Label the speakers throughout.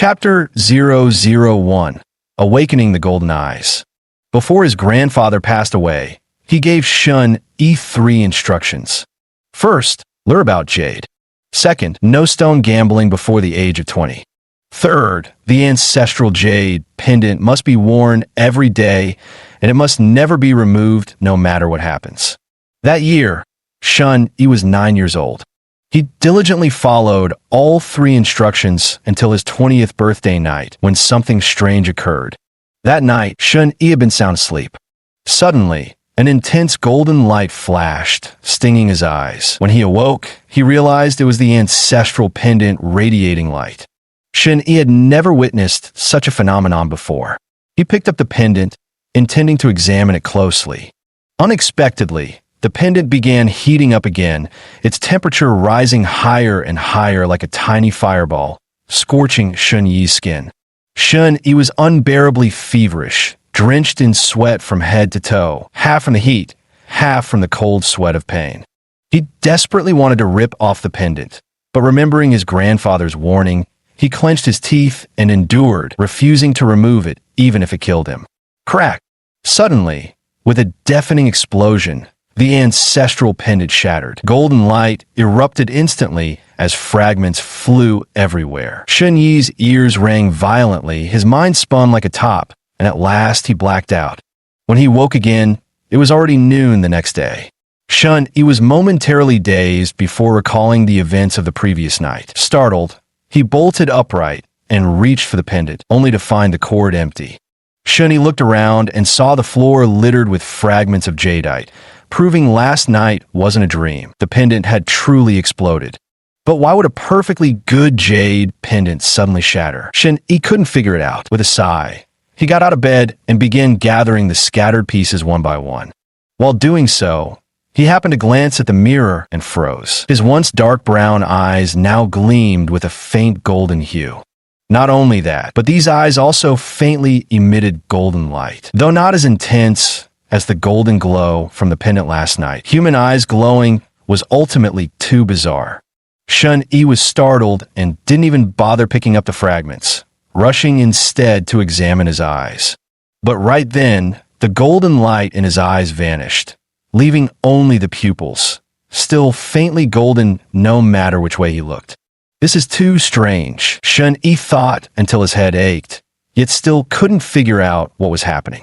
Speaker 1: Chapter 001: Awakening the Golden Eyes. Before his grandfather passed away, he gave Shun Yi 3 instructions. First, learn about jade. Second, no stone gambling before the age of 20. Third, the ancestral jade pendant must be worn every day, and it must never be removed no matter what happens. That year, Shun Yi was 9 years old. He diligently followed all 3 instructions until his 20th birthday night, when something strange occurred. That night, Shun Yi had been sound asleep. Suddenly, an intense golden light flashed, stinging his eyes. When he awoke, he realized it was the ancestral pendant radiating light. Shun Yi had never witnessed such a phenomenon before. He picked up the pendant, intending to examine it closely. Unexpectedly, the pendant began heating up again, its temperature rising higher and higher like a tiny fireball, scorching Shun Yi's skin. Shun Yi was unbearably feverish, drenched in sweat from head to toe, half from the heat, half from the cold sweat of pain. He desperately wanted to rip off the pendant, but remembering his grandfather's warning, he clenched his teeth and endured, refusing to remove it even if it killed him. Crack! Suddenly, with a deafening explosion, the ancestral pendant shattered. Golden light erupted instantly as fragments flew everywhere. Shun Yi's ears rang violently, his mind spun like a top, and at last he blacked out. When he woke again, it was already noon the next day. Shun Yi was momentarily dazed before recalling the events of the previous night. Startled, he bolted upright and reached for the pendant, only to find the cord empty. Shun Yi looked around and saw the floor littered with fragments of jadeite, proving last night wasn't a dream. The pendant had truly exploded. But why would a perfectly good jade pendant suddenly shatter? Shun Yi couldn't figure it out. With a sigh, he got out of bed and began gathering the scattered pieces one by one. While doing so, he happened to glance at the mirror and froze. His once dark brown eyes now gleamed with a faint golden hue. Not only that, but these eyes also faintly emitted golden light, though not as intense as the golden glow from the pendant last night. Human eyes glowing was ultimately too bizarre. Shun Yi was startled and didn't even bother picking up the fragments, rushing instead to examine his eyes. But right then, the golden light in his eyes vanished, leaving only the pupils, still faintly golden no matter which way he looked. This is too strange, Shun Yi thought until his head ached, yet still couldn't figure out what was happening.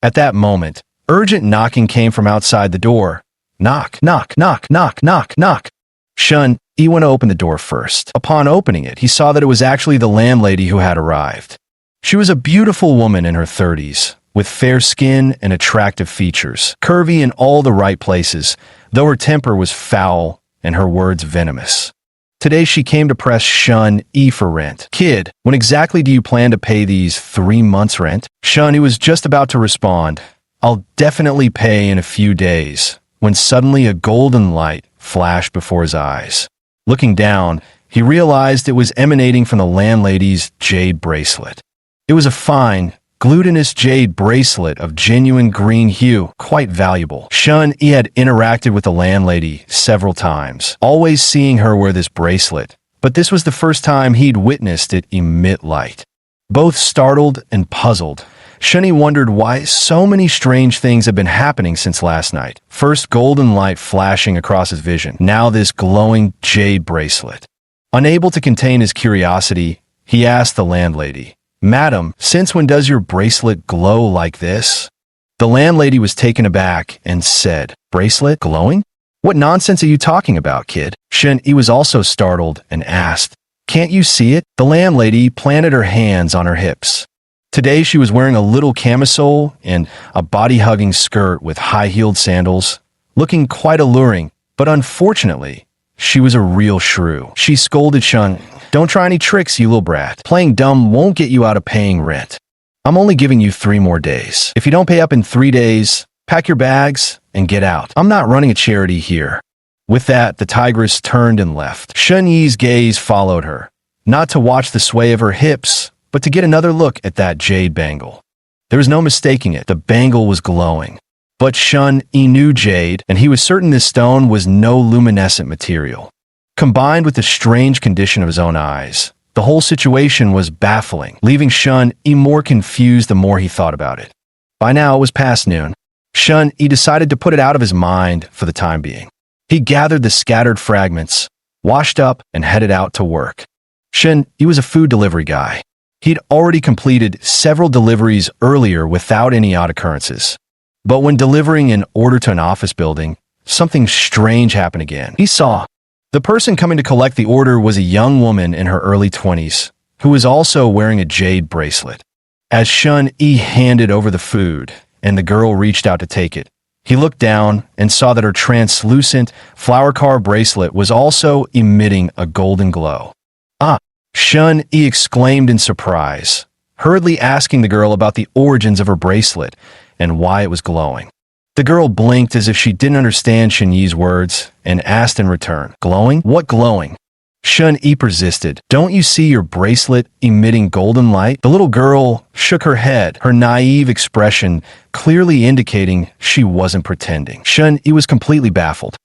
Speaker 1: At that moment, urgent knocking came from outside the door. Knock, knock, knock, knock, knock, knock. Shun Yi went to open the door first. Upon opening it, he saw that it was actually the landlady who had arrived. She was a beautiful woman in her 30s, with fair skin and attractive features, curvy in all the right places, though her temper was foul and her words venomous. Today she came to press Shun Yi for rent. Kid, when exactly do you plan to pay these 3 months' rent? Shun Yi was just about to respond, I'll definitely pay in a few days, when suddenly a golden light flashed before his eyes. Looking down, he realized it was emanating from the landlady's jade bracelet. It was a fine, glutinous jade bracelet of genuine green hue, quite valuable. Shun Yi had interacted with the landlady several times, always seeing her wear this bracelet, but this was the first time he'd witnessed it emit light. Both startled and puzzled, Shun Yi wondered why so many strange things had been happening since last night. First golden light flashing across his vision, now this glowing jade bracelet. Unable to contain his curiosity, he asked the landlady, Madam, since when does your bracelet glow like this? The landlady was taken aback and said, Bracelet glowing? What nonsense are you talking about, kid? Shun Yi was also startled and asked, Can't you see it? The landlady planted her hands on her hips. Today she was wearing a little camisole and a body-hugging skirt with high-heeled sandals, looking quite alluring, but unfortunately, she was a real shrew. She scolded Shun, Don't try any tricks, you little brat. Playing dumb won't get you out of paying rent. I'm only giving you 3 more days. If you don't pay up in 3 days, pack your bags and get out. I'm not running a charity here. With that, the tigress turned and left. Shun Yi's gaze followed her, not to watch the sway of her hips, but to get another look at that jade bangle. There was no mistaking it. The bangle was glowing. But Shun Yi knew jade, and he was certain this stone was no luminescent material. Combined with the strange condition of his own eyes, The whole situation was baffling, leaving Shun-Yi more confused the more he thought about it. By now it was past noon. Shun-Yi decided to put it out of his mind for the time being. He gathered the scattered fragments, washed up, and headed out to work. Shun-Yi was a food delivery guy. He'd already completed several deliveries earlier without any odd occurrences. But when delivering an order to an office building, something strange happened again. He saw the person coming to collect the order was a young woman in her early 20s, who was also wearing a jade bracelet. As Shun-Yi handed over the food, and the girl reached out to take it, he looked down and saw that her translucent flower car bracelet was also emitting a golden glow. "Ah!" Shun-Yi exclaimed in surprise, hurriedly asking the girl about the origins of her bracelet and why it was glowing. The girl blinked as if she didn't understand Shun-Yi's words and asked in return, "Glowing? What glowing?" Shun-Yi persisted. "Don't you see your bracelet emitting golden light?" The little girl shook her head, her naive expression clearly indicating she wasn't pretending. Shun-Yi was completely baffled.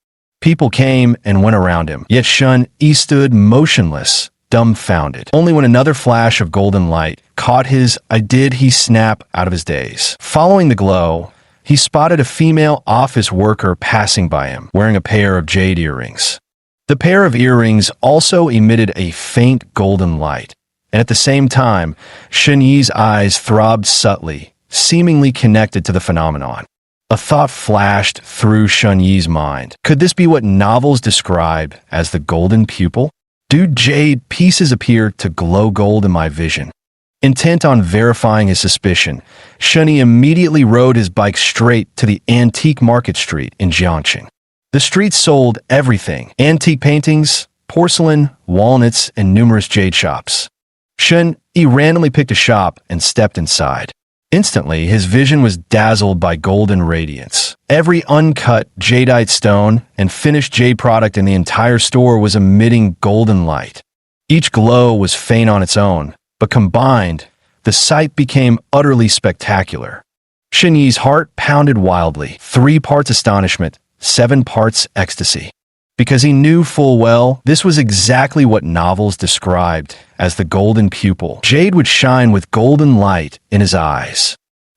Speaker 1: People came and went around him, yet Shun-Yi stood motionless, dumbfounded. Only when another flash of golden light caught his eye did he snap out of his daze. Following the glow, he spotted a female office worker passing by him, wearing a pair of jade earrings. The pair of earrings also emitted a faint golden light, and at the same time, Shun-Yi's eyes throbbed subtly, seemingly connected to the phenomenon. A thought flashed through Shun-Yi's mind. Could this be what novels describe as the golden pupil? Do jade pieces appear to glow gold in my vision? Intent on verifying his suspicion, Shun-Yi immediately rode his bike straight to the antique market street in Jiangqing. The street sold everything: antique paintings, porcelain, walnuts, and numerous jade shops. Shun-Yi randomly picked a shop and stepped inside. Instantly, his vision was dazzled by golden radiance. Every uncut jadeite stone and finished jade product in the entire store was emitting golden light. Each glow was faint on its own, but combined, the sight became utterly spectacular. Shun-Yi's heart pounded wildly, 3 parts astonishment, 7 parts ecstasy. Because he knew full well this was exactly what novels described as the golden pupil. Jade would shine with golden light in his eyes.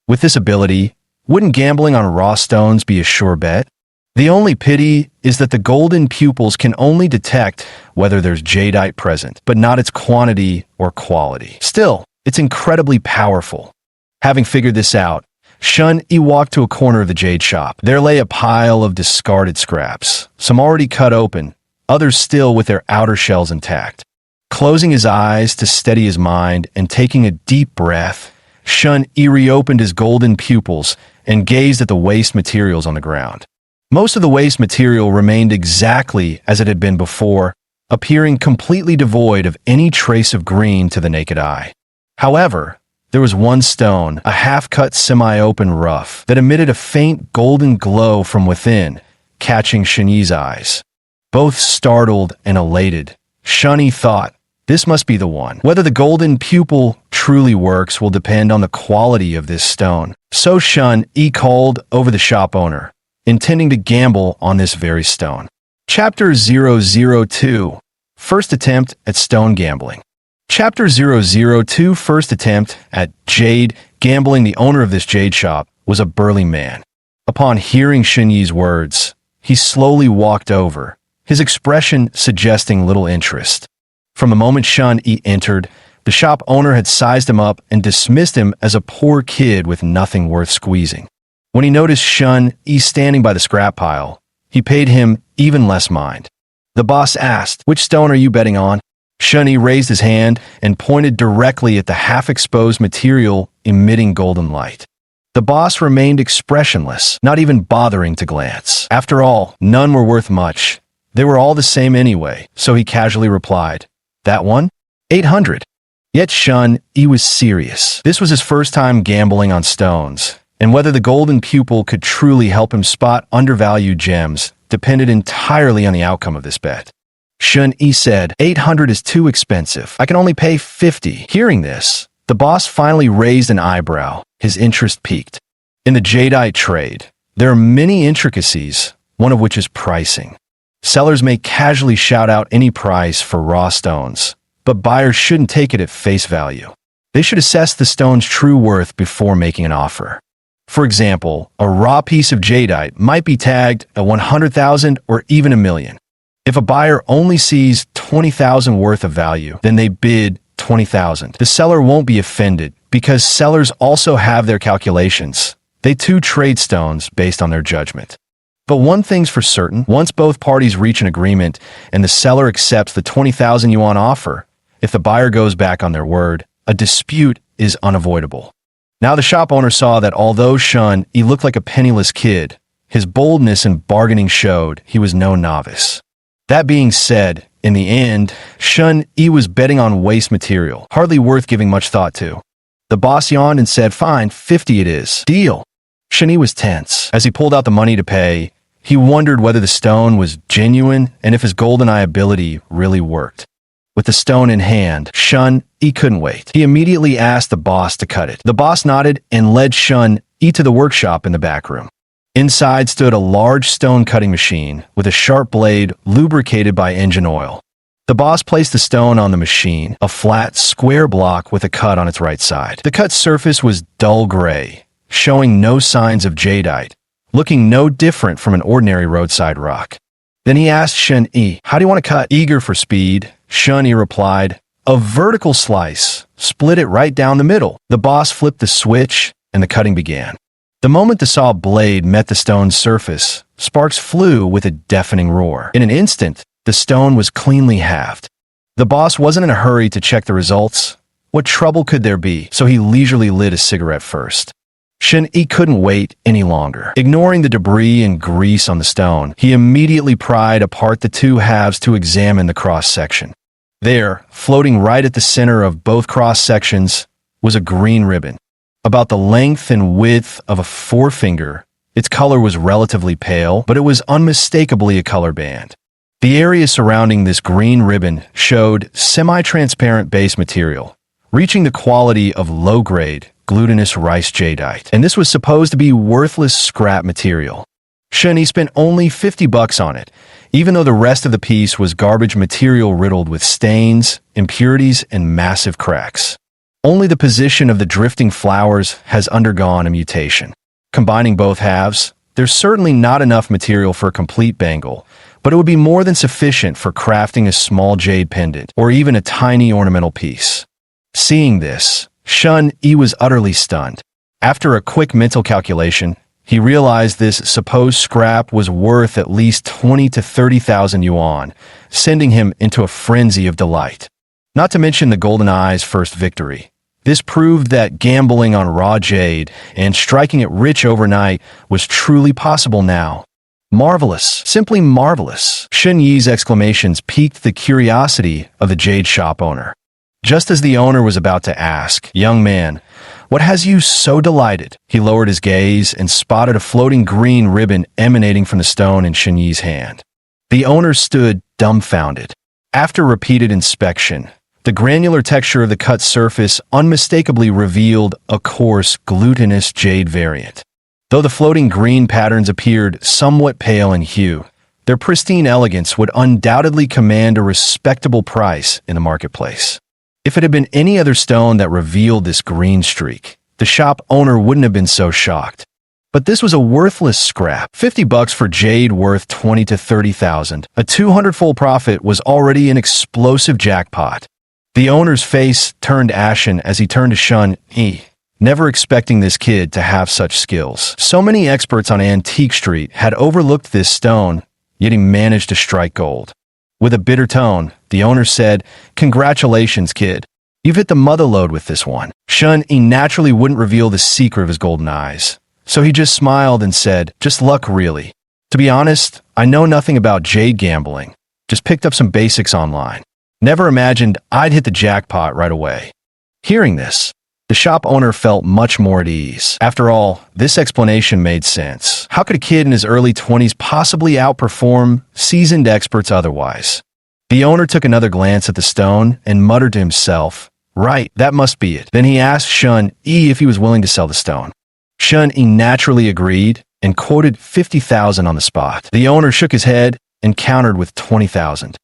Speaker 1: With this ability, wouldn't gambling on raw stones be a sure bet? The only pity is that the golden pupils can only detect whether there's jadeite present, but not its quantity or quality. Still, it's incredibly powerful. Having figured this out, Shun-Yi walked to a corner of the jade shop. There lay a pile of discarded scraps, some already cut open, others still with their outer shells intact. Closing his eyes to steady his mind and taking a deep breath, Shun-Yi reopened his golden pupils and gazed at the waste materials on the ground. Most of the waste material remained exactly as it had been before, appearing completely devoid of any trace of green to the naked eye. However, there was one stone, a half-cut semi-open rough, that emitted a faint golden glow from within, catching Shun-Yi's eyes. Both startled and elated, Shun-Yi thought, this must be the one. Whether the golden pupil truly works will depend on the quality of this stone. So Shun-Yi called over the shop owner, intending to gamble on this very stone. Chapter 002, First Attempt at Stone Gambling. Chapter 002, First Attempt at Jade Gambling. The owner of this jade shop was a burly man. Upon hearing Shun-Yi's words, he slowly walked over, his expression suggesting little interest. From the moment Shun-Yi entered, the shop owner had sized him up and dismissed him as a poor kid with nothing worth squeezing. When he noticed Shun-Yi standing by the scrap pile, he paid him even less mind. The boss asked, "Which stone are you betting on?" Shun-Yi raised his hand and pointed directly at the half-exposed material emitting golden light. The boss remained expressionless, not even bothering to glance. After all, none were worth much. They were all the same anyway, so he casually replied, "That one? 800. Yet Shun-Yi was serious. This was his first time gambling on stones, and whether the golden pupil could truly help him spot undervalued gems depended entirely on the outcome of this bet. Shun-Yi said, 800 is too expensive. I can only pay 50. Hearing this, the boss finally raised an eyebrow. His interest peaked. In the jadeite trade, there are many intricacies, one of which is pricing. Sellers may casually shout out any price for raw stones, but buyers shouldn't take it at face value. They should assess the stone's true worth before making an offer. For example, a raw piece of jadeite might be tagged at 100,000 or even a million. If a buyer only sees 20,000 worth of value, then they bid 20,000. The seller won't be offended because sellers also have their calculations. They too trade stones based on their judgment. But one thing's for certain, once both parties reach an agreement and the seller accepts the 20,000 yuan offer, if the buyer goes back on their word, a dispute is unavoidable. Now the shop owner saw that although Shun Yi looked like a penniless kid, his boldness in bargaining showed he was no novice. That being said, in the end, Shun Yi was betting on waste material, hardly worth giving much thought to. The boss yawned and said, "Fine, 50 it is. Deal." Shun Yi was tense. As he pulled out the money to pay, he wondered whether the stone was genuine and if his GoldenEye ability really worked. With the stone in hand, Shun Yi couldn't wait. He immediately asked the boss to cut it. The boss nodded and led Shun Yi to the workshop in the back room. Inside stood a large stone cutting machine with a sharp blade lubricated by engine oil. The boss placed the stone on the machine, a flat, square block with a cut on its right side. The cut surface was dull gray, showing no signs of jadeite, looking no different from an ordinary roadside rock. Then he asked Shun Yi, "How do you want to cut?" Eager for speed, Shun Yi replied, "A vertical slice. Split it right down the middle." The boss flipped the switch, and the cutting began. The moment the saw blade met the stone's surface, sparks flew with a deafening roar. In an instant, the stone was cleanly halved. The boss wasn't in a hurry to check the results. What trouble could there be? So he leisurely lit a cigarette first. Shun Yi couldn't wait any longer. Ignoring the debris and grease on the stone, he immediately pried apart the two halves to examine the cross-section. There, floating right at the center of both cross-sections, was a green ribbon. About the length and width of a forefinger, its color was relatively pale, but it was unmistakably a color band. The area surrounding this green ribbon showed semi-transparent base material, reaching the quality of low-grade, glutinous rice jadeite, and this was supposed to be worthless scrap material. Shun Yi spent only $50 on it, even though the rest of the piece was garbage material riddled with stains, impurities, and massive cracks. Only the position of the drifting flowers has undergone a mutation. Combining both halves, there's certainly not enough material for a complete bangle, but it would be more than sufficient for crafting a small jade pendant or even a tiny ornamental piece. Seeing this, Shun Yi was utterly stunned. After a quick mental calculation, he realized this supposed scrap was worth at least 20 to 30,000 yuan, sending him into a frenzy of delight. Not to mention the GoldenEye's first victory. This proved that gambling on raw jade and striking it rich overnight was truly possible now. Marvelous, simply marvelous. Shun Yi's exclamations piqued the curiosity of the jade shop owner. Just as the owner was about to ask, "Young man, what has you so delighted?" he lowered his gaze and spotted a floating green ribbon emanating from the stone in Shun Yi's hand. The owner stood dumbfounded. After repeated inspection, the granular texture of the cut surface unmistakably revealed a coarse, glutinous jade variant. Though the floating green patterns appeared somewhat pale in hue, their pristine elegance would undoubtedly command a respectable price in the marketplace. If it had been any other stone that revealed this green streak, the shop owner wouldn't have been so shocked. But this was a worthless scrap. $50 for jade worth 20 to 30,000. A 200-fold profit was already an explosive jackpot. The owner's face turned ashen as he turned to Shun Yi, never expecting this kid to have such skills. So many experts on Antique Street had overlooked this stone, yet he managed to strike gold. With a bitter tone, the owner said, "Congratulations, kid. You've hit the mother lode with this one." Shun Yi naturally wouldn't reveal the secret of his golden eyes, so he just smiled and said, "Just luck, really. To be honest, I know nothing about jade gambling. Just picked up some basics online. Never imagined I'd hit the jackpot right away." Hearing this, the shop owner felt much more at ease. After all, this explanation made sense. How could a kid in his early 20s possibly outperform seasoned experts otherwise? The owner took another glance at the stone and muttered to himself, "Right, that must be it." Then he asked Shun Yi if he was willing to sell the stone. Shun Yi naturally agreed and quoted 50,000 on the spot. The owner shook his head and countered with 20,000.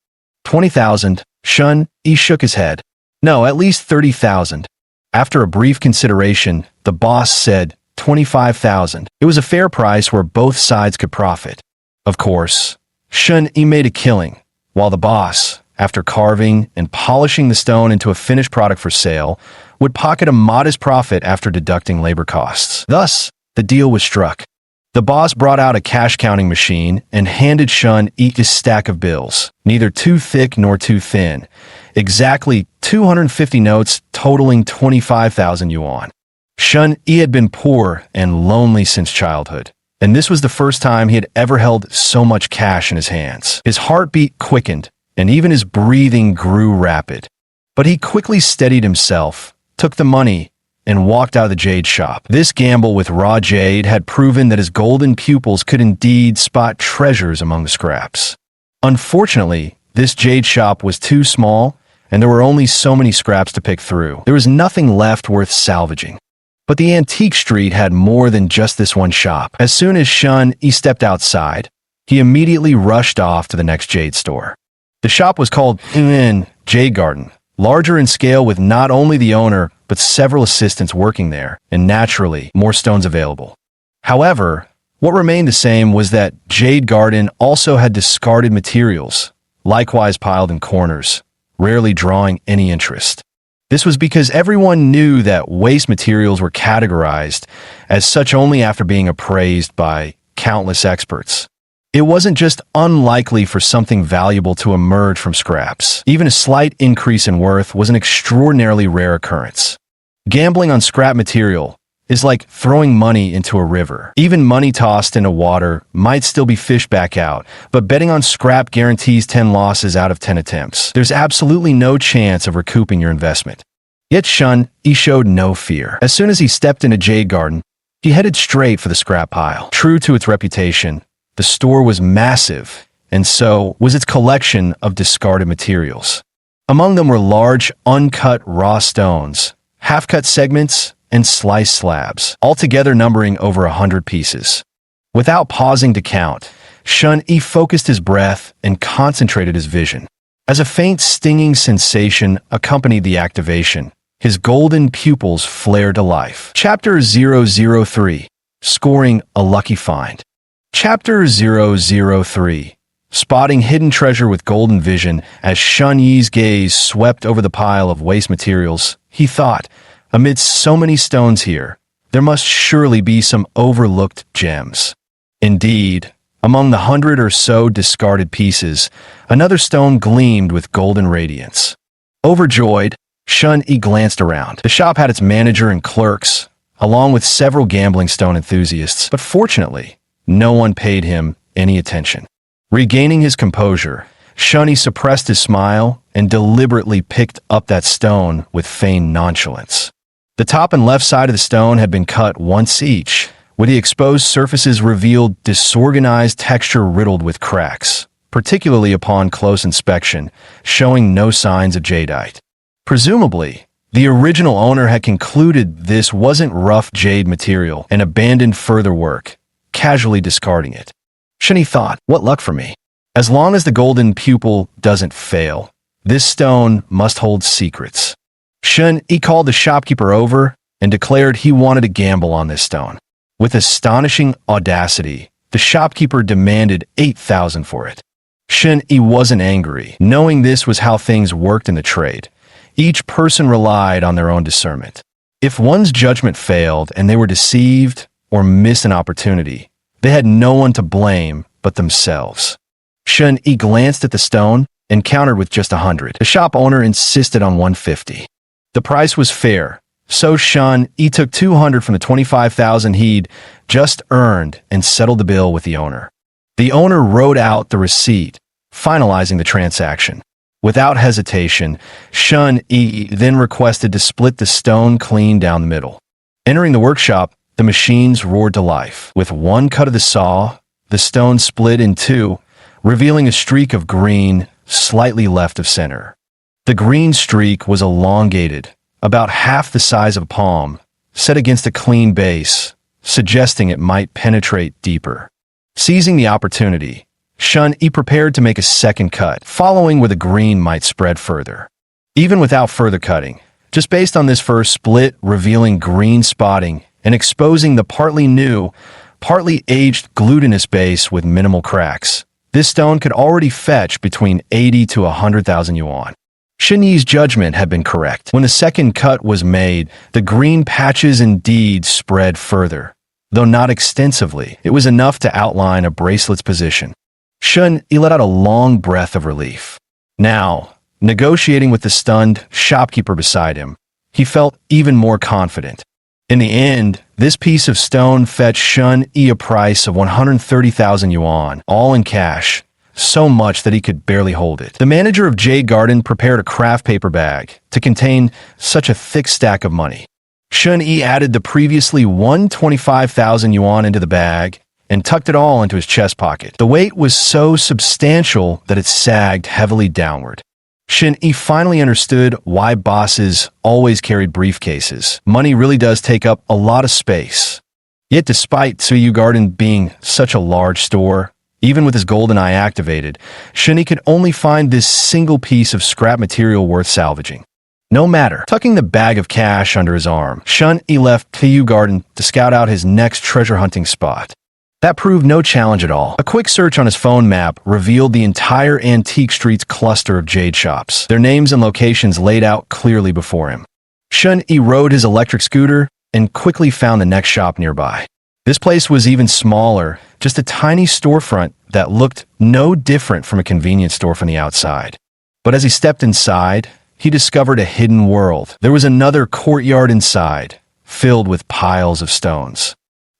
Speaker 1: 20,000, Shun Yi shook his head. No, at least 30,000. After a brief consideration, the boss said 25,000. It was a fair price where both sides could profit. Of course, Shun Yi made a killing, while the boss, after carving and polishing the stone into a finished product for sale, would pocket a modest profit after deducting labor costs. Thus, the deal was struck. The boss brought out a cash counting machine and handed Shun Yi a stack of bills, neither too thick nor too thin, exactly 250 notes totaling 25,000 yuan. Shun Yi had been poor and lonely since childhood, and this was the first time he had ever held so much cash in his hands. His heartbeat quickened, and even his breathing grew rapid. But he quickly steadied himself, took the money, and walked out of the jade shop. This gamble with raw jade had proven that his golden pupils could indeed spot treasures among the scraps. Unfortunately, this jade shop was too small, and there were only so many scraps to pick through. There was nothing left worth salvaging. But the antique street had more than just this one shop. As soon as Shun Yi stepped outside, he immediately rushed off to the next jade store. The shop was called Jade Garden, larger in scale with not only the owner, but several assistants working there, and naturally, more stones available. However, what remained the same was that Jade Garden also had discarded materials, likewise piled in corners, rarely drawing any interest. This was because everyone knew that waste materials were categorized as such only after being appraised by countless experts. It wasn't just unlikely for something valuable to emerge from scraps. Even a slight increase in worth was an extraordinarily rare occurrence. Gambling on scrap material is like throwing money into a river. Even money tossed into water might still be fished back out, but betting on scrap guarantees 10 losses out of 10 attempts. There's absolutely no chance of recouping your investment. Yet Shun Yi showed no fear. As soon as he stepped into Jade Garden, he headed straight for the scrap pile. True to its reputation, the store was massive, and so was its collection of discarded materials. Among them were large, uncut raw stones, half-cut segments, and sliced slabs, altogether numbering over 100 pieces. Without pausing to count, Shun Yi focused his breath and concentrated his vision. As a faint stinging sensation accompanied the activation, his golden pupils flared to life. Chapter 003. Scoring a Lucky Find. Chapter 003. Spotting hidden treasure with golden vision. As Shun Yi's gaze swept over the pile of waste materials, he thought, amidst so many stones here, there must surely be some overlooked gems. Indeed, among the 100 or so discarded pieces, another stone gleamed with golden radiance. Overjoyed, Shun Yi glanced around. The shop had its manager and clerks, along with several gambling stone enthusiasts, but fortunately, no one paid him any attention. Regaining his composure, Shun Yi suppressed his smile and deliberately picked up that stone with feigned nonchalance. The top and left side of the stone had been cut once each, with the exposed surfaces revealed disorganized texture riddled with cracks, particularly upon close inspection, showing no signs of jadeite. Presumably, the original owner had concluded this wasn't rough jade material and abandoned further work, casually discarding it. Shun Yi thought, what luck for me. As long as the golden pupil doesn't fail, this stone must hold secrets. Shun Yi called the shopkeeper over and declared he wanted to gamble on this stone. With astonishing audacity, the shopkeeper demanded 8,000 for it. Shun Yi wasn't angry, knowing this was how things worked in the trade. Each person relied on their own discernment. If one's judgment failed and they were deceived or missed an opportunity, they had no one to blame but themselves. Shun Yi glanced at the stone and countered with just 100. The shop owner insisted on 150. The price was fair, so Shun Yi took 200 from the 25,000 he'd just earned and settled the bill with the owner. The owner wrote out the receipt, finalizing the transaction. Without hesitation, Shun Yi then requested to split the stone clean down the middle. Entering the workshop, the machines roared to life. With one cut of the saw, the stone split in two, revealing a streak of green slightly left of center. The green streak was elongated, about half the size of a palm, set against a clean base, suggesting it might penetrate deeper. Seizing the opportunity, Shun Yi prepared to make a second cut, following where the green might spread further. Even without further cutting, just based on this first split revealing green spotting and exposing the partly new, partly aged glutinous base with minimal cracks, this stone could already fetch between 80 to 100,000 yuan. Shun Yi's judgment had been correct. When the second cut was made, the green patches indeed spread further. Though not extensively, it was enough to outline a bracelet's position. Shun Yi let out a long breath of relief. Now, negotiating with the stunned shopkeeper beside him, he felt even more confident. In the end, this piece of stone fetched Shun Yi a price of 130,000 yuan, all in cash, so much that he could barely hold it. The manager of Jade Garden prepared a craft paper bag to contain such a thick stack of money. Shun Yi added the previously 125,000 yuan into the bag and tucked it all into his chest pocket. The weight was so substantial that it sagged heavily downward. Shun Yi finally understood why bosses always carried briefcases. Money really does take up a lot of space. Yet despite Tsuyu Garden being such a large store, even with his golden eye activated, Shun Yi could only find this single piece of scrap material worth salvaging. No matter. Tucking the bag of cash under his arm, Shun Yi left Tsuyu Garden to scout out his next treasure hunting spot. That proved no challenge at all. A quick search on his phone map revealed the entire Antique Street's cluster of jade shops, their names and locations laid out clearly before him. Shun Yi rode his electric scooter and quickly found the next shop nearby. This place was even smaller, just a tiny storefront that looked no different from a convenience store from the outside. But as he stepped inside, he discovered a hidden world. There was another courtyard inside, filled with piles of stones.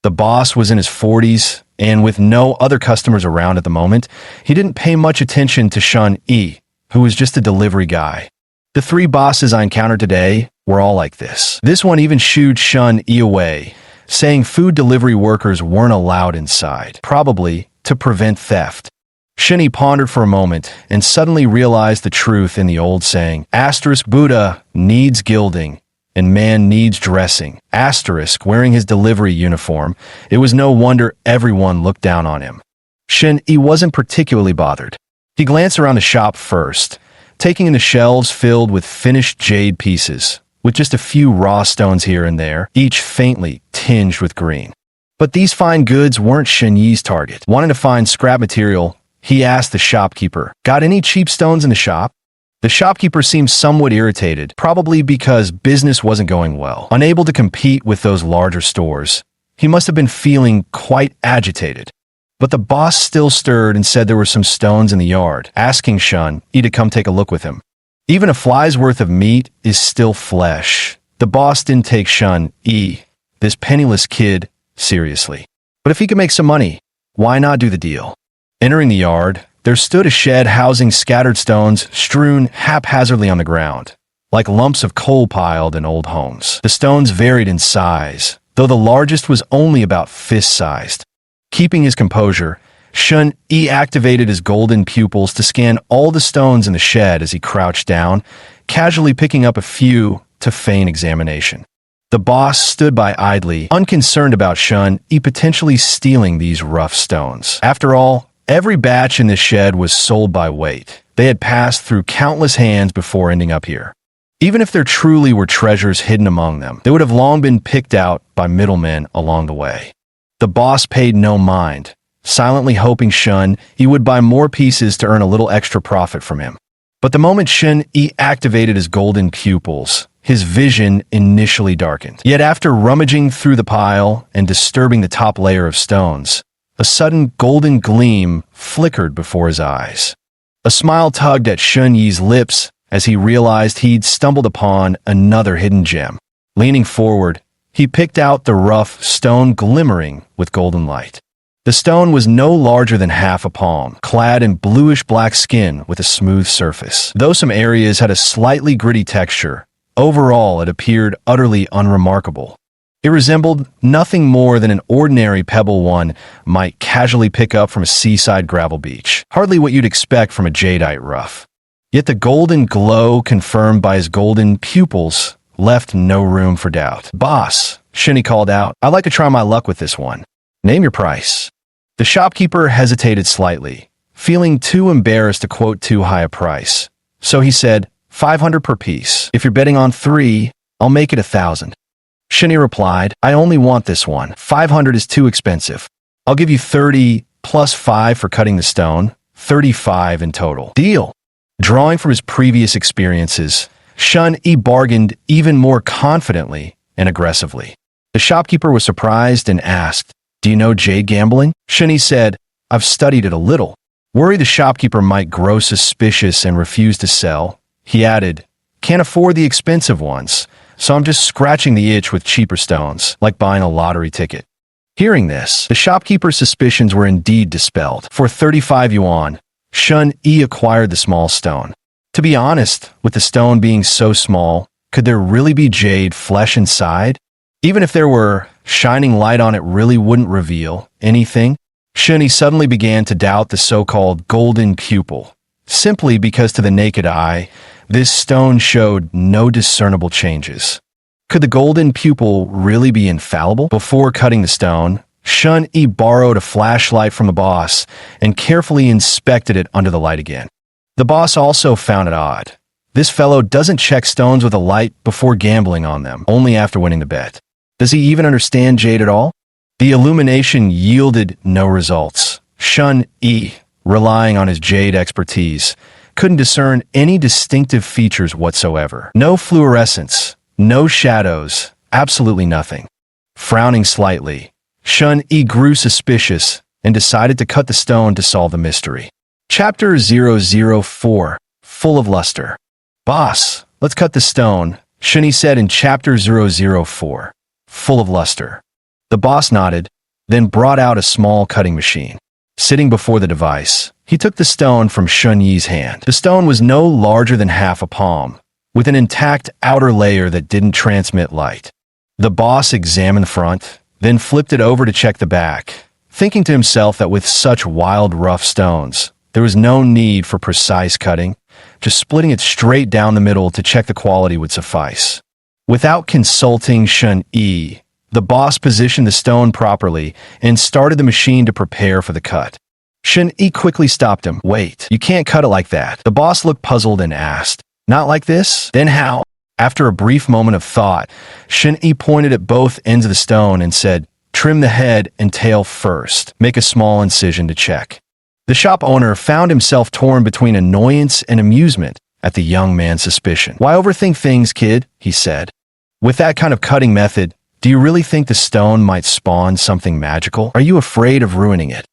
Speaker 1: The boss was in his 40s, and with no other customers around at the moment, he didn't pay much attention to Shun Yi, who was just a delivery guy. The three bosses I encountered today were all like this. This one even shooed Shun Yi away, saying food delivery workers weren't allowed inside, probably to prevent theft. Shun Yi pondered for a moment and suddenly realized the truth in the old saying, asterisk Buddha needs gilding, and man needs dressing. Asterisk, wearing his delivery uniform, it was no wonder everyone looked down on him. Shun Yi wasn't particularly bothered. He glanced around the shop first, taking in the shelves filled with finished jade pieces, with just a few raw stones here and there, each faintly tinged with green. But these fine goods weren't Shun Yi's target. Wanting to find scrap material, he asked the shopkeeper, "Got any cheap stones in the shop?" The shopkeeper seemed somewhat irritated, probably because business wasn't going well. Unable to compete with those larger stores, he must have been feeling quite agitated. But the boss still stirred and said there were some stones in the yard, asking Shun Yi to come take a look with him. Even a fly's worth of meat is still flesh. The boss didn't take Shun Yi, this penniless kid, seriously. But if he could make some money, why not do the deal? Entering the yard, there stood a shed housing scattered stones strewn haphazardly on the ground, like lumps of coal piled in old homes. The stones varied in size, though the largest was only about fist-sized. Keeping his composure, Shun Yi activated his golden pupils to scan all the stones in the shed as he crouched down, casually picking up a few to feign examination. The boss stood by idly, unconcerned about Shun Yi potentially stealing these rough stones. After all, every batch in this shed was sold by weight. They had passed through countless hands before ending up here. Even if there truly were treasures hidden among them, they would have long been picked out by middlemen along the way. The boss paid no mind, silently hoping Shun Yi would buy more pieces to earn a little extra profit from him. But the moment Shun Yi activated his golden pupils, his vision initially darkened. Yet after rummaging through the pile and disturbing the top layer of stones, a sudden golden gleam flickered before his eyes. A smile tugged at Shun Yi's lips as he realized he'd stumbled upon another hidden gem. Leaning forward, he picked out the rough stone glimmering with golden light. The stone was no larger than half a palm, clad in bluish-black skin with a smooth surface. Though some areas had a slightly gritty texture, overall it appeared utterly unremarkable. It resembled nothing more than an ordinary pebble one might casually pick up from a seaside gravel beach. Hardly what you'd expect from a jadeite rough. Yet the golden glow confirmed by his golden pupils left no room for doubt. "Boss," Shun Yi called out, "I'd like to try my luck with this one. Name your price." The shopkeeper hesitated slightly, feeling too embarrassed to quote too high a price. So he said, 500 per piece. If you're betting on 3, I'll make it 1,000. Shun Yi replied, I only want this one. 500 is too expensive. I'll give you 30 plus 5 for cutting the stone, 35 in total. Deal. Drawing from his previous experiences, Shun Yi bargained even more confidently and aggressively. The shopkeeper was surprised and asked, do you know jade gambling? Shun Yi said, I've studied it a little. Worried the shopkeeper might grow suspicious and refuse to sell, he added, can't afford the expensive ones, so I'm just scratching the itch with cheaper stones, like buying a lottery ticket. Hearing this, the shopkeeper's suspicions were indeed dispelled. For 35 yuan, Shun Yi acquired the small stone. To be honest, with the stone being so small, could there really be jade flesh inside? Even if there were, shining light on it really wouldn't reveal anything. Shun Yi suddenly began to doubt the so-called golden pupil, simply because to the naked eye, this stone showed no discernible changes. Could the golden pupil really be infallible? Before cutting the stone, Shun Yi borrowed a flashlight from the boss and carefully inspected it under the light again. The boss also found it odd. This fellow doesn't check stones with a light before gambling on them, only after winning the bet. Does he even understand jade at all? The illumination yielded no results. Shun Yi, relying on his jade expertise, couldn't discern any distinctive features whatsoever. No fluorescence, no shadows, absolutely nothing. Frowning slightly, Shun Yi grew suspicious and decided to cut the stone to solve the mystery. Chapter 004, Full of Luster. Boss, let's cut the stone, Shun Yi said in Chapter 004, Full of Luster. The boss nodded, then brought out a small cutting machine. Sitting before the device, he took the stone from Shun Yi's hand. The stone was no larger than half a palm, with an intact outer layer that didn't transmit light. The boss examined the front, then flipped it over to check the back, thinking to himself that with such wild, rough stones, there was no need for precise cutting. Just splitting it straight down the middle to check the quality would suffice. Without consulting Shun Yi, the boss positioned the stone properly and started the machine to prepare for the cut. Shun Yi quickly stopped him. Wait, you can't cut it like that. The boss looked puzzled and asked, not like this? Then how? After a brief moment of thought, Shun Yi pointed at both ends of the stone and said, trim the head and tail first. Make a small incision to check. The shop owner found himself torn between annoyance and amusement at the young man's suspicion. Why overthink things, kid? He said. With that kind of cutting method, do you really think the stone might spawn something magical? Are you afraid of ruining it?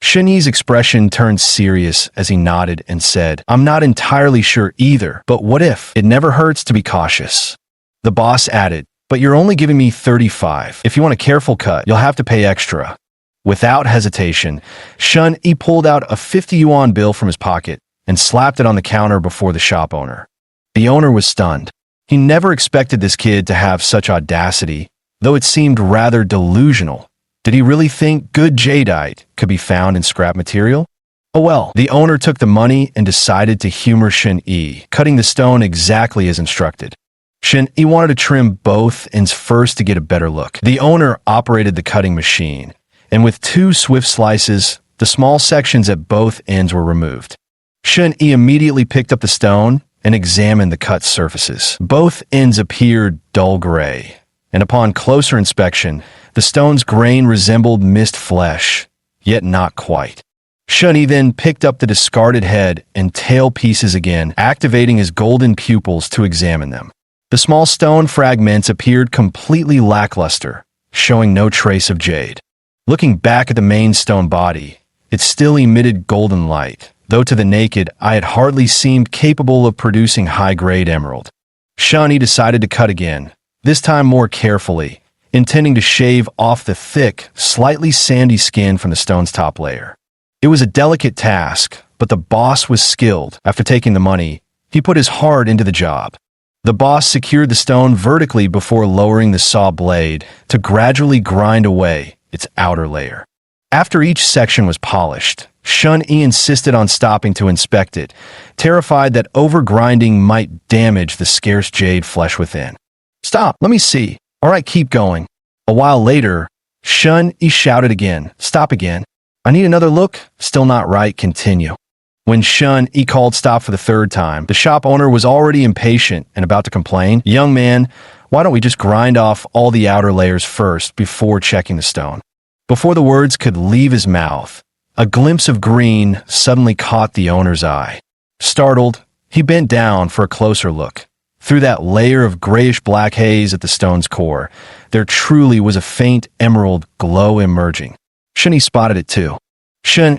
Speaker 1: Shun Yi's expression turned serious as he nodded and said, I'm not entirely sure either, but what if? It never hurts to be cautious. The boss added, but you're only giving me 35. If you want a careful cut, you'll have to pay extra. Without hesitation, Shun Yi pulled out a 50 yuan bill from his pocket and slapped it on the counter before the shop owner. The owner was stunned. He never expected this kid to have such audacity, though it seemed rather delusional. Did he really think good jadeite could be found in scrap material? Oh well, the owner took the money and decided to humor Shun Yi, cutting the stone exactly as instructed. Shun Yi wanted to trim both ends first to get a better look. The owner operated the cutting machine, and with 2 swift slices, the small sections at both ends were removed. Shun Yi immediately picked up the stone and examined the cut surfaces. Both ends appeared dull gray, and upon closer inspection, the stone's grain resembled mist flesh, yet not quite. Shun Yi then picked up the discarded head and tail pieces again, activating his golden pupils to examine them. The small stone fragments appeared completely lackluster, showing no trace of jade. Looking back at the main stone body, it still emitted golden light, though to the naked eye it hardly seemed capable of producing high-grade emerald. Shun Yi decided to cut again, this time more carefully, intending to shave off the thick, slightly sandy skin from the stone's top layer. It was a delicate task, but the boss was skilled. After taking the money, he put his heart into the job. The boss secured the stone vertically before lowering the saw blade to gradually grind away its outer layer. After each section was polished, Shun Yi insisted on stopping to inspect it, terrified that over-grinding might damage the scarce jade flesh within. Stop, let me see. All right, keep going. A while later, Shun Yi shouted again, stop again. I need another look. Still not right. Continue. When Shun Yi called stop for the third time, the shop owner was already impatient and about to complain. Young man, why don't we just grind off all the outer layers first before checking the stone? Before the words could leave his mouth, a glimpse of green suddenly caught the owner's eye. Startled, he bent down for a closer look. Through that layer of grayish-black haze at the stone's core, there truly was a faint emerald glow emerging. Shun Yi spotted it too. Shun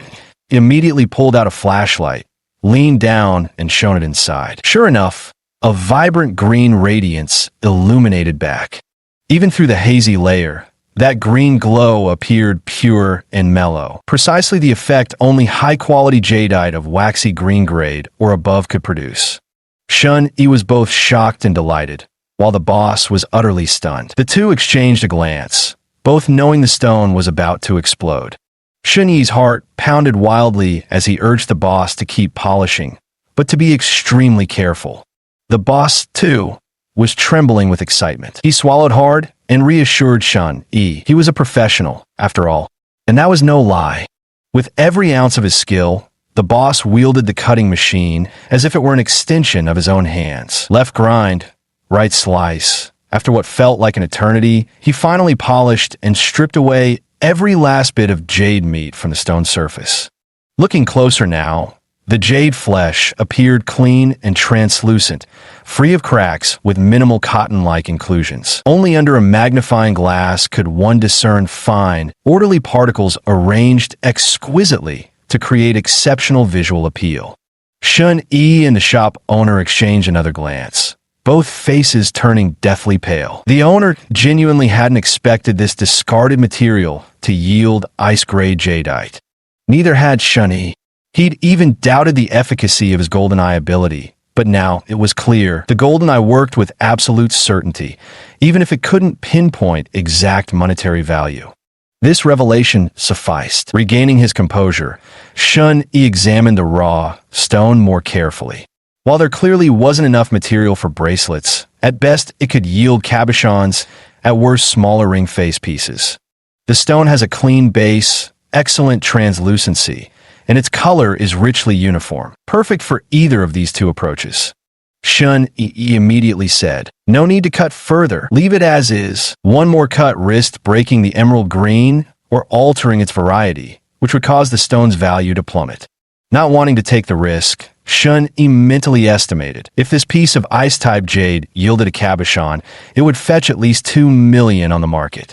Speaker 1: immediately pulled out a flashlight, leaned down, and shone it inside. Sure enough, a vibrant green radiance illuminated back. Even through the hazy layer, that green glow appeared pure and mellow, precisely the effect only high-quality jadeite of waxy green grade or above could produce. Shun Yi was both shocked and delighted, while the boss was utterly stunned. The two exchanged a glance, both knowing the stone was about to explode. Shun Yi's heart pounded wildly as he urged the boss to keep polishing, but to be extremely careful. The boss, too, was trembling with excitement. He swallowed hard and reassured Shun Yi he was a professional, after all, and that was no lie. With every ounce of his skill, the boss wielded the cutting machine as if it were an extension of his own hands. Left grind, right slice. After what felt like an eternity, he finally polished and stripped away every last bit of jade meat from the stone's surface. Looking closer now, the jade flesh appeared clean and translucent, free of cracks with minimal cotton-like inclusions. Only under a magnifying glass could one discern fine, orderly particles arranged exquisitely to create exceptional visual appeal. Shun Yi and the shop owner exchanged another glance, both faces turning deathly pale. The owner genuinely hadn't expected this discarded material to yield ice-grade jadeite. Neither had Shun Yi. He'd even doubted the efficacy of his GoldenEye ability, but now it was clear the GoldenEye worked with absolute certainty, even if it couldn't pinpoint exact monetary value. This revelation sufficed. Regaining his composure, Shun Yi examined the raw stone more carefully. While there clearly wasn't enough material for bracelets, at best it could yield cabochons, at worst smaller ring face pieces. The stone has a clean base, excellent translucency, and its color is richly uniform, perfect for either of these two approaches. Shun Yi immediately said, "No need to cut further. Leave it as is. One more cut risked breaking the emerald green or altering its variety, which would cause the stone's value to plummet." Not wanting to take the risk, Shun Yi mentally estimated if this piece of ice-type jade yielded a cabochon, it would fetch at least 2 million on the market.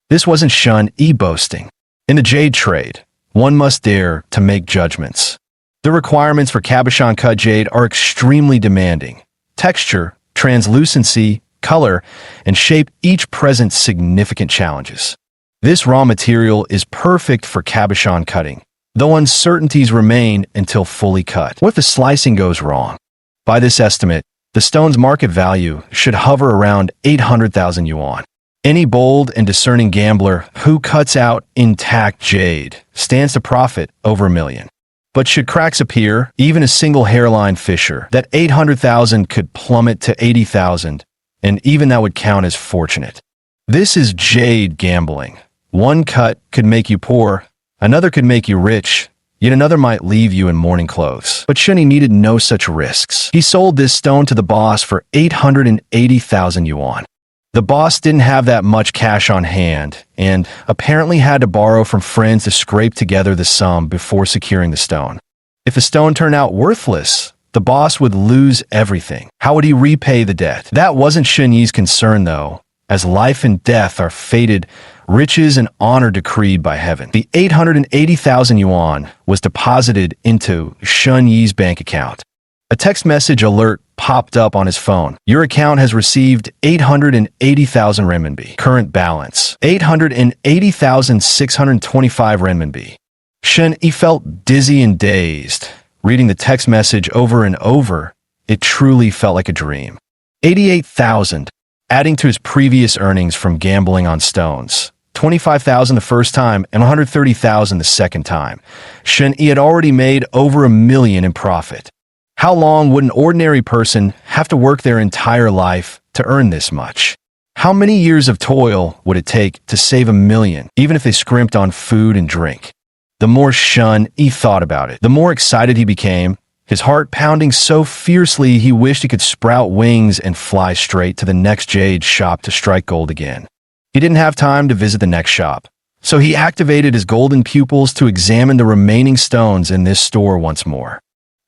Speaker 1: This wasn't Shun Yi boasting. In the jade trade, one must dare to make judgments. The requirements for cabochon-cut jade are extremely demanding. Texture, translucency, color, and shape each present significant challenges. This raw material is perfect for cabochon cutting, though uncertainties remain until fully cut. What if the slicing goes wrong? By this estimate, the stone's market value should hover around 800,000 yuan. Any bold and discerning gambler who cuts out intact jade stands to profit over $1 million. But should cracks appear, even a single hairline fissure, that 800,000 could plummet to 80,000, and even that would count as fortunate. This is jade gambling. One cut could make you poor, another could make you rich, yet another might leave you in mourning clothes. But Shun Yi needed no such risks. He sold this stone to the boss for 880,000 yuan. The boss didn't have that much cash on hand, and apparently had to borrow from friends to scrape together the sum before securing the stone. If the stone turned out worthless, the boss would lose everything. How would he repay the debt? That wasn't Shun Yi's concern, though, as life and death are fated, riches and honor decreed by heaven. The 880,000 yuan was deposited into Shun Yi's bank account. A text message alert popped up on his phone. Your account has received 880,000 renminbi. Current balance, 880,625 renminbi. Shun Yi felt dizzy and dazed. Reading the text message over and over, it truly felt like a dream. 88,000, adding to his previous earnings from gambling on stones. 25,000 the first time and 130,000 the second time. Shun Yi had already made over $1 million in profit. How long would an ordinary person have to work their entire life to earn this much? How many years of toil would it take to save $1 million, even if they scrimped on food and drink? The more Shun Yi thought about it, the more excited he became, his heart pounding so fiercely he wished he could sprout wings and fly straight to the next jade shop to strike gold again. He didn't have time to visit the next shop, so he activated his golden pupils to examine the remaining stones in this store once more.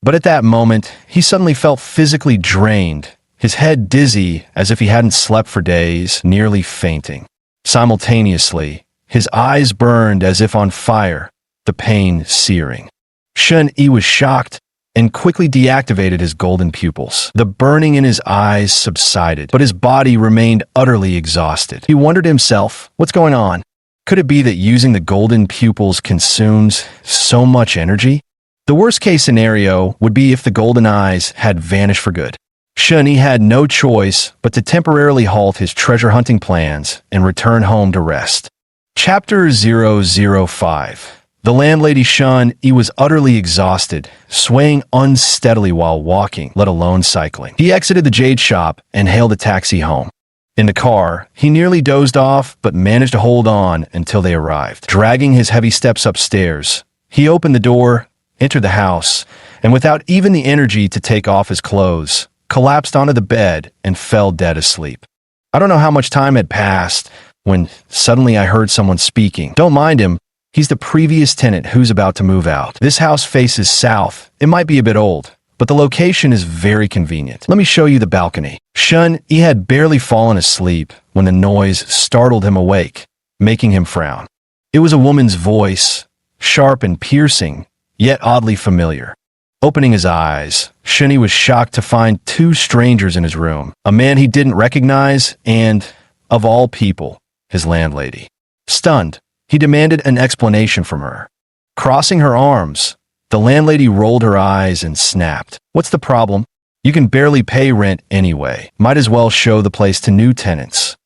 Speaker 1: But at that moment, he suddenly felt physically drained, his head dizzy as if he hadn't slept for days, nearly fainting. Simultaneously, his eyes burned as if on fire, the pain searing. Shun Yi was shocked and quickly deactivated his golden pupils. The burning in his eyes subsided, but his body remained utterly exhausted. He wondered to himself, what's going on? Could it be that using the golden pupils consumes so much energy? The worst-case scenario would be if the golden eyes had vanished for good. Shun Yi had no choice but to temporarily halt his treasure-hunting plans and return home to rest. Chapter 005. The landlady Shun Yi was utterly exhausted, swaying unsteadily while walking, let alone cycling. He exited the jade shop and hailed a taxi home. In the car, he nearly dozed off but managed to hold on until they arrived. Dragging his heavy steps upstairs, he opened the door, entered the house, and without even the energy to take off his clothes, collapsed onto the bed and fell dead asleep. I don't know how much time had passed when suddenly I heard someone speaking. Don't mind him. He's the previous tenant who's about to move out. This house faces south. It might be a bit old, but the location is very convenient. Let me show you the balcony. Shun Yi had barely fallen asleep when the noise startled him awake, making him frown. It was a woman's voice, sharp and piercing, yet oddly familiar. Opening his eyes, Shun Yi was shocked to find two strangers in his room, a man he didn't recognize and, of all people, his landlady. Stunned, he demanded an explanation from her. Crossing her arms, the landlady rolled her eyes and snapped. What's the problem? You can barely pay rent anyway. Might as well show the place to new tenants.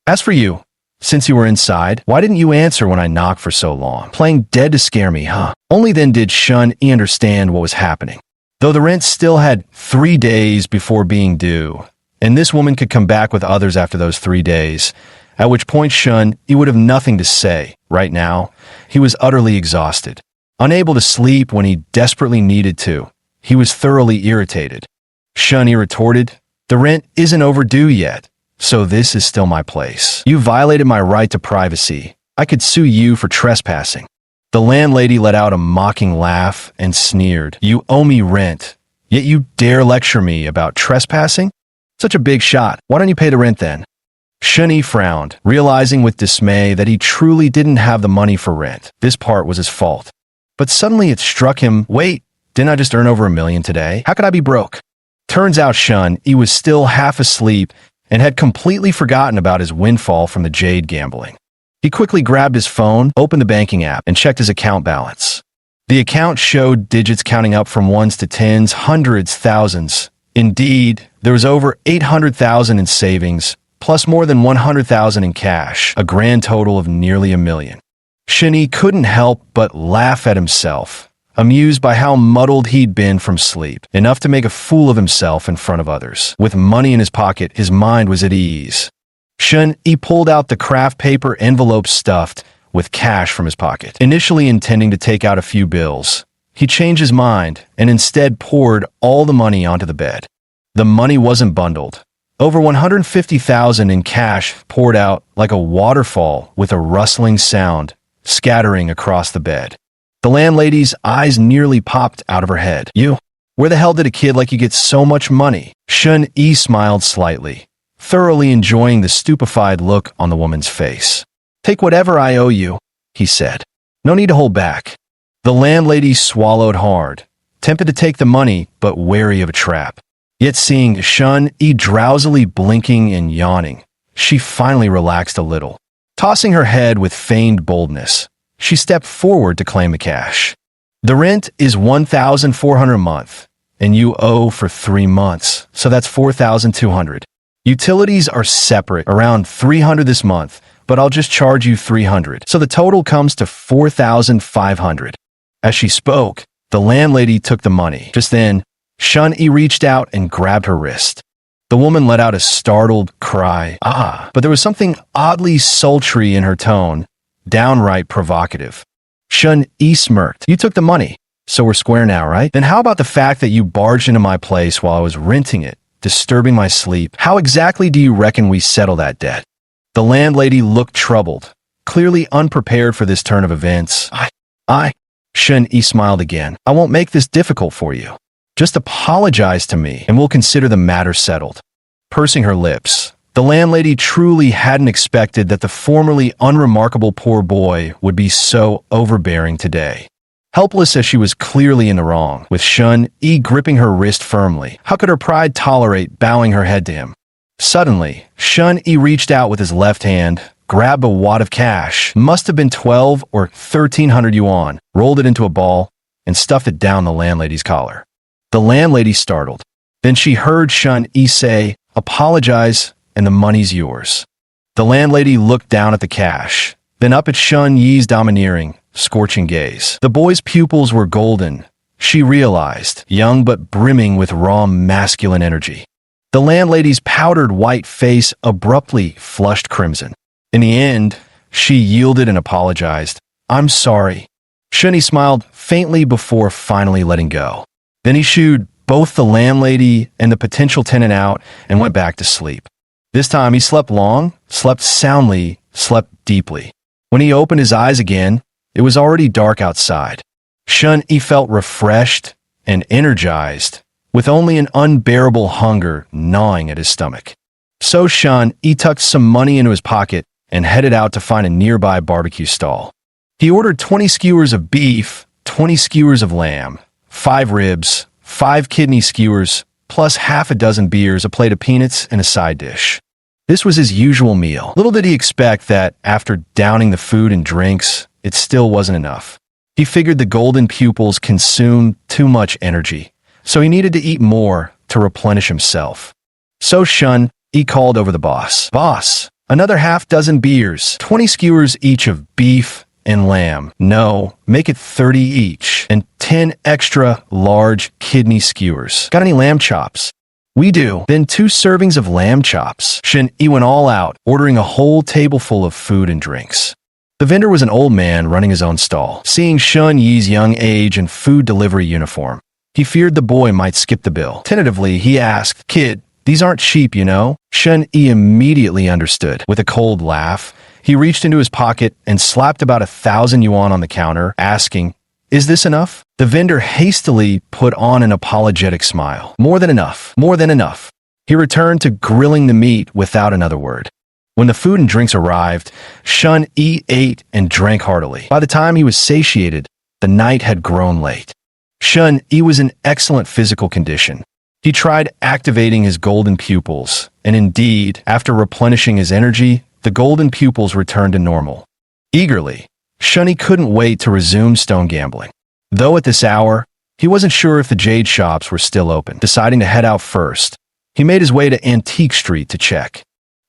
Speaker 1: As for you, since you were inside, why didn't you answer when I knocked for so long? Playing dead to scare me, huh? Only then did Shun Yi understand what was happening. Though the rent still had 3 days before being due, and this woman could come back with others after those 3 days, at which point Shun Yi would have nothing to say. Right now, he was utterly exhausted. Unable to sleep when he desperately needed to, he was thoroughly irritated. Shun Yi retorted, "The rent isn't overdue yet, so this is still my place. You violated my right to privacy. I could sue you for trespassing." The landlady let out a mocking laugh and sneered. "You owe me rent, yet you dare lecture me about trespassing? Such a big shot. Why don't you pay the rent then?" Shun Yi frowned, realizing with dismay that he truly didn't have the money for rent. This part was his fault. But suddenly it struck him, wait, didn't I just earn over $1 million today? How could I be broke? Turns out Shun Yi was still half asleep and had completely forgotten about his windfall from the jade gambling. He quickly grabbed his phone, opened the banking app, and checked his account balance. The account showed digits counting up from ones to tens, hundreds, thousands. Indeed, there was over 800,000 in savings, plus more than 100,000 in cash, a grand total of nearly $1 million. Shun Yi couldn't help but laugh at himself, amused by how muddled he'd been from sleep, enough to make a fool of himself in front of others. With money in his pocket, his mind was at ease. Shun Yi pulled out the craft paper envelope stuffed with cash from his pocket. Initially intending to take out a few bills, he changed his mind and instead poured all the money onto the bed. The money wasn't bundled. Over 150,000 in cash poured out like a waterfall with a rustling sound, scattering across the bed. The landlady's eyes nearly popped out of her head. "You? Where the hell did a kid like you get so much money?" Shun Yi smiled slightly, thoroughly enjoying the stupefied look on the woman's face. "Take whatever I owe you," he said. "No need to hold back." The landlady swallowed hard, tempted to take the money but wary of a trap. Yet seeing Shun Yi drowsily blinking and yawning, she finally relaxed a little. Tossing her head with feigned boldness, she stepped forward to claim the cash. "The rent is $1,400 a month, and you owe for 3 months, so that's $4,200. Utilities are separate, around $300 this month, but I'll just charge you $300, so the total comes to $4,500. As she spoke, the landlady took the money. Just then, Shun Yi reached out and grabbed her wrist. The woman let out a startled cry, but there was something oddly sultry in her tone, downright provocative. Shun Yi smirked. You took the money, so we're square now, right? Then how about the fact that you barged into my place while I was renting it, disturbing my sleep? How exactly do you reckon we settle that debt? The landlady looked troubled, clearly unprepared for this turn of events. Shun Yi smiled again. I won't make this difficult for you. Just apologize to me, and we'll consider the matter settled. Pursing her lips, the landlady truly hadn't expected that the formerly unremarkable poor boy would be so overbearing today. Helpless as she was clearly in the wrong, with Shun Yi gripping her wrist firmly, how could her pride tolerate bowing her head to him? Suddenly, Shun Yi reached out with his left hand, grabbed a wad of cash, must have been 12 or 1,300 yuan, rolled it into a ball, and stuffed it down the landlady's collar. The landlady startled. Then she heard Shun Yi say, apologize, and the money's yours. The landlady looked down at the cash, then up at Shun Yi's domineering, scorching gaze. The boy's pupils were golden, she realized, young but brimming with raw masculine energy. The landlady's powdered white face abruptly flushed crimson. In the end, she yielded and apologized. I'm sorry. Shun Yi smiled faintly before finally letting go. Then he shooed both the landlady and the potential tenant out and went back to sleep. This time he slept long, slept soundly, slept deeply. When he opened his eyes again, it was already dark outside. Shun Yi felt refreshed and energized, with only an unbearable hunger gnawing at his stomach. So Shun Yi tucked some money into his pocket and headed out to find a nearby barbecue stall. He ordered 20 skewers of beef, 20 skewers of lamb, 5 ribs, 5 kidney skewers, plus half a dozen beers, a plate of peanuts, and a side dish. This was his usual meal. Little did he expect that, after downing the food and drinks, it still wasn't enough. He figured the golden pupils consumed too much energy, so he needed to eat more to replenish himself. So Shun Yi called over the boss. Boss, another half dozen beers, 20 skewers each of beef and lamb. No, make it 30 each, and 10 extra large kidney skewers. Got any lamb chops? We do. Then 2 servings of lamb chops. Shun Yi went all out, ordering a whole table full of food and drinks. The vendor was an old man running his own stall. Seeing Shun Yi's young age and food delivery uniform, he feared the boy might skip the bill. Tentatively, he asked, Kid, these aren't cheap, you know? Shun Yi immediately understood. With a cold laugh, he reached into his pocket and slapped about 1,000 yuan on the counter, asking, Is this enough? The vendor hastily put on an apologetic smile. More than enough. More than enough. He returned to grilling the meat without another word. When the food and drinks arrived, Shun Yi ate and drank heartily. By the time he was satiated, the night had grown late. Shun Yi was in excellent physical condition. He tried activating his golden pupils, and indeed, after replenishing his energy, the golden pupils returned to normal. Eagerly, Shun Yi couldn't wait to resume stone gambling. Though at this hour, he wasn't sure if the jade shops were still open. Deciding to head out first, he made his way to Antique Street to check.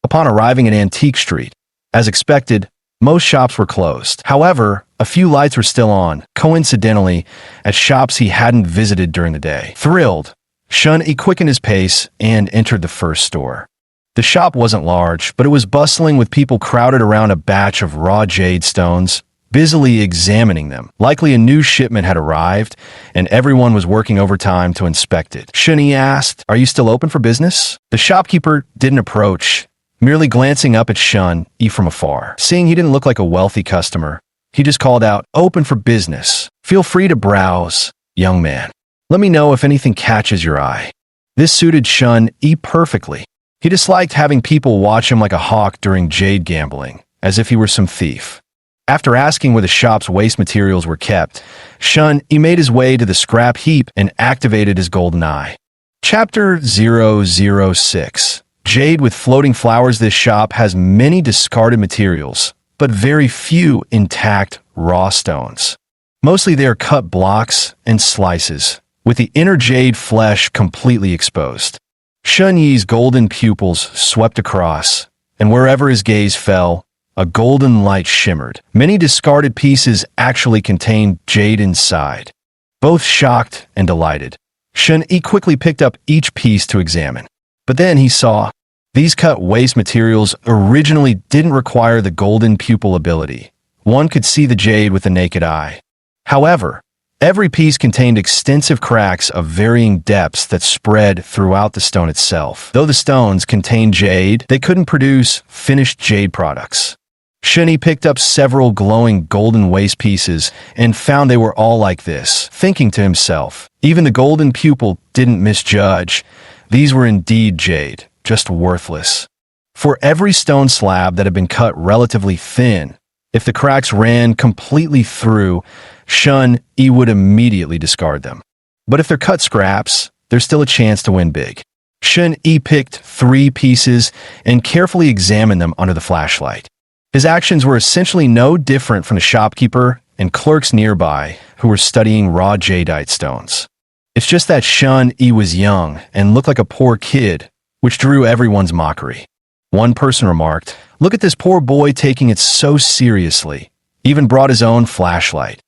Speaker 1: Upon arriving at Antique Street, as expected, most shops were closed. However, a few lights were still on, coincidentally, at shops he hadn't visited during the day. Thrilled, Shun Yi quickened his pace and entered the first store. The shop wasn't large, but it was bustling with people crowded around a batch of raw jade stones, busily examining them. Likely a new shipment had arrived, and everyone was working overtime to inspect it. Shun Yi asked, Are you still open for business? The shopkeeper didn't approach, merely glancing up at Shun Yi from afar. Seeing he didn't look like a wealthy customer, he just called out, Open for business. Feel free to browse, young man. Let me know if anything catches your eye. This suited Shun Yi perfectly. He disliked having people watch him like a hawk during jade gambling, as if he were some thief. After asking where the shop's waste materials were kept, Shun Yi made his way to the scrap heap and activated his golden eye. Chapter 006. Jade with floating flowers. This shop has many discarded materials, but very few intact raw stones. Mostly they are cut blocks and slices, with the inner jade flesh completely exposed. Shun Yi's golden pupils swept across, and wherever his gaze fell, a golden light shimmered. Many discarded pieces actually contained jade inside. Both shocked and delighted, Shun Yi quickly picked up each piece to examine. But then he saw, these cut waste materials originally didn't require the golden pupil ability. One could see the jade with the naked eye. However, every piece contained extensive cracks of varying depths that spread throughout the stone itself. Though the stones contained jade, they couldn't produce finished jade products. Shun picked up several glowing golden waste pieces and found they were all like this, thinking to himself, even the golden pupil didn't misjudge. These were indeed jade, just worthless. For every stone slab that had been cut relatively thin, if the cracks ran completely through, Shun would immediately discard them. But if they're cut scraps, there's still a chance to win big. Shun picked 3 pieces and carefully examined them under the flashlight. His actions were essentially no different from the shopkeeper and clerks nearby who were studying raw jadeite stones. It's just that Shun was young and looked like a poor kid, which drew everyone's mockery. One person remarked, "Look at this poor boy taking it so seriously. Even brought his own flashlight."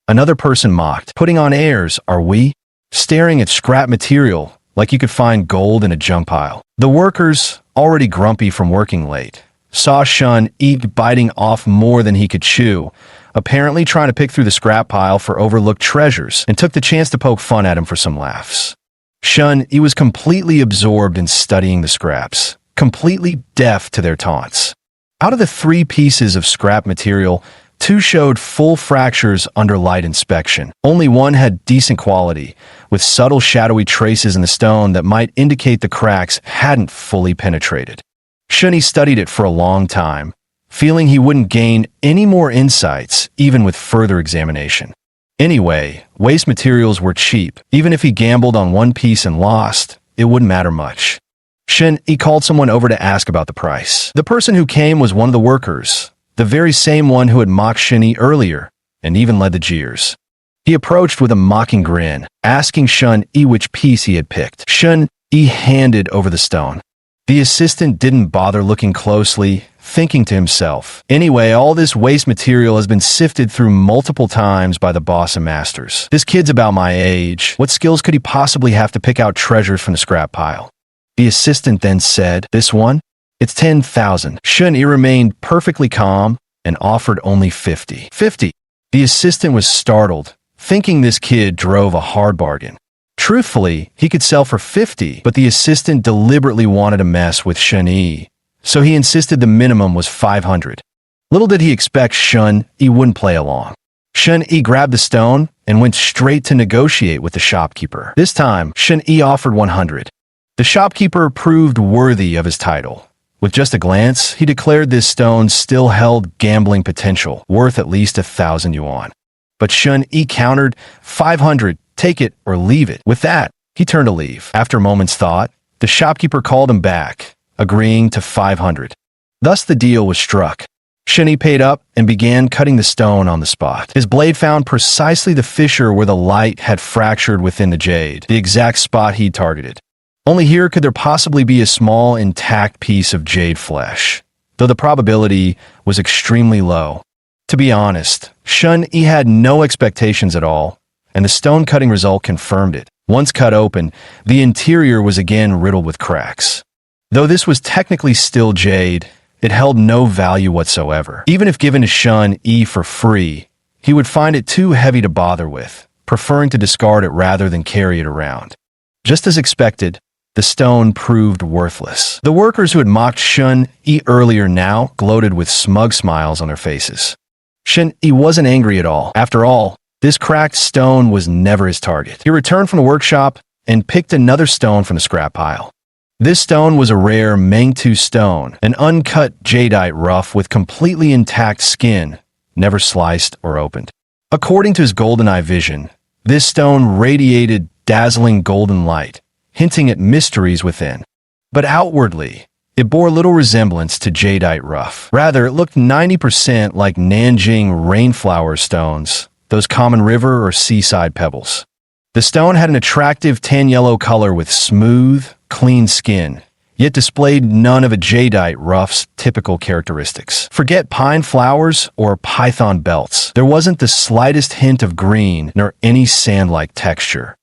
Speaker 1: Another person mocked, "Putting on airs, are we? Staring at scrap material like you could find gold in a junk pile." The workers, already grumpy from working late, saw Shun biting off more than he could chew, apparently trying to pick through the scrap pile for overlooked treasures, and took the chance to poke fun at him for some laughs. Shun was completely absorbed in studying the scraps, completely deaf to their taunts. Out of the 3 pieces of scrap material, 2 showed full fractures under light inspection. Only one had decent quality, with subtle shadowy traces in the stone that might indicate the cracks hadn't fully penetrated. Shun studied it for a long time, feeling he wouldn't gain any more insights even with further examination. Anyway, waste materials were cheap. Even if he gambled on one piece and lost, it wouldn't matter much. Shun called someone over to ask about the price. The person who came was one of the workers, the very same one who had mocked Shun earlier, and even led the jeers. He approached with a mocking grin, asking Shun which piece he had picked. Shun handed over the stone. The assistant didn't bother looking closely, thinking to himself, "Anyway, all this waste material has been sifted through multiple times by the boss and masters. This kid's about my age. What skills could he possibly have to pick out treasures from the scrap pile?" The assistant then said, "This one? It's 10,000. Shun remained perfectly calm and offered only 50. 50. The assistant was startled, thinking this kid drove a hard bargain. Truthfully, he could sell for 50, but the assistant deliberately wanted to mess with Shun, so he insisted the minimum was 500. Little did he expect Shun wouldn't play along. Shun grabbed the stone and went straight to negotiate with the shopkeeper. This time, Shun offered 100. The shopkeeper proved worthy of his title. With just a glance, he declared this stone still held gambling potential, worth at least 1,000 yuan. But Shun countered, 500, take it or leave it. With that, he turned to leave. After a moment's thought, the shopkeeper called him back, agreeing to 500. Thus the deal was struck. Shun paid up and began cutting the stone on the spot. His blade found precisely the fissure where the light had fractured within the jade, the exact spot he targeted. Only here could there possibly be a small, intact piece of jade flesh, though the probability was extremely low. To be honest, Shun had no expectations at all, and the stone-cutting result confirmed it. Once cut open, the interior was again riddled with cracks. Though this was technically still jade, it held no value whatsoever. Even if given to Shun for free, he would find it too heavy to bother with, preferring to discard it rather than carry it around. Just as expected, the stone proved worthless. The workers who had mocked Shun earlier now gloated with smug smiles on their faces. Shun wasn't angry at all. After all, this cracked stone was never his target. He returned from the workshop and picked another stone from the scrap pile. This stone was a rare Mengtu stone, an uncut jadeite rough with completely intact skin, never sliced or opened. According to his golden eye vision, this stone radiated dazzling golden light, hinting at mysteries within. But outwardly, it bore little resemblance to jadeite rough. Rather, it looked 90% like Nanjing rainflower stones, those common river or seaside pebbles. The stone had an attractive tan yellow color with smooth, clean skin, yet displayed none of a jadeite rough's typical characteristics. Forget pine flowers or python belts. There wasn't the slightest hint of green nor any sand-like texture.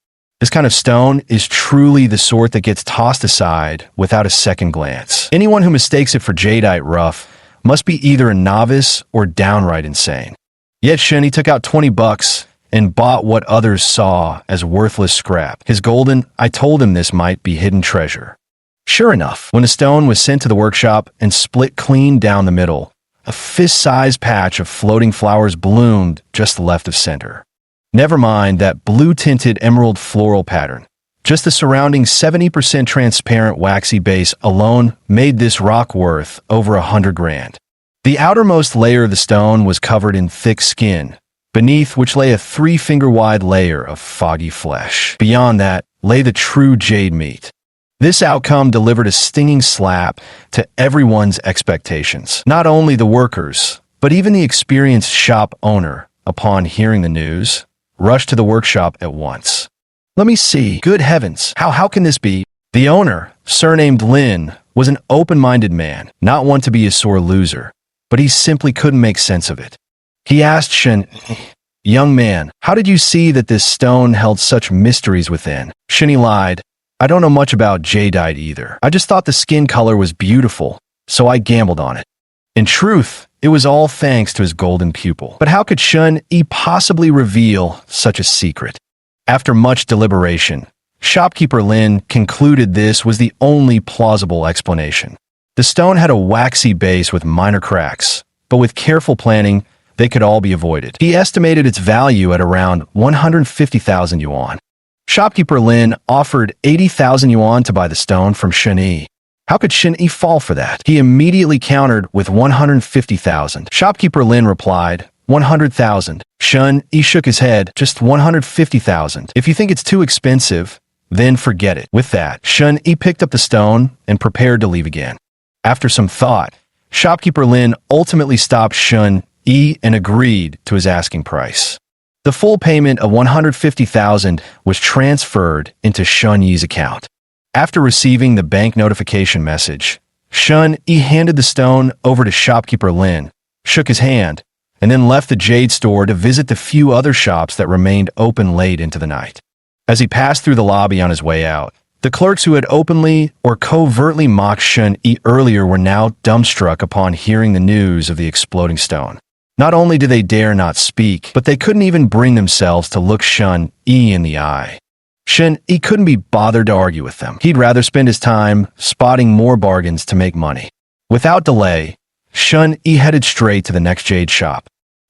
Speaker 1: This kind of stone is truly the sort that gets tossed aside without a second glance. Anyone who mistakes it for jadeite rough must be either a novice or downright insane. Yet Shun took out $20 and bought what others saw as worthless scrap. His golden, I told him this might be hidden treasure. Sure enough, when the stone was sent to the workshop and split clean down the middle, a fist-sized patch of floating flowers bloomed just left of center. Never mind that blue-tinted emerald floral pattern. Just the surrounding 70% transparent waxy base alone made this rock worth over $100,000. The outermost layer of the stone was covered in thick skin, beneath which lay a 3-finger-wide layer of foggy flesh. Beyond that lay the true jade meat. This outcome delivered a stinging slap to everyone's expectations. Not only the workers, but even the experienced shop owner, upon hearing the news, rushed to the workshop at once. Let me see. Good heavens, how can this be? The owner, surnamed Lin, was an open-minded man, not one to be a sore loser, but he simply couldn't make sense of it. He asked Shun, "Young man, how did you see that this stone held such mysteries within?" Shun lied, "I don't know much about jadeite either. I just thought the skin color was beautiful, so I gambled on it." In truth, it was all thanks to his golden pupil. But how could Shun possibly reveal such a secret? After much deliberation, shopkeeper Lin concluded this was the only plausible explanation. The stone had a waxy base with minor cracks, but with careful planning, they could all be avoided. He estimated its value at around 150,000 yuan. Shopkeeper Lin offered 80,000 yuan to buy the stone from Shun. How could Shun fall for that? He immediately countered with 150,000. Shopkeeper Lin replied, 100,000. Shun shook his head, just 150,000. If you think it's too expensive, then forget it. With that, Shun picked up the stone and prepared to leave again. After some thought, shopkeeper Lin ultimately stopped Shun and agreed to his asking price. The full payment of 150,000 was transferred into Shun Yi's account. After receiving the bank notification message, Shun handed the stone over to shopkeeper Lin, shook his hand, and then left the jade store to visit the few other shops that remained open late into the night. As he passed through the lobby on his way out, the clerks who had openly or covertly mocked Shun earlier were now dumbstruck upon hearing the news of the exploding stone. Not only did they dare not speak, but they couldn't even bring themselves to look Shun in the eye. Shun couldn't be bothered to argue with them. He'd rather spend his time spotting more bargains to make money. Without delay, Shun headed straight to the next jade shop.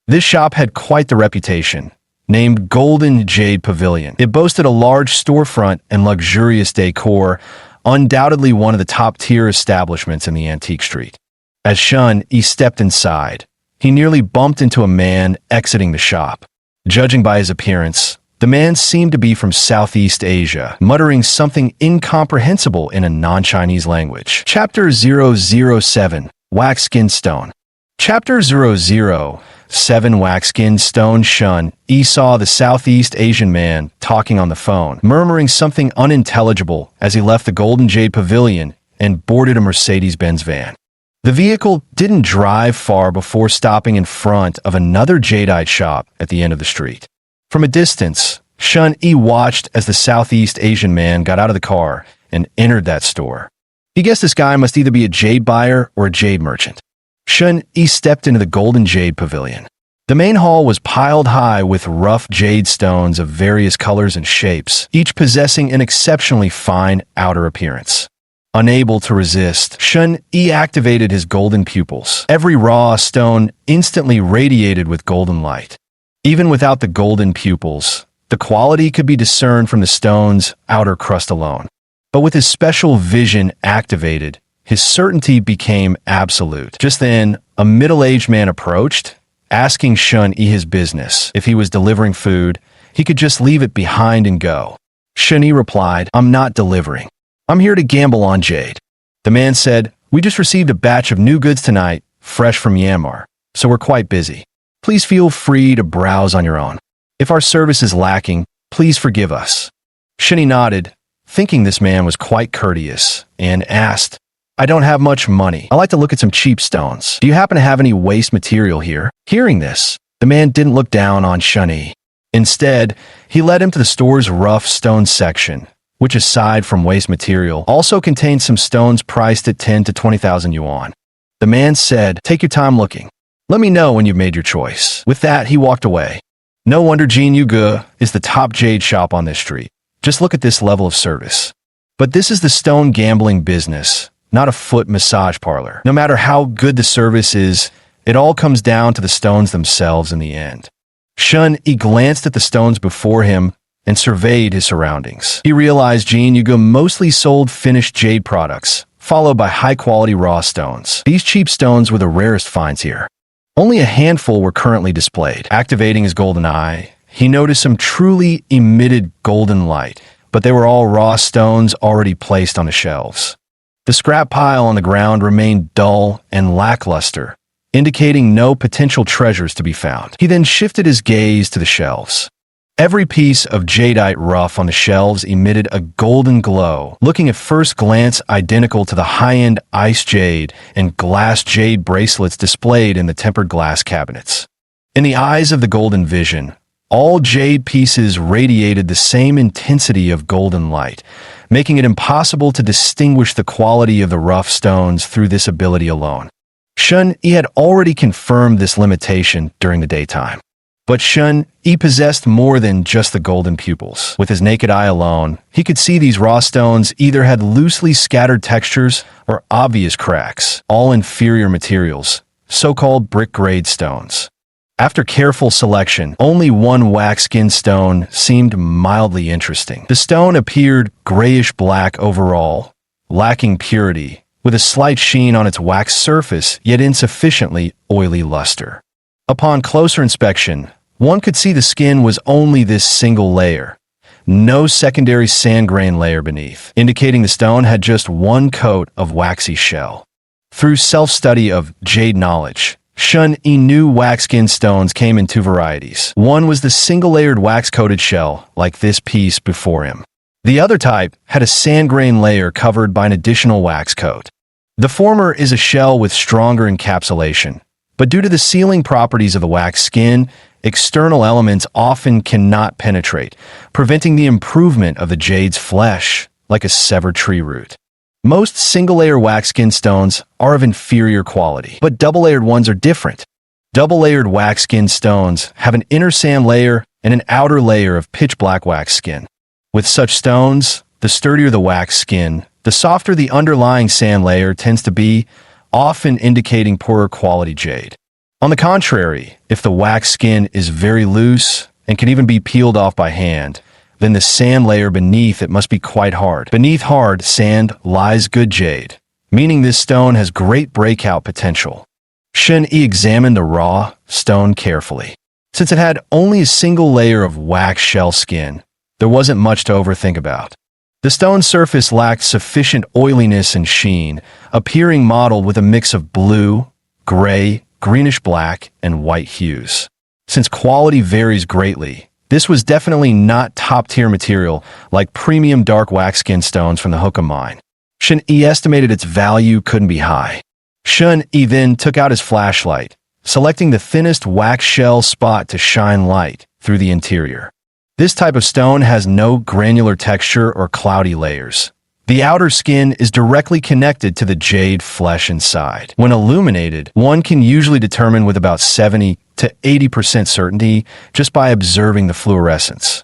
Speaker 1: This shop had quite the reputation, named Golden Jade Pavilion. It boasted a large storefront and luxurious decor, undoubtedly one of the top-tier establishments in the antique street. As Shun stepped inside, he nearly bumped into a man exiting the shop. Judging by his appearance, the man seemed to be from Southeast Asia, muttering something incomprehensible in a non-Chinese language. Chapter 007, Wax Skin Stone. Chapter 007, Wax Skin Stone. Shun saw the Southeast Asian man talking on the phone, murmuring something unintelligible as he left the Golden Jade Pavilion and boarded a Mercedes-Benz van. The vehicle didn't drive far before stopping in front of another jadeite shop at the end of the street. From a distance, Shun watched as the Southeast Asian man got out of the car and entered that store. He guessed this guy must either be a jade buyer or a jade merchant. Shun stepped into the Golden Jade Pavilion. The main hall was piled high with rough jade stones of various colors and shapes, each possessing an exceptionally fine outer appearance. Unable to resist, Shun activated his golden pupils. Every raw stone instantly radiated with golden light. Even without the golden pupils, the quality could be discerned from the stone's outer crust alone. But with his special vision activated, his certainty became absolute. Just then, a middle-aged man approached, asking Shun his business. If he was delivering food, he could just leave it behind and go. Shun replied, "I'm not delivering. I'm here to gamble on jade." The man said, "We just received a batch of new goods tonight, fresh from Myanmar, so we're quite busy. Please feel free to browse on your own. If our service is lacking, please forgive us." Shun nodded, thinking this man was quite courteous, and asked, "I don't have much money. I like to look at some cheap stones. Do you happen to have any waste material here?" Hearing this, the man didn't look down on Shun. Instead, he led him to the store's rough stone section, which aside from waste material, also contained some stones priced at 10 to 20,000 yuan. The man said, "Take your time looking. Let me know when you've made your choice." With that, he walked away. No wonder Jin Yuge is the top jade shop on this street. Just look at this level of service. But this is the stone gambling business, not a foot massage parlor. No matter how good the service is, it all comes down to the stones themselves in the end. Shun Yi glanced at the stones before him and surveyed his surroundings. He realized Jin Yuge mostly sold finished jade products, followed by high-quality raw stones. These cheap stones were the rarest finds here. Only a handful were currently displayed. Activating his golden eye, he noticed some truly emitted golden light, but they were all raw stones already placed on the shelves. The scrap pile on the ground remained dull and lackluster, indicating no potential treasures to be found. He then shifted his gaze to the shelves. Every piece of jadeite rough on the shelves emitted a golden glow, looking at first glance identical to the high-end ice jade and glass jade bracelets displayed in the tempered glass cabinets. In the eyes of the golden vision, all jade pieces radiated the same intensity of golden light, making it impossible to distinguish the quality of the rough stones through this ability alone. Shun Yi had already confirmed this limitation during the daytime. But Shun Yi possessed more than just the golden pupils. With his naked eye alone, he could see these raw stones either had loosely scattered textures or obvious cracks, all inferior materials, so-called brick-grade stones. After careful selection, only one wax-skin stone seemed mildly interesting. The stone appeared grayish-black overall, lacking purity, with a slight sheen on its wax surface, yet insufficiently oily luster. Upon closer inspection, one could see the skin was only this single layer, no secondary sand grain layer beneath, indicating the stone had just one coat of waxy shell. Through self-study of jade knowledge, Shun Yi knew wax-skin stones came in two varieties. One was the single-layered wax-coated shell, like this piece before him. The other type had a sand grain layer covered by an additional wax coat. The former is a shell with stronger encapsulation, but due to the sealing properties of the wax skin, external elements often cannot penetrate, preventing the improvement of the jade's flesh, like a severed tree root. Most single-layer wax skin stones are of inferior quality, but double-layered ones are different. Double-layered wax skin stones have an inner sand layer and an outer layer of pitch-black wax skin. With such stones, the sturdier the wax skin, the softer the underlying sand layer tends to be, often indicating poorer quality jade. On the contrary, if the wax skin is very loose and can even be peeled off by hand, then the sand layer beneath it must be quite hard. Beneath hard sand lies good jade, meaning this stone has great breakout potential. Shun Yi examined the raw stone carefully. Since it had only a single layer of wax shell skin, there wasn't much to overthink about. The stone surface lacked sufficient oiliness and sheen, appearing mottled with a mix of blue, gray, greenish-black, and white hues. Since quality varies greatly, this was definitely not top-tier material like premium dark wax-skin stones from the Hoka mine. Shun Yi estimated its value couldn't be high. Shun Yi then took out his flashlight, selecting the thinnest wax shell spot to shine light through the interior. This type of stone has no granular texture or cloudy layers. The outer skin is directly connected to the jade flesh inside. When illuminated, one can usually determine with about 70 to 80% certainty just by observing the fluorescence.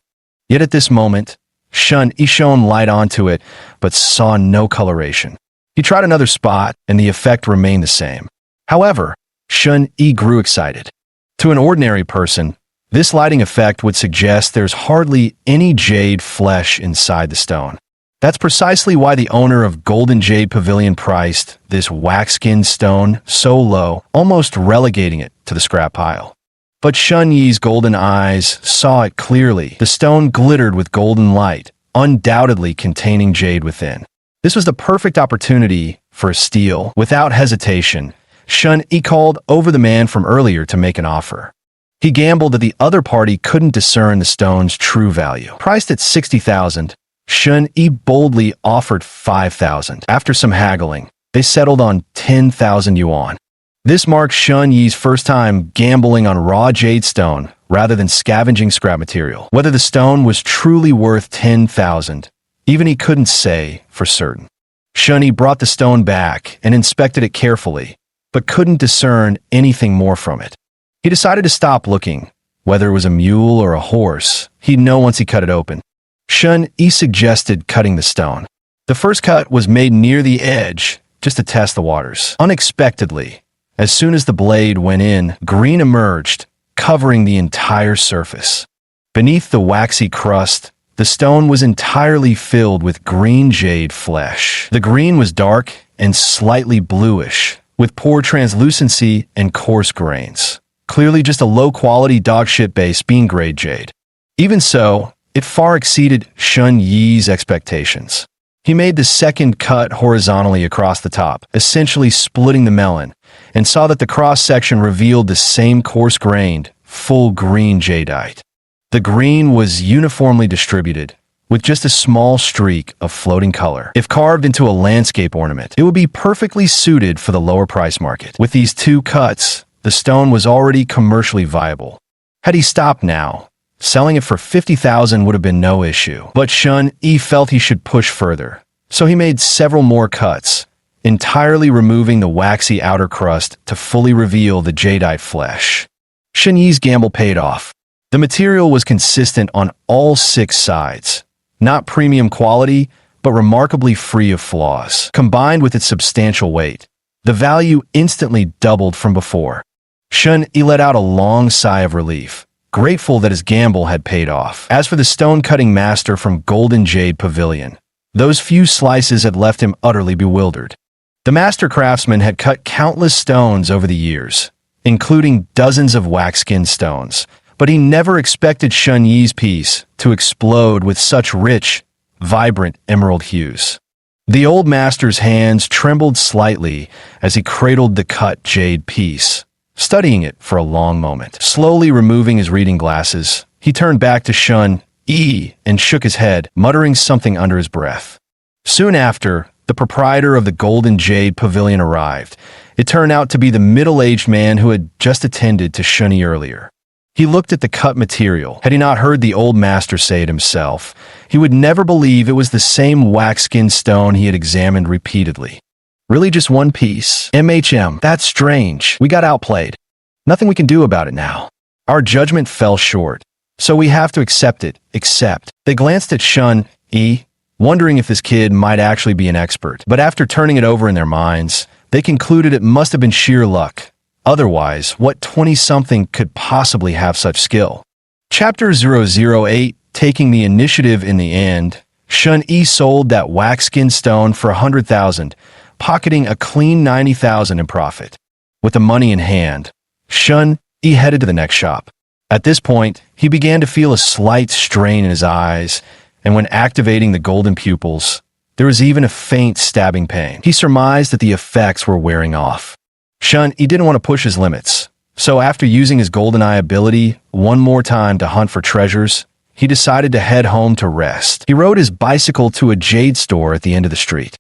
Speaker 1: Yet at this moment, Shun Yi shone light onto it, but saw no coloration. He tried another spot, and the effect remained the same. However, Shun Yi grew excited. To an ordinary person, this lighting effect would suggest there's hardly any jade flesh inside the stone. That's precisely why the owner of Golden Jade Pavilion priced this wax-skin stone so low, almost relegating it to the scrap pile. But Shun Yi's golden eyes saw it clearly. The stone glittered with golden light, undoubtedly containing jade within. This was the perfect opportunity for a steal. Without hesitation, Shun Yi called over the man from earlier to make an offer. He gambled that the other party couldn't discern the stone's true value. Priced at 60,000, Shun Yi boldly offered 5,000. After some haggling, they settled on 10,000 yuan. This marked Shun Yi's first time gambling on raw jade stone rather than scavenging scrap material. Whether the stone was truly worth 10,000, even he couldn't say for certain. Shun Yi brought the stone back and inspected it carefully, but couldn't discern anything more from it. He decided to stop looking. Whether it was a mule or a horse, he'd know once he cut it open. Shun Yi suggested cutting the stone. The first cut was made near the edge, just to test the waters. Unexpectedly, as soon as the blade went in, green emerged, covering the entire surface. Beneath the waxy crust, the stone was entirely filled with green jade flesh. The green was dark and slightly bluish, with poor translucency and coarse grains. Clearly just a low-quality dogshit base bean grade jade. Even so, it far exceeded Shun Yi's expectations. He made the second cut horizontally across the top, essentially splitting the melon, and saw that the cross-section revealed the same coarse-grained, full green jadeite. The green was uniformly distributed, with just a small streak of floating color. If carved into a landscape ornament, it would be perfectly suited for the lower price market. With these two cuts, the stone was already commercially viable. Had he stopped now, selling it for 50,000 would have been no issue. But Shun Yi felt he should push further, so he made several more cuts, entirely removing the waxy outer crust to fully reveal the jadeite flesh. Shun Yi's gamble paid off. The material was consistent on all 6 sides, not premium quality, but remarkably free of flaws. Combined with its substantial weight, the value instantly doubled from before. Shun Yi let out a long sigh of relief, grateful that his gamble had paid off. As for the stone-cutting master from Golden Jade Pavilion, those few slices had left him utterly bewildered. The master craftsman had cut countless stones over the years, including dozens of wax-skinned stones, but he never expected Shun Yi's piece to explode with such rich, vibrant emerald hues. The old master's hands trembled slightly as he cradled the cut jade piece, studying it for a long moment. Slowly removing his reading glasses, he turned back to Shun Yi and shook his head, muttering something under his breath. Soon after, the proprietor of the Golden Jade Pavilion arrived. It turned out to be the middle-aged man who had just attended to Shun Yi earlier. He looked at the cut material. Had he not heard the old master say it himself, he would never believe it was the same wax-skinned stone he had examined repeatedly. Really just one piece? MHM, that's strange. We got outplayed. Nothing we can do about it now. Our judgment fell short, so we have to accept it. They glanced at Shun Yi, wondering if this kid might actually be an expert. But after turning it over in their minds, they concluded it must have been sheer luck. Otherwise, what 20-something could possibly have such skill? Chapter 008, taking the initiative in the end, Shun Yi sold that wax-skinned stone for 100,000, pocketing a clean 90,000 in profit. With the money in hand, Shun Yi headed to the next shop. At this point, he began to feel a slight strain in his eyes, and when activating the golden pupils, there was even a faint stabbing pain. He surmised that the effects were wearing off. Shun Yi didn't want to push his limits, so after using his golden eye ability one more time to hunt for treasures, he decided to head home to rest. He rode his bicycle to a jade store at the end of the street.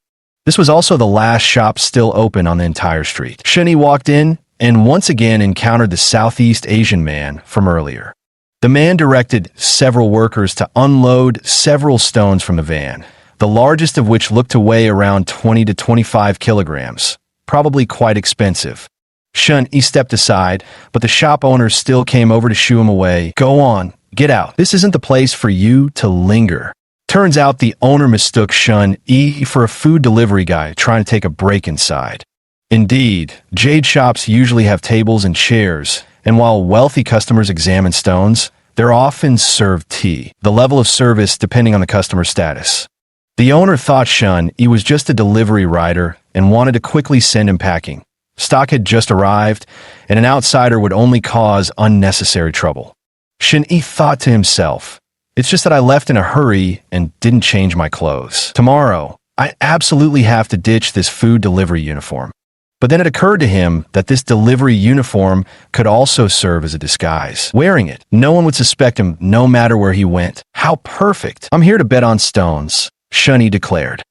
Speaker 1: This was also the last shop still open on the entire street. Shun Yi walked in and once again encountered the Southeast Asian man from earlier. The man directed several workers to unload several stones from the van, the largest of which looked to weigh around 20 to 25 kilograms. Probably quite expensive. Shun Yi stepped aside, but the shop owner still came over to shoo him away. Go on, get out. This isn't the place for you to linger. Turns out the owner mistook Shun Yi for a food delivery guy trying to take a break inside. Indeed, jade shops usually have tables and chairs, and while wealthy customers examine stones, they're often served tea, the level of service depending on the customer's status. The owner thought Shun Yi was just a delivery rider and wanted to quickly send him packing. Stock had just arrived, and an outsider would only cause unnecessary trouble. Shun Yi thought to himself, it's just that I left in a hurry and didn't change my clothes. Tomorrow, I absolutely have to ditch this food delivery uniform. But then it occurred to him that this delivery uniform could also serve as a disguise. Wearing it, no one would suspect him no matter where he went. How perfect. I'm here to bet on stones, Shun Yi declared.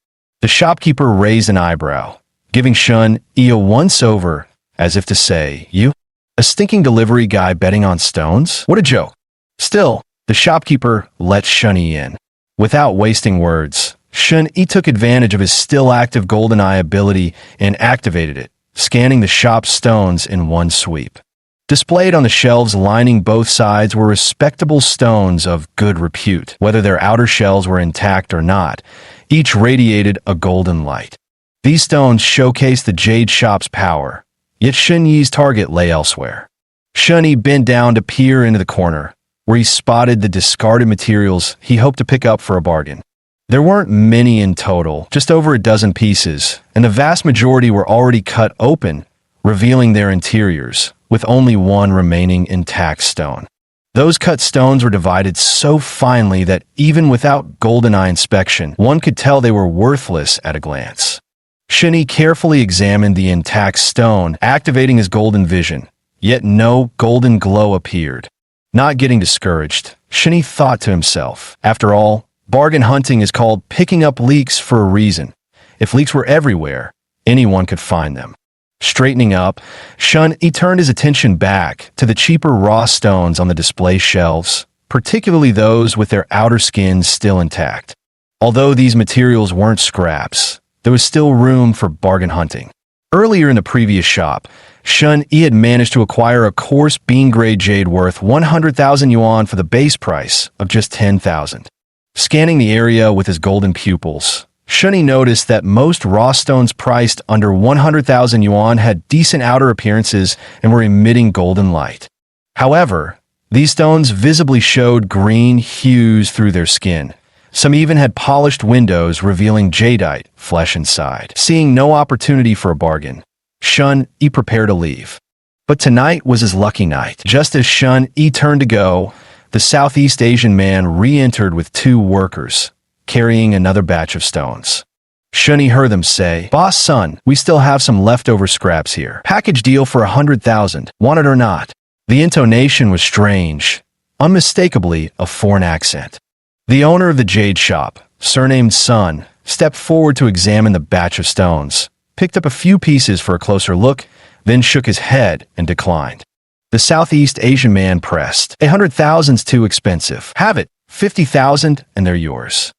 Speaker 1: The shopkeeper raised an eyebrow, giving Shun Yi a once-over, as if to say, you? A stinking delivery guy betting on stones? What a joke. Still, the shopkeeper let Shun Yi in. Without wasting words, Shun Yi took advantage of his still-active golden eye ability and activated it, scanning the shop's stones in one sweep. Displayed on the shelves lining both sides were respectable stones of good repute. Whether their outer shells were intact or not, each radiated a golden light. These stones showcased the jade shop's power, yet Shen Yi's target lay elsewhere. Shen Yi bent down to peer into the corner, where he spotted the discarded materials he hoped to pick up for a bargain. There weren't many in total, just over a dozen pieces, and the vast majority were already cut open, revealing their interiors, with only one remaining intact stone. Those cut stones were divided so finely that even without golden eye inspection, one could tell they were worthless at a glance. Shen Yi carefully examined the intact stone, activating his golden vision, yet no golden glow appeared. Not getting discouraged, Shen Yi thought to himself, after all, bargain hunting is called picking up leaks for a reason. If leaks were everywhere, anyone could find them. Straightening up, Shen Yi turned his attention back to the cheaper raw stones on the display shelves, particularly those with their outer skins still intact. Although these materials weren't scraps, there was still room for bargain hunting. Earlier in the previous shop, Shen Yi had managed to acquire a coarse bean-grade jade worth 100,000 yuan for the base price of just 10,000. Scanning the area with his golden pupils, Shen Yi noticed that most raw stones priced under 100,000 yuan had decent outer appearances and were emitting golden light. However, these stones visibly showed green hues through their skin. Some even had polished windows revealing jadeite flesh inside. Seeing no opportunity for a bargain, Shen Yi prepared to leave. But tonight was his lucky night. Just as Shen Yi turned to go, the Southeast Asian man re-entered with two workers, carrying another batch of stones. Shen Yi heard them say, "Boss son, we still have some leftover scraps here. Package deal for 100,000, want it or not." The intonation was strange, unmistakably a foreign accent. The owner of the jade shop, surnamed Sun, stepped forward to examine the batch of stones, picked up a few pieces for a closer look, then shook his head and declined. The Southeast Asian man pressed, "100,000's too expensive. Have it, 50,000 and they're yours."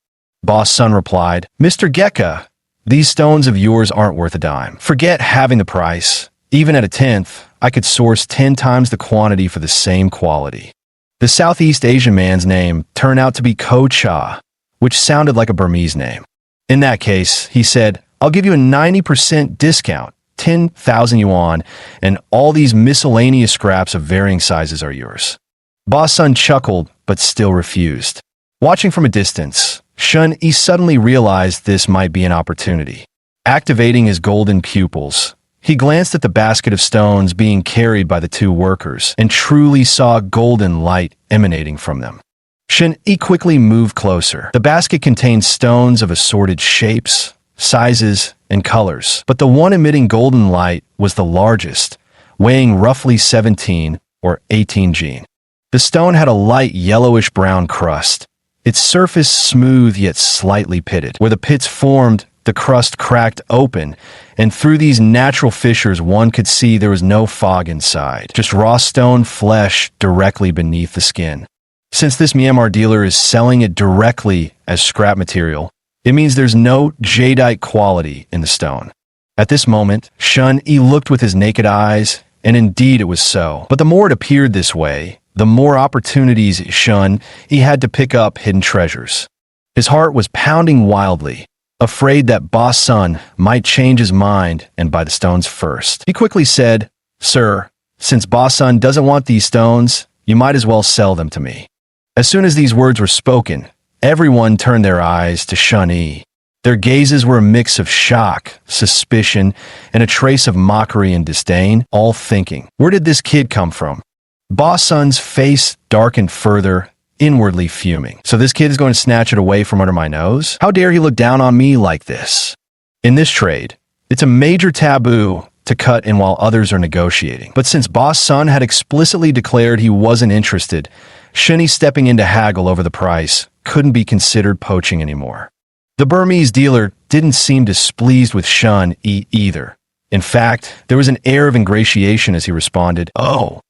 Speaker 1: Boss Sun replied, "Mr. Gecka, these stones of yours aren't worth a dime. Forget having the price. Even at a tenth, I could source 10 times the quantity for the same quality." The Southeast Asian man's name turned out to be Ko Cha, which sounded like a Burmese name. In that case, he said, "I'll give you a 90% discount, 10,000 yuan, and all these miscellaneous scraps of varying sizes are yours." Boss Sun chuckled, but still refused. Watching from a distance, Shen Yi suddenly realized this might be an opportunity. Activating his golden pupils, he glanced at the basket of stones being carried by the two workers and truly saw golden light emanating from them. Shen Yi quickly moved closer. The basket contained stones of assorted shapes, sizes, and colors, but the one emitting golden light was the largest, weighing roughly 17 or 18 jin. The stone had a light yellowish-brown crust, its surface smooth yet slightly pitted. Where the pits formed, the crust cracked open, and through these natural fissures one could see there was no fog inside, just raw stone flesh directly beneath the skin. Since this Myanmar dealer is selling it directly as scrap material, it means there's no jadeite quality in the stone. At this moment, Shen Yi looked with his naked eyes, and indeed it was so. But the more it appeared this way, the more opportunities Shen Yi had to pick up hidden treasures. His heart was pounding wildly, afraid that Boss Sun might change his mind and buy the stones first. He quickly said, "Sir, since Boss Sun doesn't want these stones, you might as well sell them to me." As soon as these words were spoken, everyone turned their eyes to Shen Yi. Their gazes were a mix of shock, suspicion, and a trace of mockery and disdain, all thinking, "Where did this kid come from?" Boss Sun's face darkened further, inwardly fuming. "So this kid is going to snatch it away from under my nose? How dare he look down on me like this?" In this trade, it's a major taboo to cut in while others are negotiating. But since Boss Sun had explicitly declared he wasn't interested, Shen Yi stepping in to haggle over the price couldn't be considered poaching anymore. The Burmese dealer didn't seem displeased with Shen Yi either. In fact, there was an air of ingratiation as he responded, "Oh,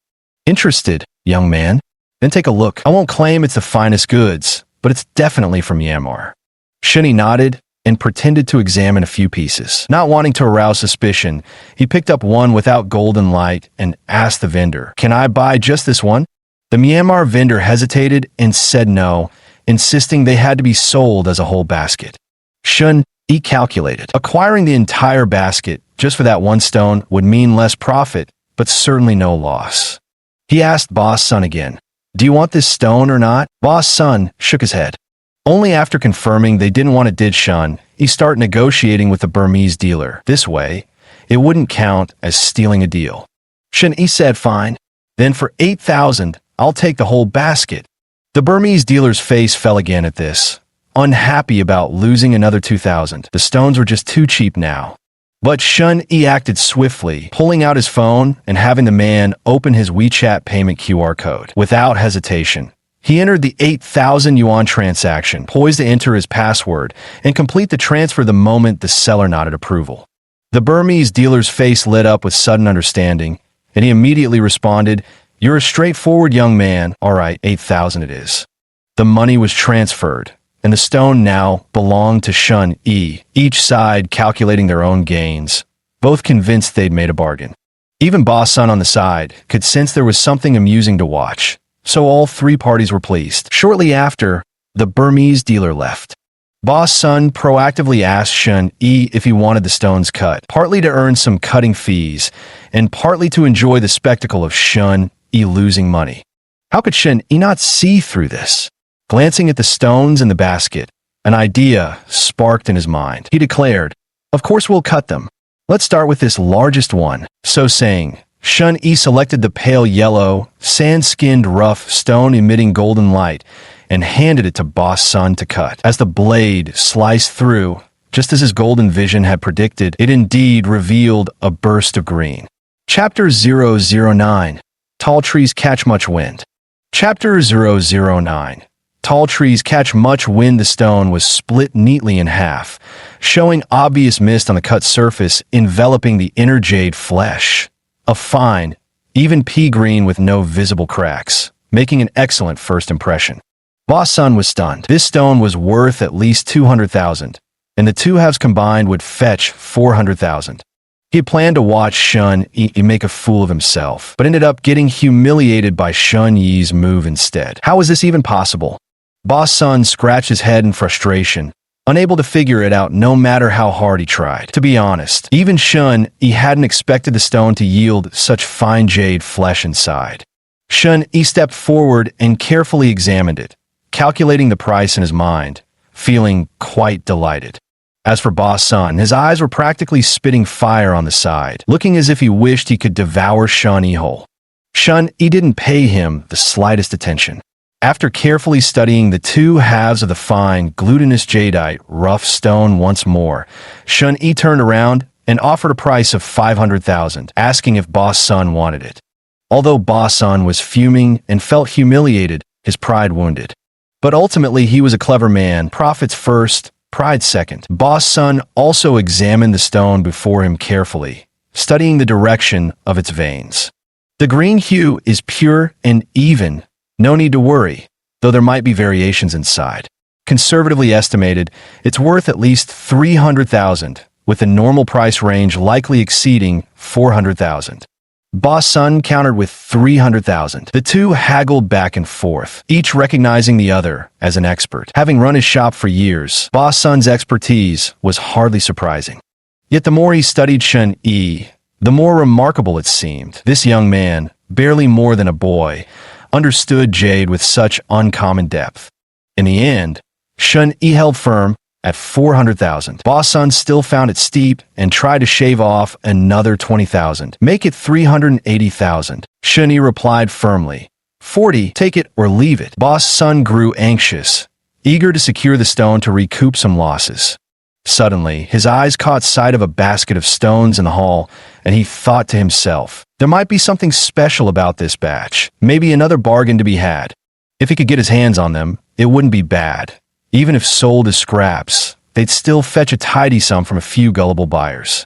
Speaker 1: interested, young man? Then take a look. I won't claim it's the finest goods, but it's definitely from Myanmar." Shen Yi nodded, and pretended to examine a few pieces. Not wanting to arouse suspicion, he picked up one without golden light and asked the vendor, "Can I buy just this one?" The Myanmar vendor hesitated and said no, insisting they had to be sold as a whole basket. Shun Yi calculated. Acquiring the entire basket just for that one stone would mean less profit, but certainly no loss. He asked Boss Sun again, "Do you want this stone or not?" Boss Sun shook his head. Only after confirming they didn't want it did Shun Yi start negotiating with the Burmese dealer. This way, it wouldn't count as stealing a deal. Shun Yi said, "Fine. Then for 8,000, I'll take the whole basket." The Burmese dealer's face fell again at this, unhappy about losing another 2,000. The stones were just too cheap now. But Shun Yi acted swiftly, pulling out his phone and having the man open his WeChat payment QR code. Without hesitation, he entered the 8,000 yuan transaction, poised to enter his password and complete the transfer the moment the seller nodded approval. The Burmese dealer's face lit up with sudden understanding, and he immediately responded, "You're a straightforward young man. All right, 8,000 it is." The money was transferred, and the stone now belonged to Shun Yi, each side calculating their own gains, both convinced they'd made a bargain. Even Boss Sun on the side could sense there was something amusing to watch, so all three parties were pleased. Shortly after, the Burmese dealer left. Boss Sun proactively asked Shun Yi if he wanted the stones cut, partly to earn some cutting fees, and partly to enjoy the spectacle of Shun Yi losing money. How could Shun Yi not see through this? Glancing at the stones in the basket, an idea sparked in his mind. He declared, "Of course we'll cut them. Let's start with this largest one." So saying, Shun Yi selected the pale yellow, sand-skinned rough stone emitting golden light and handed it to Boss Sun to cut. As the blade sliced through, just as his golden vision had predicted, it indeed revealed a burst of green. Chapter 009. Tall Trees Catch Much Wind. Chapter 009. Tall trees catch much wind. The stone was split neatly in half, showing obvious mist on the cut surface enveloping the inner jade flesh. A fine, even pea green with no visible cracks, making an excellent first impression. Boss Sun was stunned. This stone was worth at least 200,000, and the two halves combined would fetch 400,000. He had planned to watch Shun Yi make a fool of himself, but ended up getting humiliated by Shun Yi's move instead. How was this even possible? Boss Sun scratched his head in frustration, unable to figure it out no matter how hard he tried. To be honest, even Shun Yi hadn't expected the stone to yield such fine jade flesh inside. Shun Yi stepped forward and carefully examined it, calculating the price in his mind, feeling quite delighted. As for Boss Sun, his eyes were practically spitting fire on the side, looking as if he wished he could devour Shun Yi whole. Shun Yi didn't pay him the slightest attention. After carefully studying the two halves of the fine, glutinous jadeite rough stone once more, Shun Yi turned around and offered a price of 500,000, asking if Boss Sun wanted it. Although Boss Sun was fuming and felt humiliated, his pride wounded. But ultimately he was a clever man, profits first, pride second. Boss Sun also examined the stone before him carefully, studying the direction of its veins. The green hue is pure and even. No need to worry, though there might be variations inside. Conservatively estimated, it's worth at least 300,000, with the normal price range likely exceeding 400,000. Boss Sun countered with 300,000. The two haggled back and forth, each recognizing the other as an expert. Having run his shop for years, Boss Sun's expertise was hardly surprising. Yet the more he studied Shun Yi, the more remarkable it seemed. This young man, barely more than a boy, understood jade with such uncommon depth. In the end, Shun Yi held firm at 400,000. Boss Sun still found it steep and tried to shave off another 20,000. Make it 380,000. Shun Yi replied firmly, 40, take it or leave it. Boss Sun grew anxious, eager to secure the stone to recoup some losses. Suddenly, his eyes caught sight of a basket of stones in the hall, and he thought to himself, there might be something special about this batch, maybe another bargain to be had. If he could get his hands on them, it wouldn't be bad. Even if sold as scraps, they'd still fetch a tidy sum from a few gullible buyers.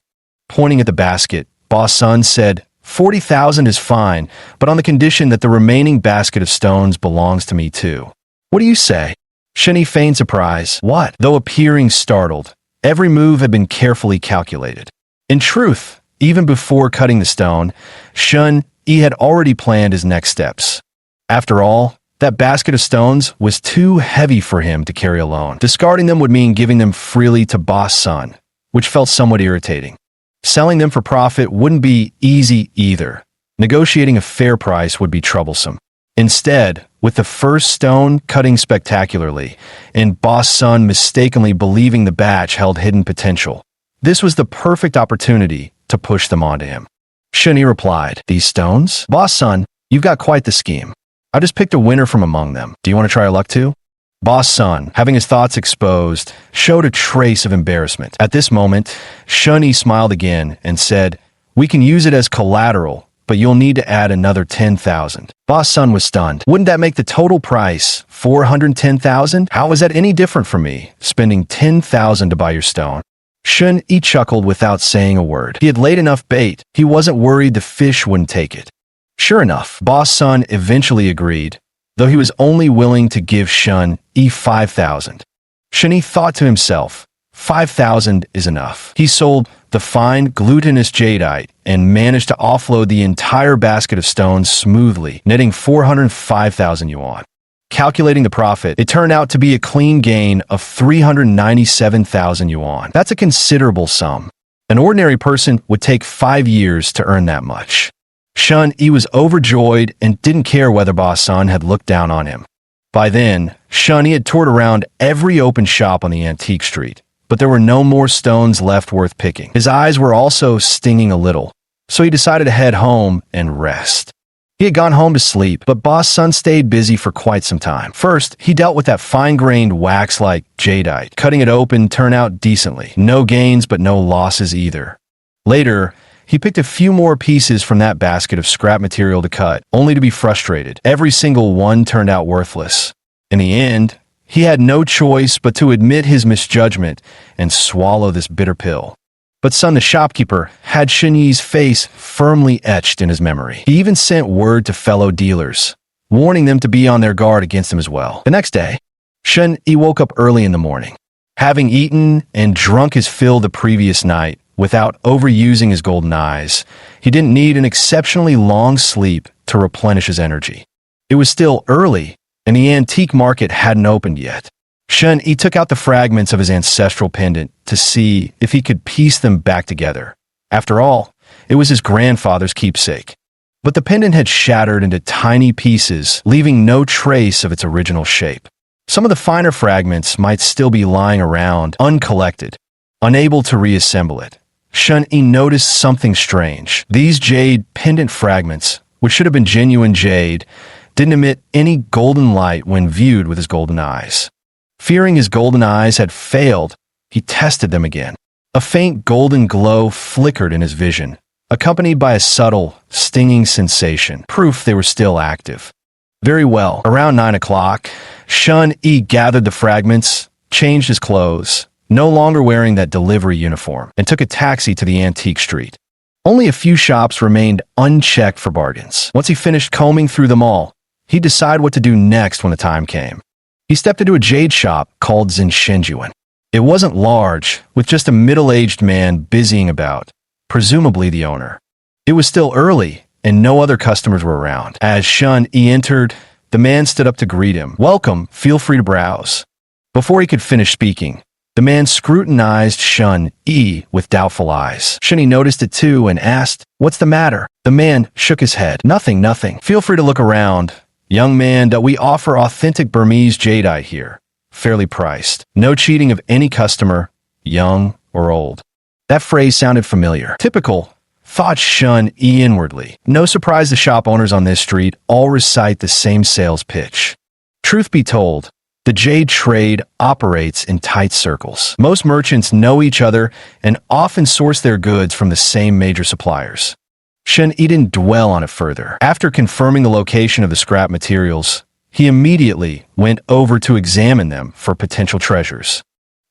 Speaker 1: Pointing at the basket, Boss Sun said, 40,000 is fine, but on the condition that the remaining basket of stones belongs to me too. What do you say? Shun Yi feigned surprise. What? Though appearing startled, Every move had been carefully calculated. In truth, even before cutting the stone, Shun Yi had already planned his next steps. After all, that basket of stones was too heavy for him to carry alone. Discarding them would mean giving them freely to Boss Sun, which felt somewhat irritating. Selling them for profit wouldn't be easy either. Negotiating a fair price would be troublesome. Instead, with the first stone cutting spectacularly, and Boss Sun mistakenly believing the batch held hidden potential, this was the perfect opportunity to push them onto him. Shun Yi replied, "These stones? Boss Sun, you've got quite the scheme. I just picked a winner from among them. Do you want to try your luck too?" Boss Sun, having his thoughts exposed, showed a trace of embarrassment. At this moment, Shun Yi smiled again and said, "We can use it as collateral, but you'll need to add another 10,000. Boss Sun was stunned. "Wouldn't that make the total price 410,000? How is that any different from me, spending 10,000 to buy your stone?" Shun Yi chuckled without saying a word. He had laid enough bait. He wasn't worried the fish wouldn't take it. Sure enough, Boss Sun eventually agreed, though he was only willing to give Shun Yi 5,000. Shun Yi thought to himself, 5,000 is enough. He sold the fine glutinous jadeite and managed to offload the entire basket of stones smoothly, netting 405,000 yuan. Calculating the profit, it turned out to be a clean gain of 397,000 yuan. That's a considerable sum. An ordinary person would take 5 years to earn that much. Shun Yi was overjoyed and didn't care whether Boss Sun had looked down on him. By then, Shun Yi had toured around every open shop on the antique street, but there were no more stones left worth picking. His eyes were also stinging a little, so he decided to head home and rest. He had gone home to sleep, but Boss Sun stayed busy for quite some time. First, he dealt with that fine-grained wax-like jadeite. Cutting it open turned out decently. No gains, but no losses either. Later, he picked a few more pieces from that basket of scrap material to cut, only to be frustrated. Every single one turned out worthless. In the end, he had no choice but to admit his misjudgment and swallow this bitter pill. But Sun the shopkeeper had Shun Yi's face firmly etched in his memory. He even sent word to fellow dealers, warning them to be on their guard against him as well. The next day, Shun Yi woke up early in the morning. Having eaten and drunk his fill the previous night, without overusing his golden eyes, he didn't need an exceptionally long sleep to replenish his energy. It was still early, and the antique market hadn't opened yet. Shun Yi took out the fragments of his ancestral pendant to see if he could piece them back together. After all, it was his grandfather's keepsake. But the pendant had shattered into tiny pieces, leaving no trace of its original shape. Some of the finer fragments might still be lying around, uncollected, unable to reassemble it. Shun Yi noticed something strange. These jade pendant fragments, which should have been genuine jade, didn't emit any golden light when viewed with his golden eyes. Fearing his golden eyes had failed, he tested them again. A faint golden glow flickered in his vision, accompanied by a subtle, stinging sensation, proof they were still active. Very well. Around 9 o'clock, Shun Yi gathered the fragments, changed his clothes, no longer wearing that delivery uniform, and took a taxi to the antique street. Only a few shops remained unchecked for bargains. Once he finished combing through them all, he'd decide what to do next when the time came. He stepped into a jade shop called Zinshenjuan. It wasn't large, with just a middle-aged man busying about, presumably the owner. It was still early, and no other customers were around. As Shun Yi entered, the man stood up to greet him. "Welcome, feel free to browse." Before he could finish speaking, the man scrutinized Shun Yi with doubtful eyes. Shun Yi noticed it too and asked, "What's the matter?" The man shook his head. Nothing. Feel free to look around. Young man, that we offer authentic Burmese jadeite here, fairly priced. No cheating of any customer, young or old." That phrase sounded familiar. Typical, thought Shun Yi inwardly. No surprise the shop owners on this street all recite the same sales pitch. Truth be told, the jade trade operates in tight circles. Most merchants know each other and often source their goods from the same major suppliers. Shun Yi didn't dwell on it further. After confirming the location of the scrap materials, he immediately went over to examine them for potential treasures.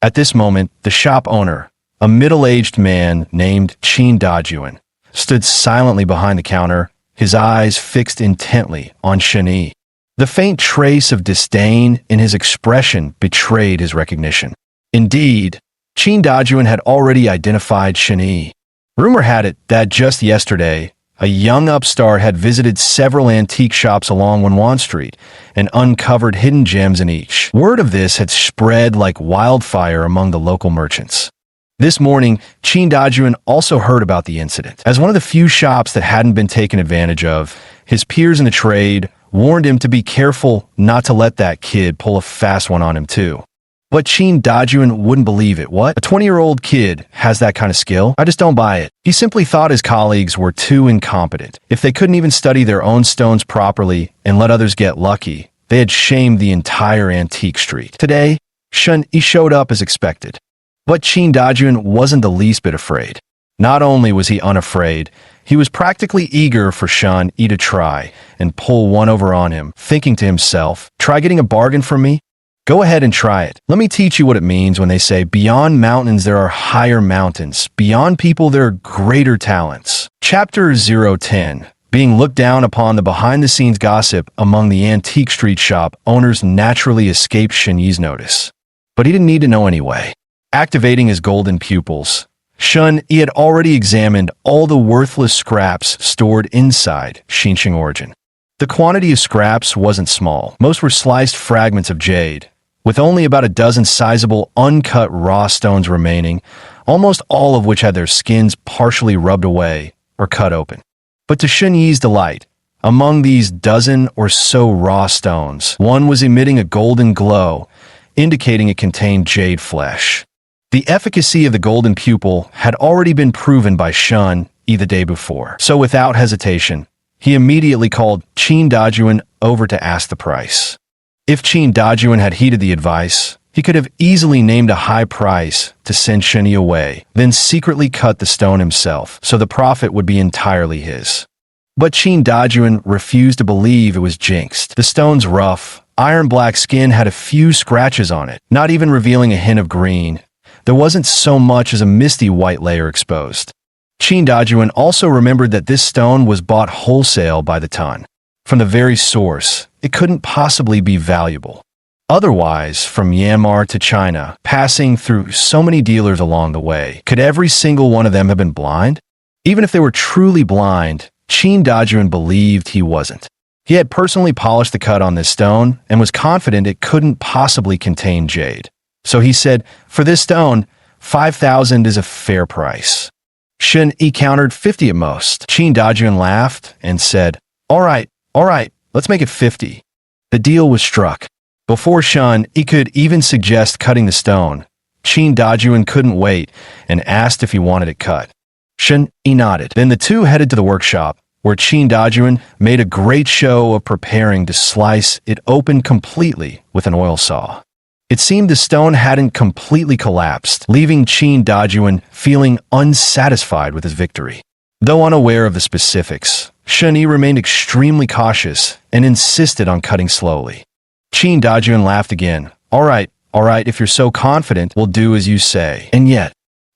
Speaker 1: At this moment, the shop owner, a middle-aged man named Qin Dajuan, stood silently behind the counter, his eyes fixed intently on Shun Yi. The faint trace of disdain in his expression betrayed his recognition. Indeed, Qin Dajun had already identified Shen Yi. Rumor had it that just yesterday, a young upstart had visited several antique shops along Wenwan Street and uncovered hidden gems in each. Word of this had spread like wildfire among the local merchants. This morning, Qin Dajun also heard about the incident. As one of the few shops that hadn't been taken advantage of, his peers in the trade warned him to be careful not to let that kid pull a fast one on him too. But Qin Dajun wouldn't believe it. What? A 20-year-old kid has that kind of skill? I just don't buy it. He simply thought his colleagues were too incompetent. If they couldn't even study their own stones properly and let others get lucky, they had shamed the entire antique street. Today, Shen Yi showed up as expected. But Qin Dajun wasn't the least bit afraid. Not only was he unafraid, he was practically eager for Shen Yi to try and pull one over on him, thinking to himself, try getting a bargain from me? Go ahead and try it. Let me teach you what it means when they say, beyond mountains there are higher mountains, beyond people there are greater talents. Chapter 010. Being looked down upon, the behind-the-scenes gossip among the antique street shop owners naturally escaped Shen Yi's notice. But he didn't need to know anyway. Activating his golden pupils, Shen Yi had already examined all the worthless scraps stored inside Xinqiang Origin. The quantity of scraps wasn't small. Most were sliced fragments of jade, with only about a dozen sizable uncut raw stones remaining, almost all of which had their skins partially rubbed away or cut open. But to Shen Yi's delight, among these dozen or so raw stones, one was emitting a golden glow, indicating it contained jade flesh. The efficacy of the golden pupil had already been proven by Shen Yi the day before, so without hesitation, he immediately called Qin Dajun over to ask the price. If Qin Dajun had heeded the advice, he could have easily named a high price to send Shen Yi away, then secretly cut the stone himself, so the profit would be entirely his. But Qin Dajun refused to believe it was jinxed. The stone's rough, iron-black skin had a few scratches on it, not even revealing a hint of green. There wasn't so much as a misty white layer exposed. Qin Dajun also remembered that this stone was bought wholesale by the ton. From the very source, it couldn't possibly be valuable. Otherwise, from Myanmar to China, passing through so many dealers along the way, could every single one of them have been blind? Even if they were truly blind, Qin Dajun believed he wasn't. He had personally polished the cut on this stone and was confident it couldn't possibly contain jade. So he said, for this stone, 5,000 is a fair price. Shen Yi countered 50 at most. Qin Dajun laughed and said, all right, let's make it 50. The deal was struck. Before Shen Yi could even suggest cutting the stone, Qin Dajun couldn't wait and asked if he wanted it cut. Shen Yi nodded. Then the two headed to the workshop, where Qin Dajun made a great show of preparing to slice it open completely with an oil saw. It seemed the stone hadn't completely collapsed, leaving Qin Dajun feeling unsatisfied with his victory. Though unaware of the specifics, Shen Yi remained extremely cautious and insisted on cutting slowly. Qin Dajun laughed again. All right, if you're so confident, we'll do as you say. And yet,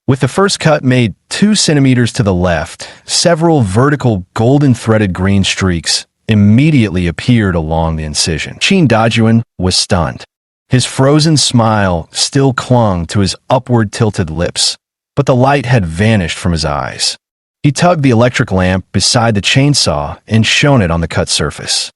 Speaker 1: with the first cut made 2 centimeters to the left, several vertical golden-threaded green streaks immediately appeared along the incision. Qin Dajun was stunned. His frozen smile still clung to his upward-tilted lips, but the light had vanished from his eyes. He tugged the electric lamp beside the chainsaw and shone it on the cut surface.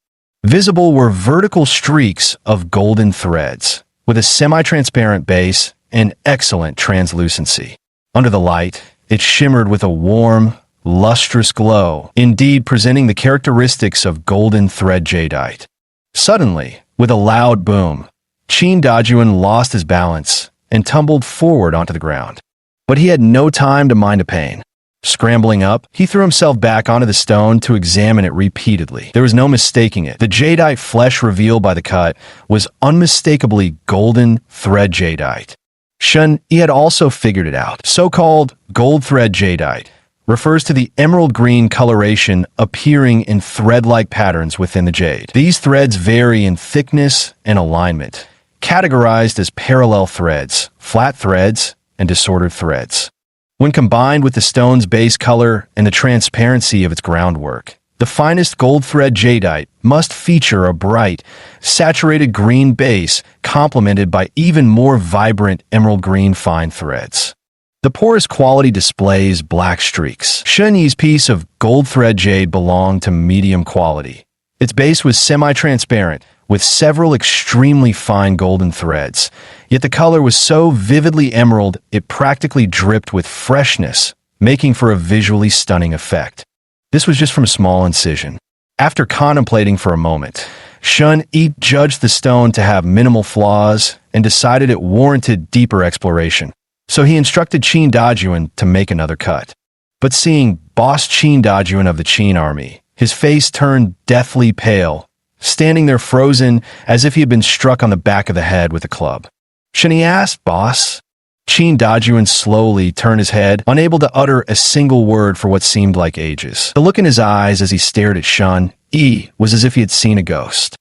Speaker 1: Visible were vertical streaks of golden threads, with a semi-transparent base and excellent translucency. Under the light, it shimmered with a warm, lustrous glow, indeed presenting the characteristics of golden thread jadeite. Suddenly, with a loud boom, Qin Dajun lost his balance and tumbled forward onto the ground. But he had no time to mind a pain. Scrambling up, he threw himself back onto the stone to examine it repeatedly. There was no mistaking it. The jadeite flesh revealed by the cut was unmistakably golden thread jadeite. Shen Yi had also figured it out. So-called gold thread jadeite refers to the emerald green coloration appearing in thread-like patterns within the jade. These threads vary in thickness and alignment, categorized as parallel threads, flat threads, and disordered threads. When combined with the stone's base color and the transparency of its groundwork, The finest gold thread jadeite must feature a bright, saturated green base complemented by even more vibrant emerald green fine threads. The poorest quality displays black streaks. Shun Yi's piece of gold thread jade belonged to medium quality. Its base was semi-transparent, with several extremely fine golden threads, yet the color was so vividly emerald it practically dripped with freshness, making for a visually stunning effect. This was just from a small incision. After contemplating for a moment, Shun Yi judged the stone to have minimal flaws and decided it warranted deeper exploration. So he instructed Qin Dajuan to make another cut. But seeing boss Qin Dajuan of the Qin army, his face turned deathly pale, standing there frozen as if he had been struck on the back of the head with a club. Shun Yi asked, "Boss?" Qin Dajuan slowly turned his head, unable to utter a single word for what seemed like ages. The look in his eyes as he stared at Shun Yi was as if he had seen a ghost.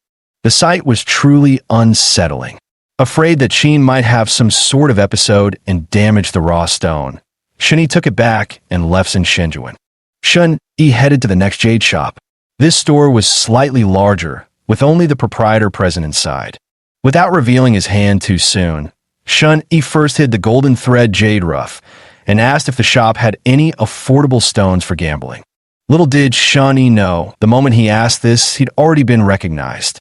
Speaker 1: The sight was truly unsettling. Afraid that Qin might have some sort of episode and damage the raw stone, Shun Yi took it back and left in Shenzhen. Shun Yi headed to the next jade shop. This store was slightly larger, with only the proprietor present inside. Without revealing his hand too soon, Shun Yi first hid the golden thread jade rough and asked if the shop had any affordable stones for gambling. Little did Shun Yi know, the moment he asked this, he'd already been recognized.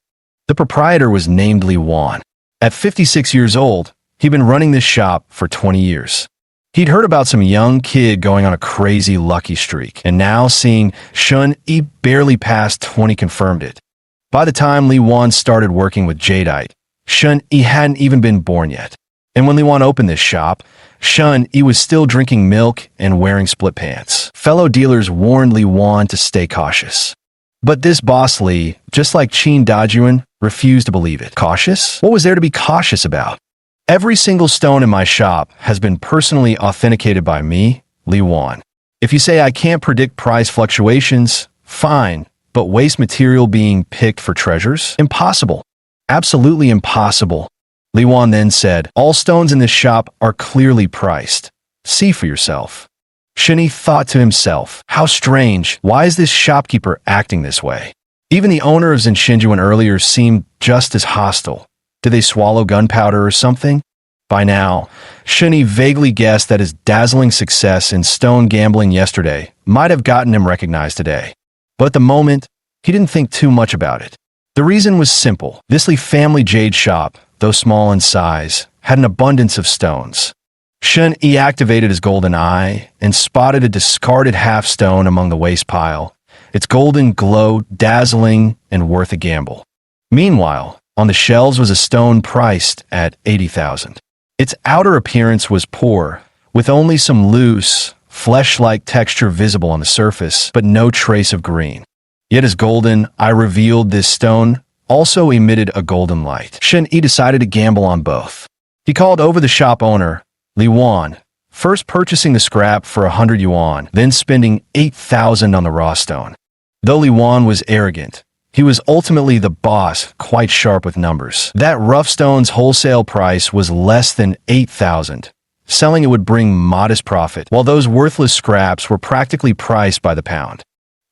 Speaker 1: The proprietor was named Li Wan. At 56 years old, he'd been running this shop for 20 years. He'd heard about some young kid going on a crazy lucky streak, and now seeing Shun Yi barely past 20 confirmed it. By the time Li Wan started working with jadeite, Shun Yi hadn't even been born yet. And when Li Wan opened this shop, Shun Yi was still drinking milk and wearing split pants. Fellow dealers warned Li Wan to stay cautious. But this boss Li, just like Qin Dajuan, refused to believe it. Cautious? What was there to be cautious about? Every single stone in my shop has been personally authenticated by me, Li Wan. If you say I can't predict price fluctuations, fine, but waste material being picked for treasures? Impossible. Absolutely impossible. Li Wan then said, "All stones in this shop are clearly priced. See for yourself." Shun Yi thought to himself, how strange, why is this shopkeeper acting this way? Even the owner of Zinshinjuan earlier seemed just as hostile. Did they swallow gunpowder or something? By now, Shun Yi vaguely guessed that his dazzling success in stone gambling yesterday might have gotten him recognized today. But at the moment, he didn't think too much about it. The reason was simple. This Li family jade shop, though small in size, had an abundance of stones. Shun Yi activated his golden eye and spotted a discarded half-stone among the waste pile, its golden glow dazzling and worth a gamble. Meanwhile, on the shelves was a stone priced at 80,000. Its outer appearance was poor, with only some loose, flesh-like texture visible on the surface, but no trace of green. Yet as golden eye revealed this stone also emitted a golden light. Shun Yi decided to gamble on both. He called over the shop owner, Li Wan, first purchasing the scrap for 100 yuan, then spending 8,000 on the raw stone. Though Li Wan was arrogant, he was ultimately the boss, quite sharp with numbers. That rough stone's wholesale price was less than 8,000. Selling it would bring modest profit, while those worthless scraps were practically priced by the pound.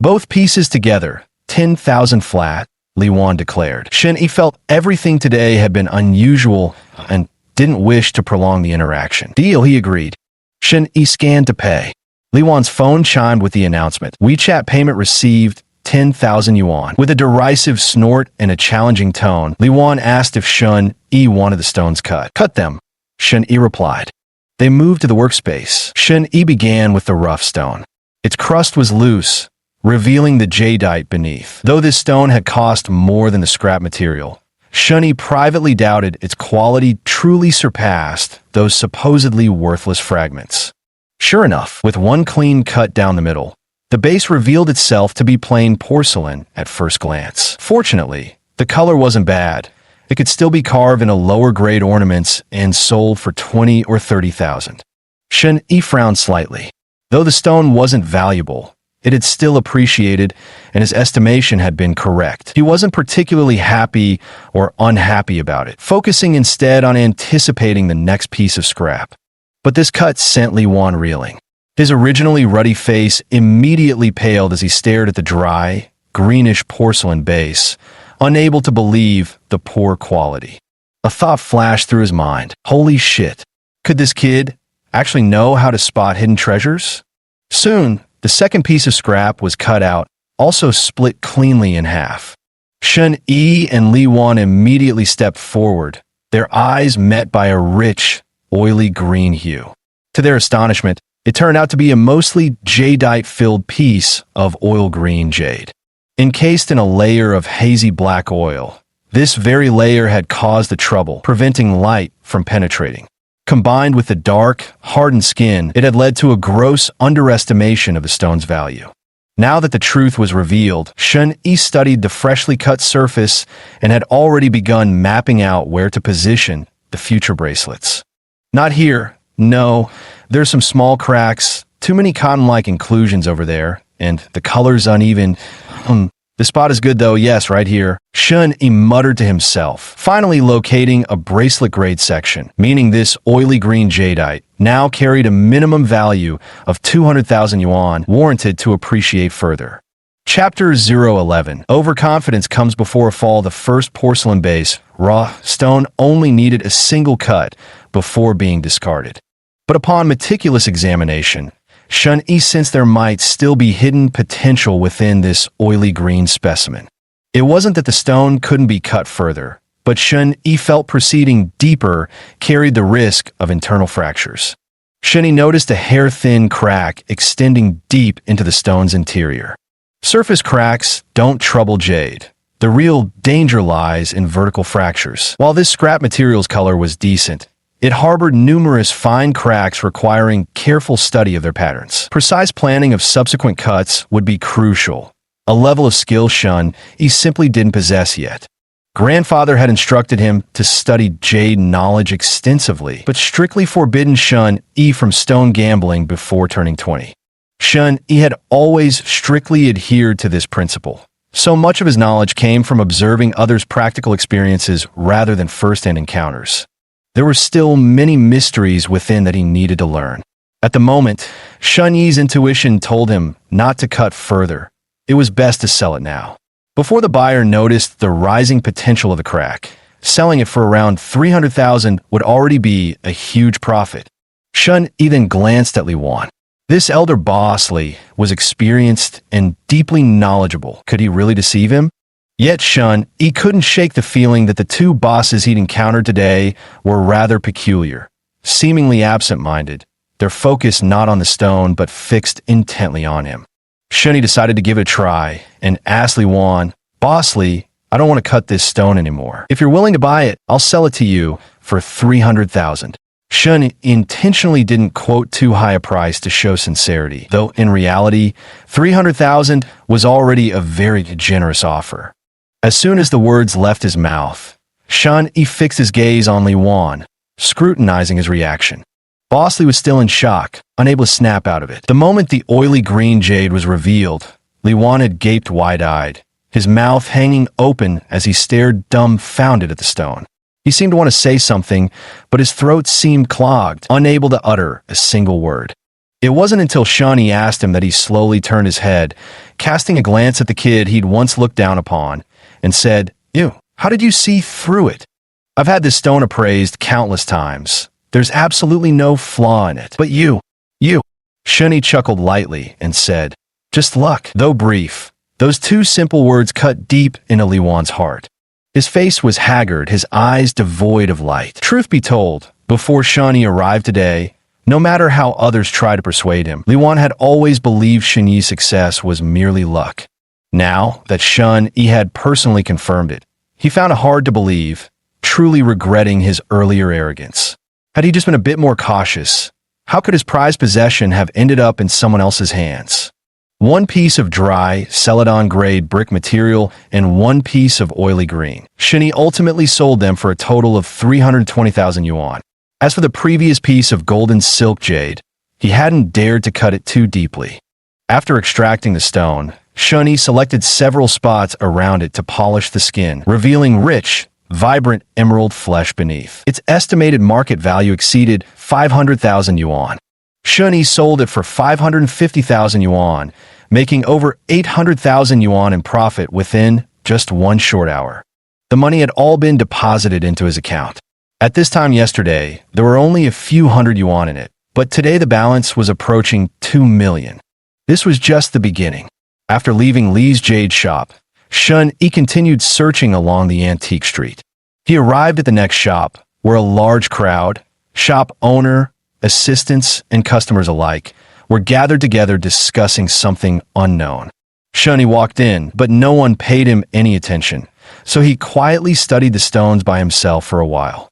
Speaker 1: Both pieces together, 10,000 flat, Li Wan declared. Shun Yi felt everything today had been unusual and didn't wish to prolong the interaction. Deal, he agreed. Shun Yi scanned to pay. Li Wan's phone chimed with the announcement. WeChat payment received 10,000 yuan. With a derisive snort and a challenging tone, Li Wan asked if Shun Yi wanted the stones cut. Cut them, Shun Yi replied. They moved to the workspace. Shun Yi began with the rough stone. Its crust was loose, revealing the jadeite beneath. Though this stone had cost more than the scrap material, Shun Yi privately doubted its quality truly surpassed those supposedly worthless fragments. Sure enough, with one clean cut down the middle, the base revealed itself to be plain porcelain at first glance. Fortunately, the color wasn't bad. It could still be carved into lower-grade ornaments and sold for 20 or 30,000. Shun Yi frowned slightly. Though the stone wasn't valuable, it had still appreciated, and his estimation had been correct. He wasn't particularly happy or unhappy about it, focusing instead on anticipating the next piece of scrap. But this cut sent Li Wan reeling. His originally ruddy face immediately paled as he stared at the dry, greenish porcelain base, unable to believe the poor quality. A thought flashed through his mind. Holy shit. Could this kid actually know how to spot hidden treasures? Soon, the second piece of scrap was cut out, also split cleanly in half. Shun Yi and Li Wan immediately stepped forward, their eyes met by a rich, oily green hue. To their astonishment, it turned out to be a mostly jadeite-filled piece of oil green jade. Encased in a layer of hazy black oil, this very layer had caused the trouble, preventing light from penetrating. Combined with the dark, hardened skin, it had led to a gross underestimation of the stone's value. Now that the truth was revealed, Shun Yi studied the freshly cut surface and had already begun mapping out where to position the future bracelets. Not here. No, there's some small cracks, too many cotton-like inclusions over there, and the color's uneven. The spot is good though, yes, right here. Shun Yi muttered to himself, finally locating a bracelet-grade section, meaning this oily green jadeite now carried a minimum value of 200,000 yuan, warranted to appreciate further. Chapter 011. Overconfidence comes before a fall. The first porcelain base, raw stone, only needed a single cut before being discarded. But upon meticulous examination, Shun Yi sensed there might still be hidden potential within this oily green specimen. It wasn't that the stone couldn't be cut further, but Shun Yi felt proceeding deeper carried the risk of internal fractures. Shun Yi noticed a hair-thin crack extending deep into the stone's interior. Surface cracks don't trouble jade. The real danger lies in vertical fractures. While this scrap material's color was decent, it harbored numerous fine cracks requiring careful study of their patterns. Precise planning of subsequent cuts would be crucial, a level of skill Shun Yi simply didn't possess yet. Grandfather had instructed him to study jade knowledge extensively, but strictly forbidden Shun Yi from stone gambling before turning 20. Shun Yi had always strictly adhered to this principle. So much of his knowledge came from observing others' practical experiences rather than first-hand encounters. There were still many mysteries within that he needed to learn. At the moment, Shun Yi's intuition told him not to cut further. It was best to sell it now. Before the buyer noticed the rising potential of the crack, selling it for around 300,000 would already be a huge profit. Shun Yi then glanced at Li Wan. This elder boss Li was experienced and deeply knowledgeable. Could he really deceive him? Yet Shun Yi couldn't shake the feeling that the two bosses he'd encountered today were rather peculiar, seemingly absent-minded, their focus not on the stone but fixed intently on him. Shun Yi decided to give it a try and asked Li Wan, "Boss Li, I don't want to cut this stone anymore. If you're willing to buy it, I'll sell it to you for 300,000. Shun Yi intentionally didn't quote too high a price to show sincerity, though in reality, 300,000 was already a very generous offer. As soon as the words left his mouth, Shun Yi fixed his gaze on Li Wan, scrutinizing his reaction. Boss Li was still in shock, unable to snap out of it. The moment the oily green jade was revealed, Li Wan had gaped wide-eyed, his mouth hanging open as he stared dumbfounded at the stone. He seemed to want to say something, but his throat seemed clogged, unable to utter a single word. It wasn't until Shun Yi asked him that he slowly turned his head, casting a glance at the kid he'd once looked down upon, and said, "Ew, how did you see through it? I've had this stone appraised countless times. There's absolutely no flaw in it. But you. Shun Yi chuckled lightly and said, "Just luck." Though brief, those two simple words cut deep into Li Wan's heart. His face was haggard, his eyes devoid of light. Truth be told, before Shun Yi arrived today, no matter how others tried to persuade him, Li Wan had always believed Shun Yi's success was merely luck. Now that Shun Yi had personally confirmed it, he found it hard to believe, truly regretting his earlier arrogance. Had he just been a bit more cautious, how could his prized possession have ended up in someone else's hands? One piece of dry, celadon-grade brick material and one piece of oily green. Shun Yi ultimately sold them for a total of 320,000 yuan. As for the previous piece of golden silk jade, he hadn't dared to cut it too deeply. After extracting the stone, Shun Yi selected several spots around it to polish the skin, revealing rich, vibrant emerald flesh beneath. Its estimated market value exceeded 500,000 yuan. Shun Yi sold it for 550,000 yuan, making over 800,000 yuan in profit within just one short hour. The money had all been deposited into his account. At this time yesterday, there were only a few hundred yuan in it, but today the balance was approaching 2 million. This was just the beginning. After leaving Li's jade shop, Shun Yi continued searching along the antique street. He arrived at the next shop, where a large crowd, shop owner, assistants, and customers alike, were gathered together discussing something unknown. Shun Yi walked in, but no one paid him any attention, so he quietly studied the stones by himself for a while.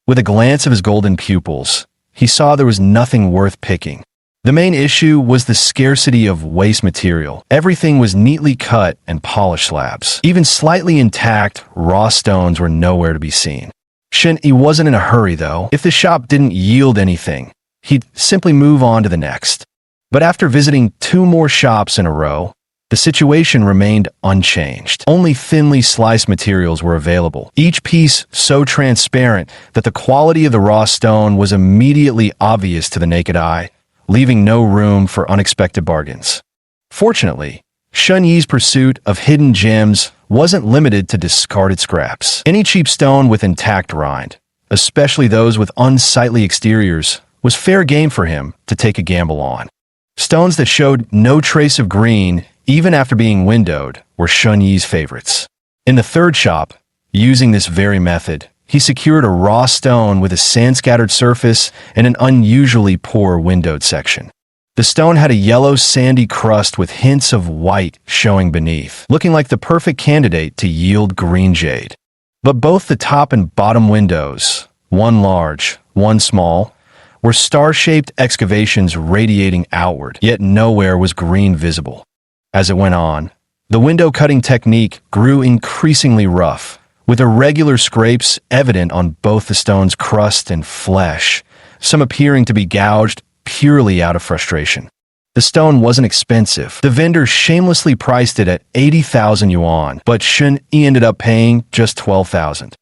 Speaker 1: With a glance of his golden pupils, he saw there was nothing worth picking. The main issue was the scarcity of waste material. Everything was neatly cut and polished slabs. Even slightly intact, raw stones were nowhere to be seen. Shun Yi wasn't in a hurry, though. If the shop didn't yield anything, he'd simply move on to the next. But after visiting 2 more shops in a row, the situation remained unchanged. Only thinly sliced materials were available, each piece so transparent that the quality of the raw stone was immediately obvious to the naked eye, leaving no room for unexpected bargains. Fortunately, Shun Yi's pursuit of hidden gems wasn't limited to discarded scraps. Any cheap stone with intact rind, especially those with unsightly exteriors, was fair game for him to take a gamble on. Stones that showed no trace of green, even after being windowed, were Shun Yi's favorites. In the third shop, using this very method, he secured a raw stone with a sand-scattered surface and an unusually poor windowed section. The stone had a yellow sandy crust with hints of white showing beneath, looking like the perfect candidate to yield green jade. But both the top and bottom windows, one large, one small, were star-shaped excavations radiating outward, yet nowhere was green visible. As it went on, the window-cutting technique grew increasingly rough, with irregular scrapes evident on both the stone's crust and flesh, some appearing to be gouged purely out of frustration. The stone wasn't expensive. The vendor shamelessly priced it at 80,000 yuan, but Shun Yi ended up paying just 12,000.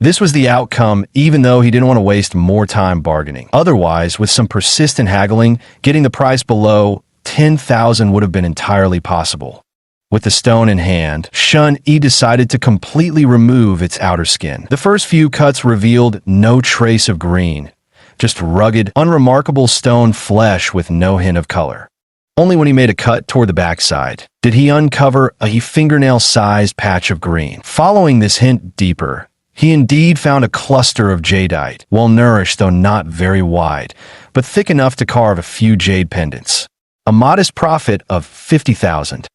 Speaker 1: This was the outcome, even though he didn't want to waste more time bargaining. Otherwise, with some persistent haggling, getting the price below 10,000 would have been entirely possible. With the stone in hand, Shun Yi decided to completely remove its outer skin. The first few cuts revealed no trace of green, just rugged, unremarkable stone flesh with no hint of color. Only when he made a cut toward the backside did he uncover a fingernail-sized patch of green. Following this hint deeper, he indeed found a cluster of jadeite, well-nourished though not very wide, but thick enough to carve a few jade pendants. A modest profit of 50,000.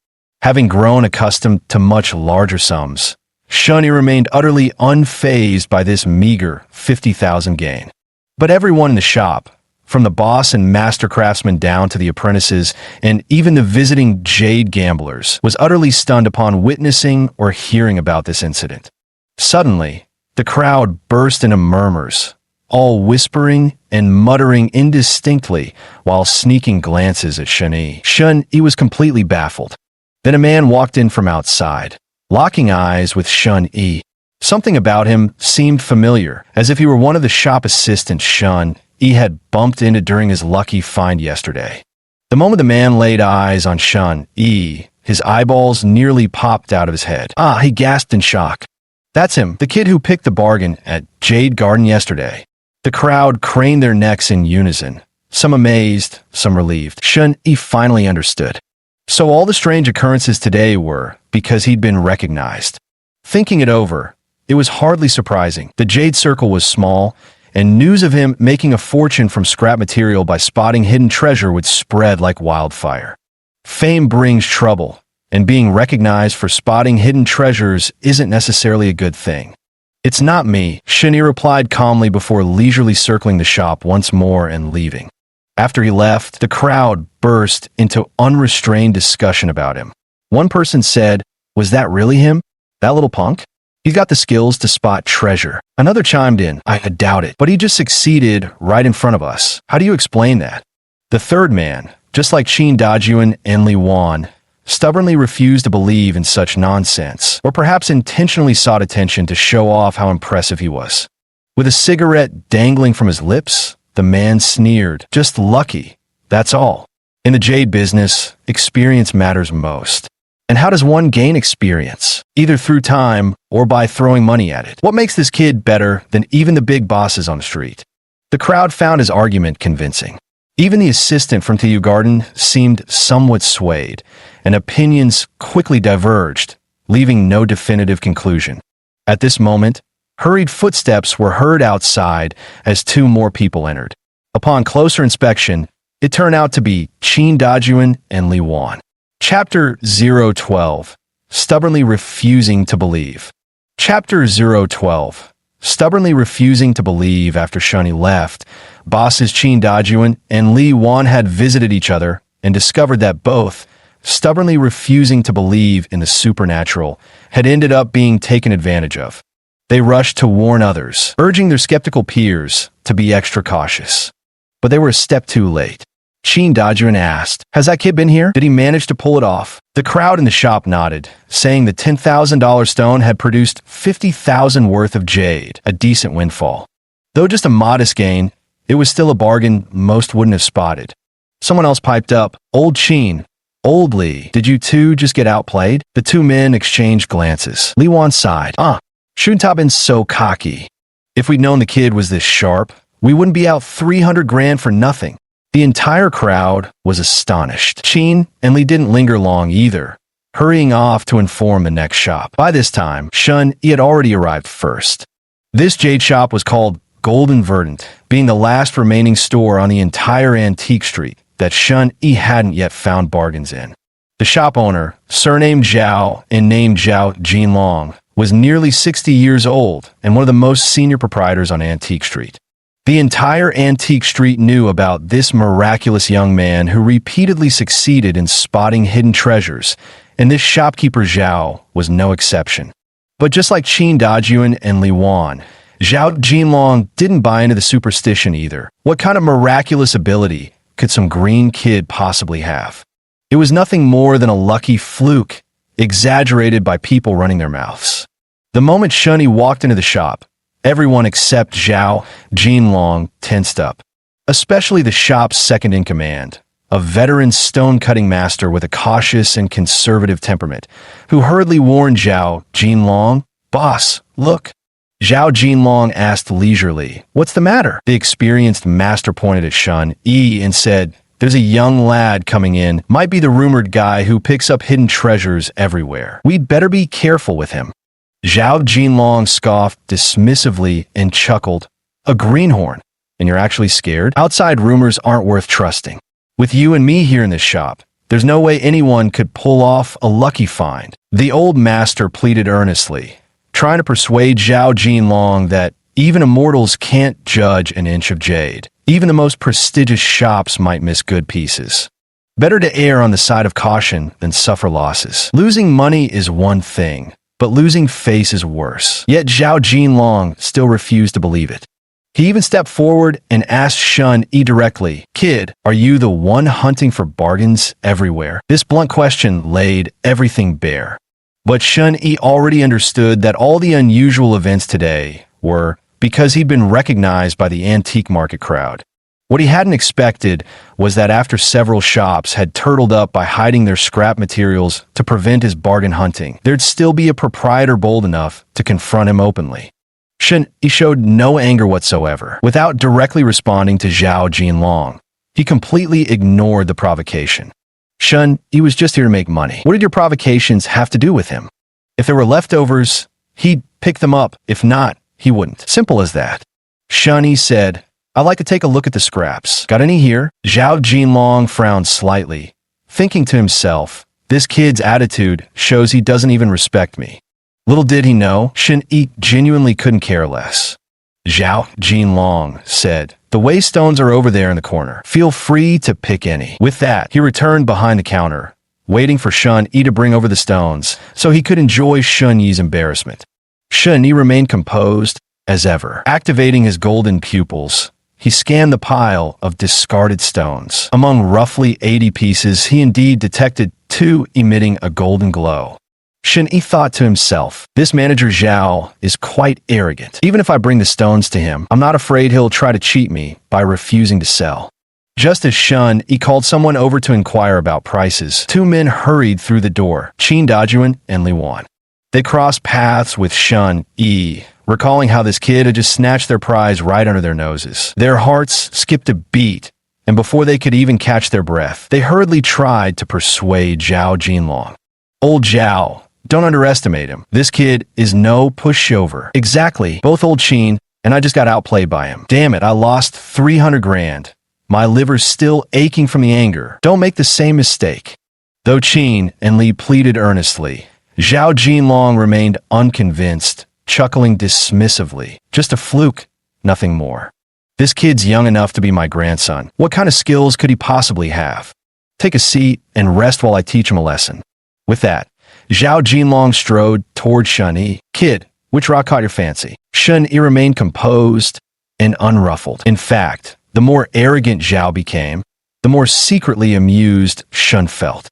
Speaker 1: Having grown accustomed to much larger sums, Shun Yi remained utterly unfazed by this meager 50,000 gain. But everyone in the shop, from the boss and master craftsman down to the apprentices and even the visiting jade gamblers, was utterly stunned upon witnessing or hearing about this incident. Suddenly, the crowd burst into murmurs, all whispering and muttering indistinctly while sneaking glances at Shun Yi. Shun Yi was completely baffled. Then a man walked in from outside, locking eyes with Shun Yi. Something about him seemed familiar, as if he were one of the shop assistants Shun Yi had bumped into during his lucky find yesterday. The moment the man laid eyes on Shun Yi, his eyeballs nearly popped out of his head. "Ah," he gasped in shock. "That's him, the kid who picked the bargain at Jade Garden yesterday." The crowd craned their necks in unison, some amazed, some relieved. Shun Yi finally understood. So all the strange occurrences today were because he'd been recognized. Thinking it over, it was hardly surprising. The Jade Circle was small, and news of him making a fortune from scrap material by spotting hidden treasure would spread like wildfire. Fame brings trouble, and being recognized for spotting hidden treasures isn't necessarily a good thing. "It's not me," Shun Yi replied calmly before leisurely circling the shop once more and leaving. After he left, the crowd burst into unrestrained discussion about him. One person said, "Was that really him? That little punk? He's got the skills to spot treasure." Another chimed in, "I doubt it, but he just succeeded right in front of us. How do you explain that?" The third man, just like Qin Dajun and Li Wan, stubbornly refused to believe in such nonsense, or perhaps intentionally sought attention to show off how impressive he was. With a cigarette dangling from his lips, the man sneered, "Just lucky, that's all." In the jade business, experience matters most. And how does one gain experience? Either through time or by throwing money at it. What makes this kid better than even the big bosses on the street? The crowd found his argument convincing. Even the assistant from TU Garden seemed somewhat swayed, and opinions quickly diverged, leaving no definitive conclusion. At this moment, hurried footsteps were heard outside as two more people entered. Upon closer inspection, it turned out to be Qin Dajuan and Li Wan. Chapter 012. Stubbornly Refusing to Believe. Chapter 012. Stubbornly refusing to believe after Shunyi left, bosses Qin Dajuan and Li Wan had visited each other and discovered that both, stubbornly refusing to believe in the supernatural, had ended up being taken advantage of. They rushed to warn others, urging their skeptical peers to be extra cautious. But they were a step too late. Qin Dajuan asked, "Has that kid been here? Did he manage to pull it off?" The crowd in the shop nodded, saying the $10,000 stone had produced $50,000 worth of jade, a decent windfall. Though just a modest gain, it was still a bargain most wouldn't have spotted. Someone else piped up, "Old Qin, Old Li, did you two just get outplayed?" The two men exchanged glances. Li Wan sighed. Shouldn't have been so cocky. If we'd known the kid was this sharp, we wouldn't be out 300 grand for nothing." The entire crowd was astonished. Qin and Li didn't linger long either, hurrying off to inform the next shop. By this time, Shunyi had already arrived first. This jade shop was called Golden Verdant, being the last remaining store on the entire antique street that Shunyi hadn't yet found bargains in. The shop owner, surnamed Zhao and named Zhao Jinlong, was nearly 60 years old and one of the most senior proprietors on Antique Street. The entire Antique Street knew about this miraculous young man who repeatedly succeeded in spotting hidden treasures, and this shopkeeper Zhao was no exception. But just like Qin Dajuan and Li Wan, Zhao Jinlong didn't buy into the superstition either. What kind of miraculous ability could some green kid possibly have? It was nothing more than a lucky fluke, exaggerated by people running their mouths. The moment Shunyi walked into the shop, everyone except Zhao Jinlong tensed up, especially the shop's second-in-command, a veteran stone-cutting master with a cautious and conservative temperament, who hurriedly warned Zhao Jinlong, "Boss, look." Zhao Jinlong asked leisurely, "What's the matter?" The experienced master pointed at Shunyi and said, "There's a young lad coming in, might be the rumored guy who picks up hidden treasures everywhere. We'd better be careful with him." Zhao Jinlong scoffed dismissively and chuckled, "A greenhorn? And you're actually scared? Outside rumors aren't worth trusting. With you and me here in this shop, there's no way anyone could pull off a lucky find." The old master pleaded earnestly, trying to persuade Zhao Jinlong that even immortals can't judge an inch of jade. Even the most prestigious shops might miss good pieces. Better to err on the side of caution than suffer losses. Losing money is one thing, but losing face is worse. Yet Zhao Jinlong still refused to believe it. He even stepped forward and asked Shunyi directly, "Kid, are you the one hunting for bargains everywhere?" This blunt question laid everything bare. But Shunyi already understood that all the unusual events today were because he'd been recognized by the antique market crowd. What he hadn't expected was that after several shops had turtled up by hiding their scrap materials to prevent his bargain hunting, there'd still be a proprietor bold enough to confront him openly. Shunyi showed no anger whatsoever. Without directly responding to Zhao Jinlong, he completely ignored the provocation. Shunyi was just here to make money. What did your provocations have to do with him? If there were leftovers, he'd pick them up. If not, he wouldn't. Simple as that. Shunyi said, "I'd like to take a look at the scraps. Got any here?" Zhao Jinlong frowned slightly, thinking to himself, "This kid's attitude shows he doesn't even respect me." Little did he know, Shunyi genuinely couldn't care less. Zhao Jinlong said, "The waystones are over there in the corner. Feel free to pick any." With that, he returned behind the counter, waiting for Shunyi to bring over the stones so he could enjoy Shunyi's embarrassment. Shunyi remained composed as ever. Activating his golden pupils, he scanned the pile of discarded stones. Among roughly 80 pieces, he indeed detected 2 emitting a golden glow. Shunyi thought to himself, "This manager Zhao is quite arrogant. Even if I bring the stones to him, I'm not afraid he'll try to cheat me by refusing to sell." Just as Shun Yi called someone over to inquire about prices, two men hurried through the door, Qin Dajuan and Li Wan. They crossed paths with Shun Yi, recalling how this kid had just snatched their prize right under their noses. Their hearts skipped a beat, and before they could even catch their breath, they hurriedly tried to persuade Zhao Jinlong. Old Zhao, don't underestimate him. This kid is no pushover. Exactly, both old Qin and I just got outplayed by him. Damn it, I lost 300 grand. My liver's still aching from the anger. Don't make the same mistake. Though Qin and Li pleaded earnestly, Zhao Jinlong remained unconvinced, chuckling dismissively. Just a fluke, nothing more. This kid's young enough to be my grandson. What kind of skills could he possibly have? Take a seat and rest while I teach him a lesson. With that, Zhao Jinlong strode toward Shun Yi. Kid, which rock caught your fancy? Shun Yi remained composed and unruffled. In fact, the more arrogant Zhao became, the more secretly amused Shun felt.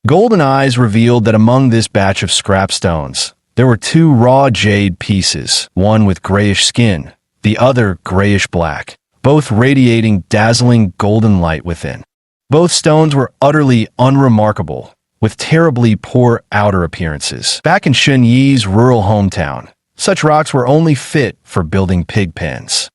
Speaker 1: Golden Eyes revealed that among this batch of scrap stones, there were two raw jade pieces, one with grayish skin, the other grayish-black, both radiating dazzling golden light within. Both stones were utterly unremarkable, with terribly poor outer appearances. Back in Shun Yi's rural hometown, such rocks were only fit for building pig pens.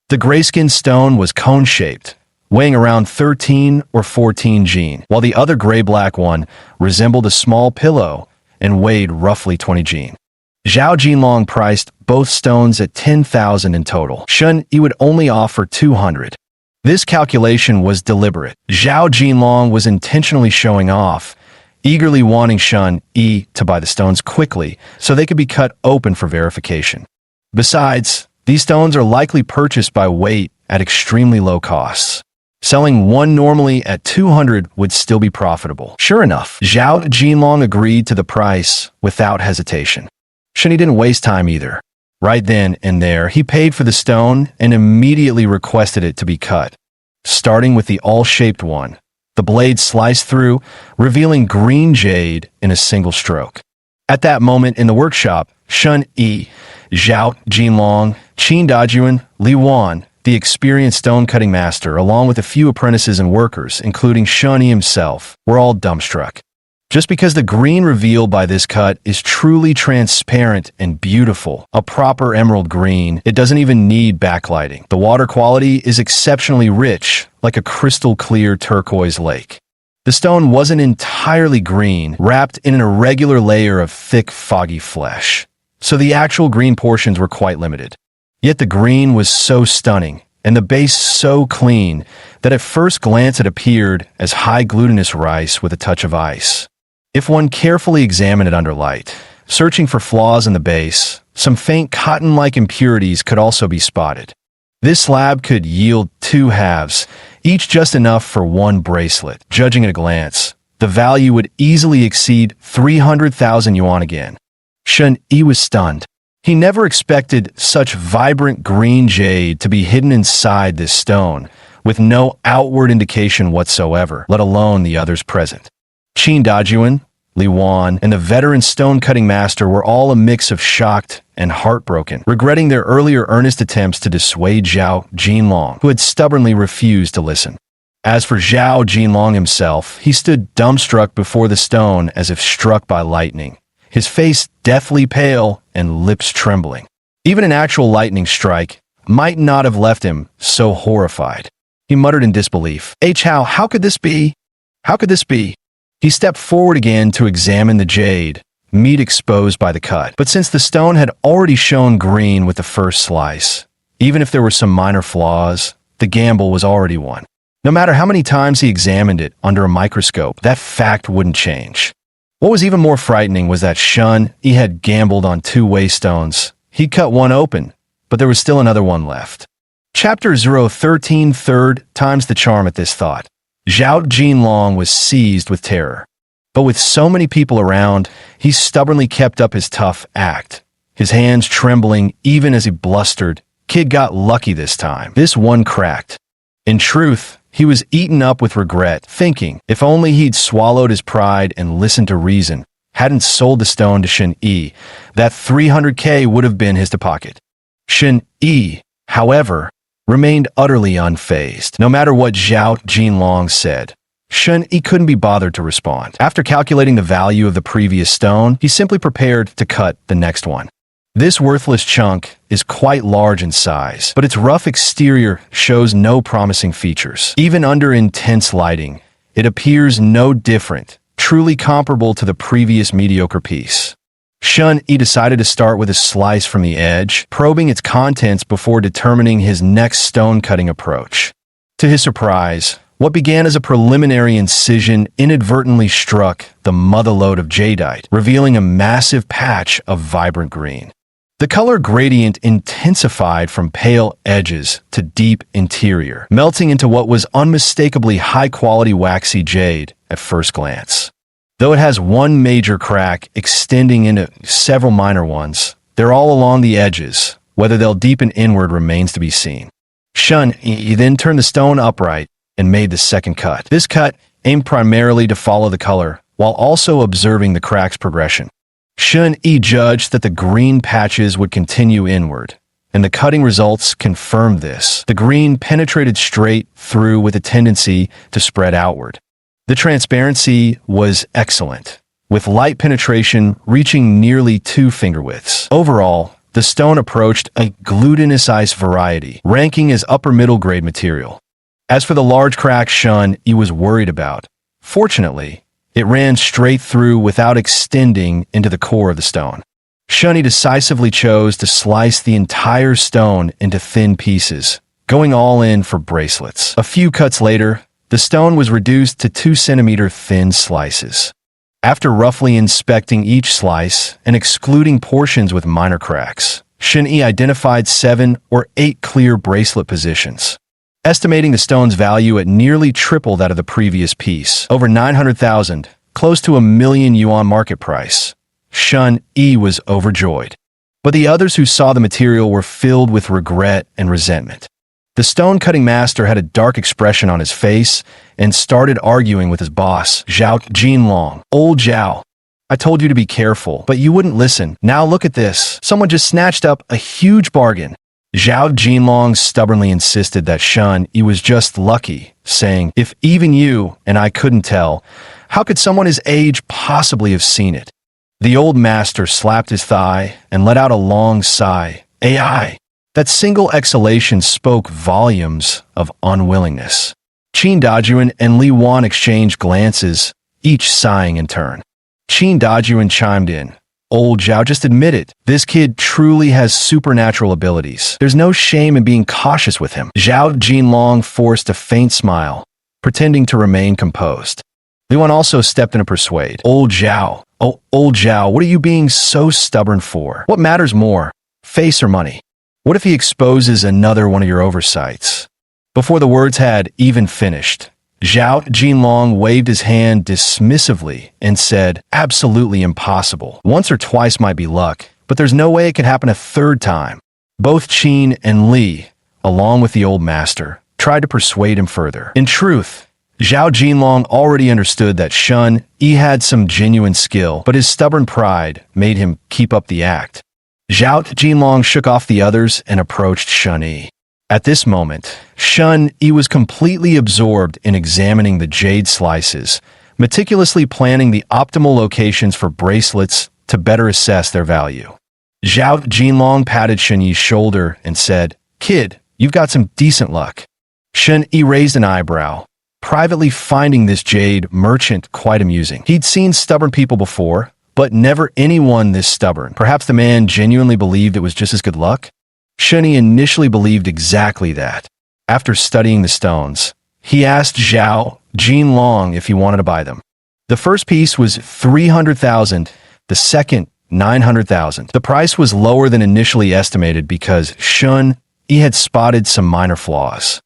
Speaker 1: The grayskin stone was cone-shaped, weighing around 13 or 14 jin, while the other gray-black one resembled a small pillow and weighed roughly 20 jin. Zhao Jinlong priced both stones at 10,000 in total. Shun Yi would only offer 200. This calculation was deliberate. Zhao Jinlong was intentionally showing off, eagerly wanting Shun Yi to buy the stones quickly so they could be cut open for verification. Besides, these stones are likely purchased by weight at extremely low costs. Selling one normally at 200 would still be profitable. Sure enough, Zhao Jinlong agreed to the price without hesitation. Shun Yi didn't waste time either. Right then and there, he paid for the stone and immediately requested it to be cut. Starting with the all-shaped one, the blade sliced through, revealing green jade in a single stroke. At that moment in the workshop, Shun Yi, Zhao Jinlong, Qin Dajuan, Li Wan, the experienced stone-cutting master, along with a few apprentices and workers, including Shun Yi himself, were all dumbstruck. Just because the green revealed by this cut is truly transparent and beautiful, a proper emerald green, it doesn't even need backlighting. The water quality is exceptionally rich, like a crystal-clear turquoise lake. The stone wasn't entirely green, wrapped in an irregular layer of thick, foggy flesh, so the actual green portions were quite limited. Yet the green was so stunning, and the base so clean, that at first glance it appeared as high glutinous rice with a touch of ice. If one carefully examined it under light, searching for flaws in the base, some faint cotton-like impurities could also be spotted. This slab could yield two halves, each just enough for one bracelet. Judging at a glance, the value would easily exceed 300,000 yuan again. Shun Yi was stunned. He never expected such vibrant green jade to be hidden inside this stone, with no outward indication whatsoever, let alone the others present. Qin Dajuan, Li Wan, and the veteran stone-cutting master were all a mix of shocked and heartbroken, regretting their earlier earnest attempts to dissuade Zhao Jinlong, who had stubbornly refused to listen. As for Zhao Jinlong himself, he stood dumbstruck before the stone as if struck by lightning, his face deathly pale and lips trembling. Even an actual lightning strike might not have left him so horrified. He muttered in disbelief, how could this be? How could this be? He stepped forward again to examine the jade, meat exposed by the cut. But since the stone had already shown green with the first slice, even if there were some minor flaws, the gamble was already won. No matter how many times he examined it under a microscope, that fact wouldn't change. What was even more frightening was that Shun Yi had gambled on two waystones. He'd cut one open, but there was still another one left. Chapter 013 third times the charm at this thought. Zhao Jinlong was seized with terror. But with so many people around, he stubbornly kept up his tough act, his hands trembling even as he blustered. Kid got lucky this time. This one cracked. In truth, he was eaten up with regret, thinking if only he'd swallowed his pride and listened to reason, hadn't sold the stone to Shun Yi, that 300K would have been his to pocket. Shun Yi, however, remained utterly unfazed. No matter what Zhao Jinlong said, Shun Yi couldn't be bothered to respond. After calculating the value of the previous stone, he simply prepared to cut the next one. This worthless chunk is quite large in size, but its rough exterior shows no promising features. Even under intense lighting, it appears no different, truly comparable to the previous mediocre piece. Shun Yi decided to start with a slice from the edge, probing its contents before determining his next stone-cutting approach. To his surprise, what began as a preliminary incision inadvertently struck the motherlode of jadeite, revealing a massive patch of vibrant green. The color gradient intensified from pale edges to deep interior, melting into what was unmistakably high-quality waxy jade at first glance. Though it has one major crack extending into several minor ones, they're all along the edges. Whether they'll deepen inward remains to be seen. Shun Yi then turned the stone upright and made the second cut. This cut aimed primarily to follow the color, while also observing the crack's progression. Shun Yi judged that the green patches would continue inward, and the cutting results confirmed this. The green penetrated straight through with a tendency to spread outward. The transparency was excellent, with light penetration reaching nearly 2 finger widths. Overall, the stone approached a glutinous variety, ranking as upper middle grade material. As for the large crack Shun Yi was worried about, fortunately, it ran straight through without extending into the core of the stone. Shun Yi decisively chose to slice the entire stone into thin pieces, going all in for bracelets. A few cuts later, the stone was reduced to 2-centimeter thin slices. After roughly inspecting each slice and excluding portions with minor cracks, Shun Yi identified 7 or 8 clear bracelet positions. Estimating the stone's value at nearly triple that of the previous piece, over 900,000, close to $1,000,000 market price, Shun Yi was overjoyed. But the others who saw the material were filled with regret and resentment. The stone-cutting master had a dark expression on his face and started arguing with his boss, Zhao Jinlong. "Old Zhao, I told you to be careful, but you wouldn't listen. Now look at this. Someone just snatched up a huge bargain." Zhao Jinlong stubbornly insisted that Shun Yi was just lucky, saying, "If even you and I couldn't tell, how could someone his age possibly have seen it?" The old master slapped his thigh and let out a long sigh. AI. That single exhalation spoke volumes of unwillingness. Qin Dajuan and Li Wan exchanged glances, each sighing in turn. Qin Dajuan chimed in. "Old Zhao, just admit it. This kid truly has supernatural abilities. There's no shame in being cautious with him." Zhao Jinlong forced a faint smile, pretending to remain composed. Li Wan also stepped in to persuade. "Old Zhao, oh, Old Zhao, what are you being so stubborn for? What matters more, face or money? What if he exposes another one of your oversights?" Before the words had even finished, Zhao Jinlong waved his hand dismissively and said, "Absolutely impossible. Once or twice might be luck, but there's no way it could happen a third time." Both Qin and Li, along with the old master, tried to persuade him further. In truth, Zhao Jinlong already understood that Shun Yi had some genuine skill, but his stubborn pride made him keep up the act. Zhao Jinlong shook off the others and approached Shun Yi. At this moment, Shun Yi was completely absorbed in examining the jade slices, meticulously planning the optimal locations for bracelets to better assess their value. Zhao Jinlong patted Shun Yi's shoulder and said, "Kid, you've got some decent luck." Shun Yi raised an eyebrow, privately finding this jade merchant quite amusing. He'd seen stubborn people before, but never anyone this stubborn. Perhaps the man genuinely believed it was just as good luck? Shun Yi initially believed exactly that. After studying the stones, he asked Zhao Jinlong if he wanted to buy them. The first piece was 300,000, the second 900,000. The price was lower than initially estimated because Shun Yi had spotted some minor flaws.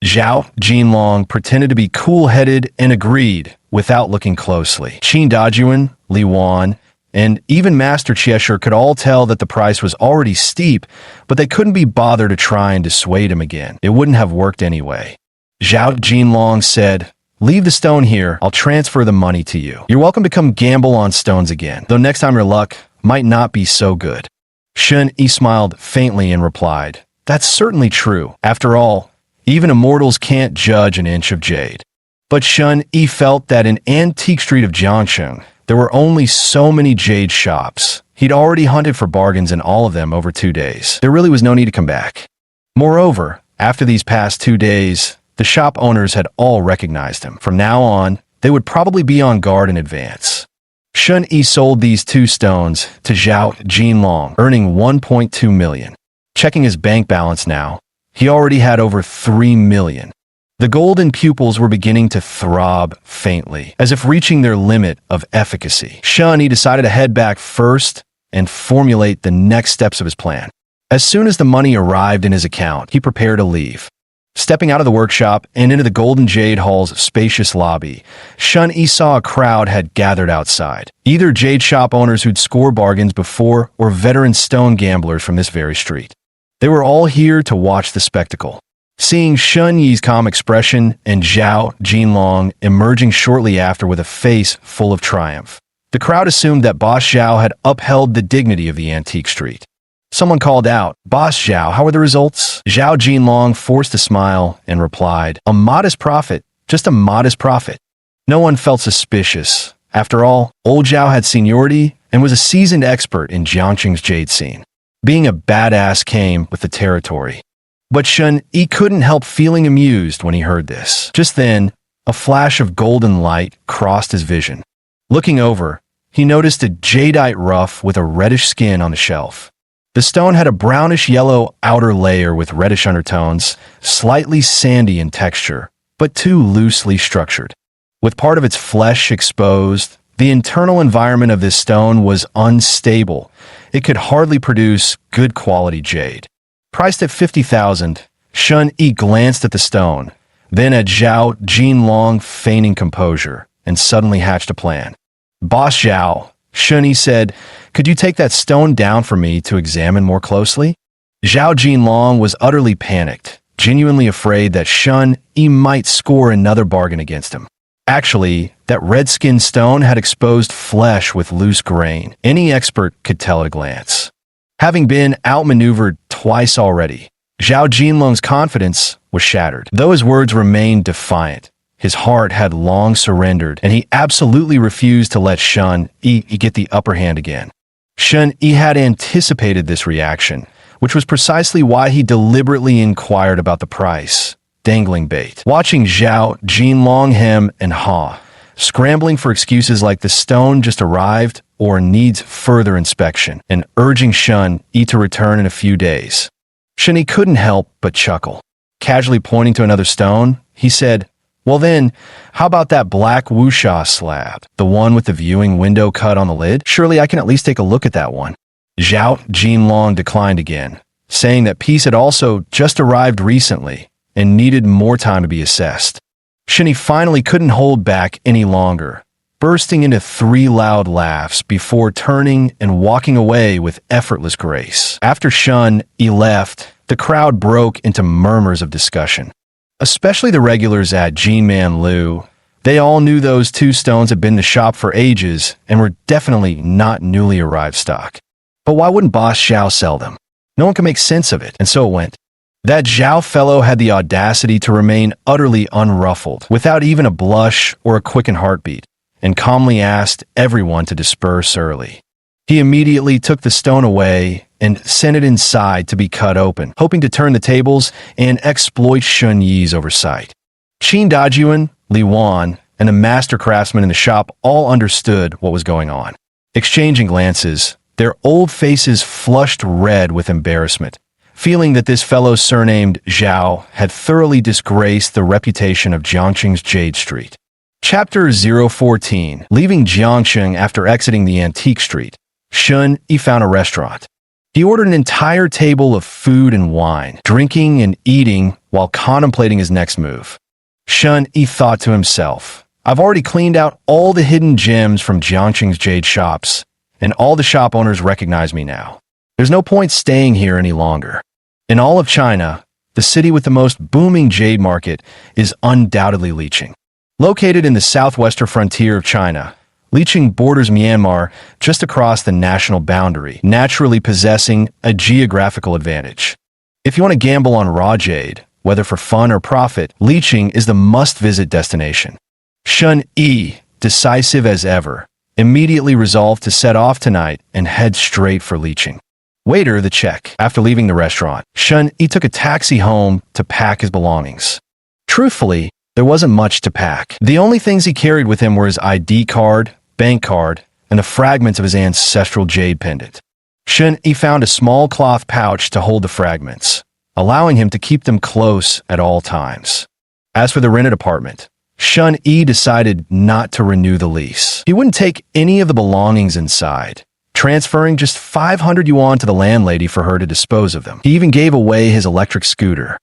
Speaker 1: Zhao Jinlong pretended to be cool-headed and agreed without looking closely. Qin Dajuan, Li Wan, and even Master Cheshire could all tell that the price was already steep, but they couldn't be bothered to try and dissuade him again. It wouldn't have worked anyway. Zhao Jinlong said, "Leave the stone here. I'll transfer the money to you. You're welcome to come gamble on stones again, though next time your luck might not be so good." Shun Yi smiled faintly and replied, That's certainly true. After all, even immortals can't judge an inch of jade. But Shun Yi felt that in Antique Street of Jiangsheng, there were only so many jade shops. He'd already hunted for bargains in all of them over 2 days. There really was no need to come back. Moreover, after these past 2 days, the shop owners had all recognized him. From now on, they would probably be on guard in advance. Shun Yi sold these 2 stones to Zhao Jinlong, earning 1.2 million. Checking his bank balance now, he already had over 3 million. The golden pupils were beginning to throb faintly, as if reaching their limit of efficacy. Shun Yi decided to head back first and formulate the next steps of his plan. As soon as the money arrived in his account, he prepared to leave. Stepping out of the workshop and into the Golden Jade Hall's spacious lobby, Shun Yi saw a crowd had gathered outside. Either jade shop owners who'd scored bargains before or veteran stone gamblers from this very street. They were all here to watch the spectacle. Seeing Shun Yi's calm expression and Zhao Jinlong emerging shortly after with a face full of triumph, the crowd assumed that Boss Zhao had upheld the dignity of the antique street. Someone called out, "Boss Zhao, how are the results?" Zhao Jinlong forced a smile and replied, "A modest profit, just a modest profit." No one felt suspicious. After all, old Zhao had seniority and was a seasoned expert in Jiangsheng's jade scene. Being a badass came with the territory. But Shun Yi couldn't help feeling amused when he heard this. Just then, a flash of golden light crossed his vision. Looking over, he noticed a jadeite ruff with a reddish skin on the shelf. The stone had a brownish-yellow outer layer with reddish undertones, slightly sandy in texture, but too loosely structured. With part of its flesh exposed, the internal environment of this stone was unstable. It could hardly produce good quality jade. Priced at 50,000, Shun Yi glanced at the stone, then at Zhao Jinlong feigning composure, and suddenly hatched a plan. "Boss Zhao," Shun Yi said, "could you take that stone down for me to examine more closely?" Zhao Jinlong was utterly panicked, genuinely afraid that Shun Yi might score another bargain against him. Actually, that red-skinned stone had exposed flesh with loose grain. Any expert could tell at a glance. Having been outmaneuvered twice already, Zhao Jinlong's confidence was shattered. Though his words remained defiant, his heart had long surrendered, and he absolutely refused to let Shun Yi get the upper hand again. Shun Yi had anticipated this reaction, which was precisely why he deliberately inquired about the price, dangling bait. Watching Zhao Jinlong hem and haw, scrambling for excuses like the stone just arrived or needs further inspection, and urging Shun Yi to return in a few days. Shun Yi couldn't help but chuckle. Casually pointing to another stone, he said, "Well then, how about that black wuxia slab? The one with the viewing window cut on the lid? Surely I can at least take a look at that one." Zhao Jinlong declined again, saying that piece had also just arrived recently and needed more time to be assessed. Shun Yi finally couldn't hold back any longer, bursting into 3 loud laughs before turning and walking away with effortless grace. After Shun Yi left, the crowd broke into murmurs of discussion. Especially the regulars at Jinman Lu. They all knew those 2 stones had been in the shop for ages and were definitely not newly arrived stock. But why wouldn't Boss Zhao sell them? No one could make sense of it, and so it went. That Zhao fellow had the audacity to remain utterly unruffled, without even a blush or a quickened heartbeat, and calmly asked everyone to disperse early. He immediately took the stone away and sent it inside to be cut open, hoping to turn the tables and exploit Shun Yi's oversight. Qin Dajuan, Li Wan, and the master craftsman in the shop all understood what was going on. Exchanging glances, their old faces flushed red with embarrassment, feeling that this fellow surnamed Zhao had thoroughly disgraced the reputation of Jiangsheng's Jade Street. Chapter 014. Leaving Jiangsheng after exiting the antique street, Shun Yi found a restaurant. He ordered an entire table of food and wine, drinking and eating while contemplating his next move. Shun Yi thought to himself, "I've already cleaned out all the hidden gems from Jiangsheng's jade shops, and all the shop owners recognize me now. There's no point staying here any longer." In all of China, the city with the most booming jade market is undoubtedly Liqing. Located in the southwestern frontier of China, Liqing borders Myanmar just across the national boundary, naturally possessing a geographical advantage. If you want to gamble on raw jade, whether for fun or profit, Liqing is the must-visit destination. Shun Yi, decisive as ever, immediately resolved to set off tonight and head straight for Liqing. Waiter, the check. After leaving the restaurant, Shun Yi took a taxi home to pack his belongings. Truthfully, there wasn't much to pack. The only things he carried with him were his ID card, bank card, and the fragments of his ancestral jade pendant. Shun Yi found a small cloth pouch to hold the fragments, allowing him to keep them close at all times. As for the rented apartment, Shun Yi decided not to renew the lease. He wouldn't take any of the belongings inside, transferring just 500 yuan to the landlady for her to dispose of them. He even gave away his electric scooter.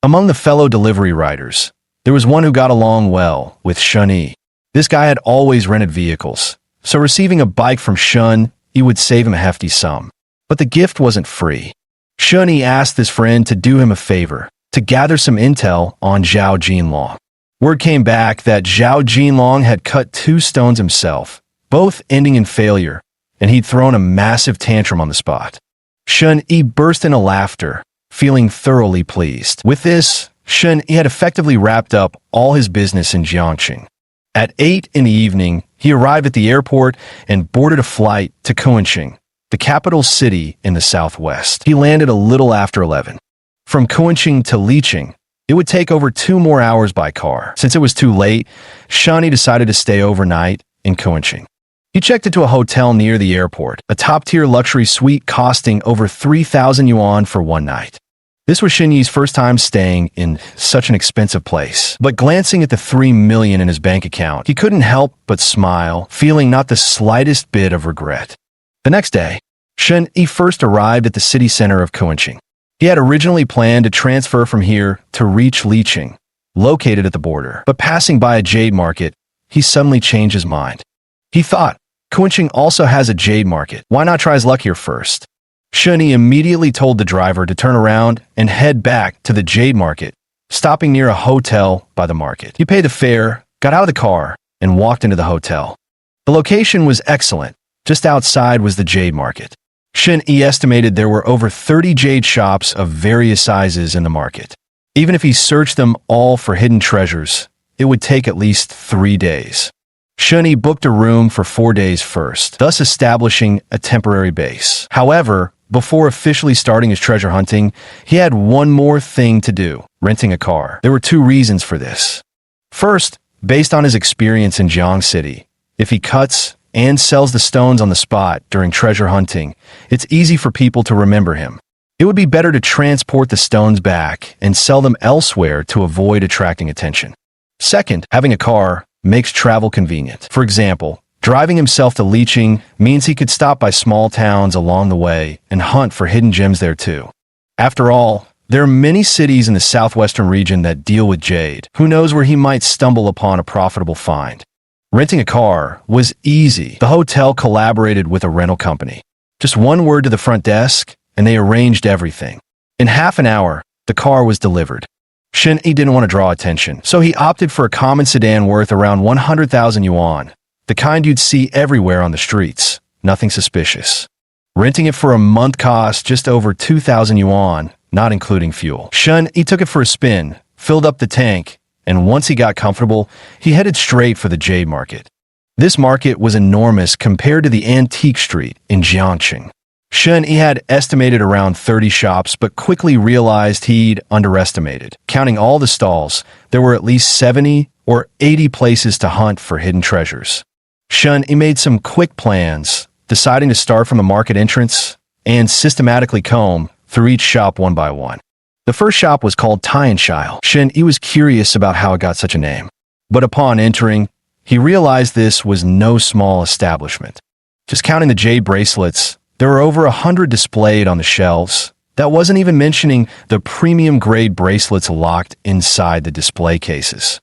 Speaker 1: Among the fellow delivery riders, there was one who got along well with Shun Yi. This guy had always rented vehicles, so receiving a bike from Shun Yi would save him a hefty sum. But the gift wasn't free. Shun Yi asked his friend to do him a favor, to gather some intel on Zhao Jinlong. Word came back that Zhao Jinlong had cut 2 stones himself, both ending in failure, and he'd thrown a massive tantrum on the spot. Shun Yi burst into laughter, feeling thoroughly pleased. With this, Shun Yi had effectively wrapped up all his business in Jiangxing. At 8 in the evening, he arrived at the airport and boarded a flight to Kuanqing, the capital city in the southwest. He landed a little after 11. From Kuanqing to Liqing, it would take over 2 more hours by car. Since it was too late, Shun Yi decided to stay overnight in Kuanqing. He checked into a hotel near the airport, a top-tier luxury suite costing over 3,000 yuan for one night. This was Shun Yi's first time staying in such an expensive place. But glancing at the 3 million in his bank account, he couldn't help but smile, feeling not the slightest bit of regret. The next day, Shun Yi first arrived at the city center of Kuanqing. He had originally planned to transfer from here to reach Liqing, located at the border. But passing by a jade market, he suddenly changed his mind. He thought, Kuanqing also has a jade market. Why not try his luck here first? Shun Yi immediately told the driver to turn around and head back to the jade market, stopping near a hotel by the market. He paid the fare, got out of the car, and walked into the hotel. The location was excellent. Just outside was the jade market. Shun Yi estimated there were over 30 jade shops of various sizes in the market. Even if he searched them all for hidden treasures, it would take at least 3 days. Shun Yi booked a room for 4 days first, thus establishing a temporary base. However, before officially starting his treasure hunting, he had one more thing to do: renting a car. There were 2 reasons for this. First, based on his experience in Jiang City, if he cuts and sells the stones on the spot during treasure hunting, it's easy for people to remember him. It would be better to transport the stones back and sell them elsewhere to avoid attracting attention. Second, having a car makes travel convenient. For example, driving himself to Liqing means he could stop by small towns along the way and hunt for hidden gems there too. After all, there are many cities in the southwestern region that deal with jade. Who knows where he might stumble upon a profitable find. Renting a car was easy. The hotel collaborated with a rental company. Just one word to the front desk, and they arranged everything. In half an hour, the car was delivered. Shun Yi didn't want to draw attention, so he opted for a common sedan worth around 100,000 yuan, the kind you'd see everywhere on the streets. Nothing suspicious. Renting it for a month cost just over 2,000 yuan, not including fuel. Shun Yi took it for a spin, filled up the tank, and once he got comfortable, he headed straight for the jade market. This market was enormous compared to the antique street in Jiangxing. Shun Yi had estimated around 30 shops, but quickly realized he'd underestimated. Counting all the stalls, there were at least 70 or 80 places to hunt for hidden treasures. Shun Yi made some quick plans, deciding to start from the market entrance and systematically comb through each shop one by one. The first shop was called Tianshile. Shun Yi was curious about how it got such a name, but upon entering, he realized this was no small establishment. Just counting the jade bracelets, there were over 100 displayed on the shelves. That wasn't even mentioning the premium-grade bracelets locked inside the display cases.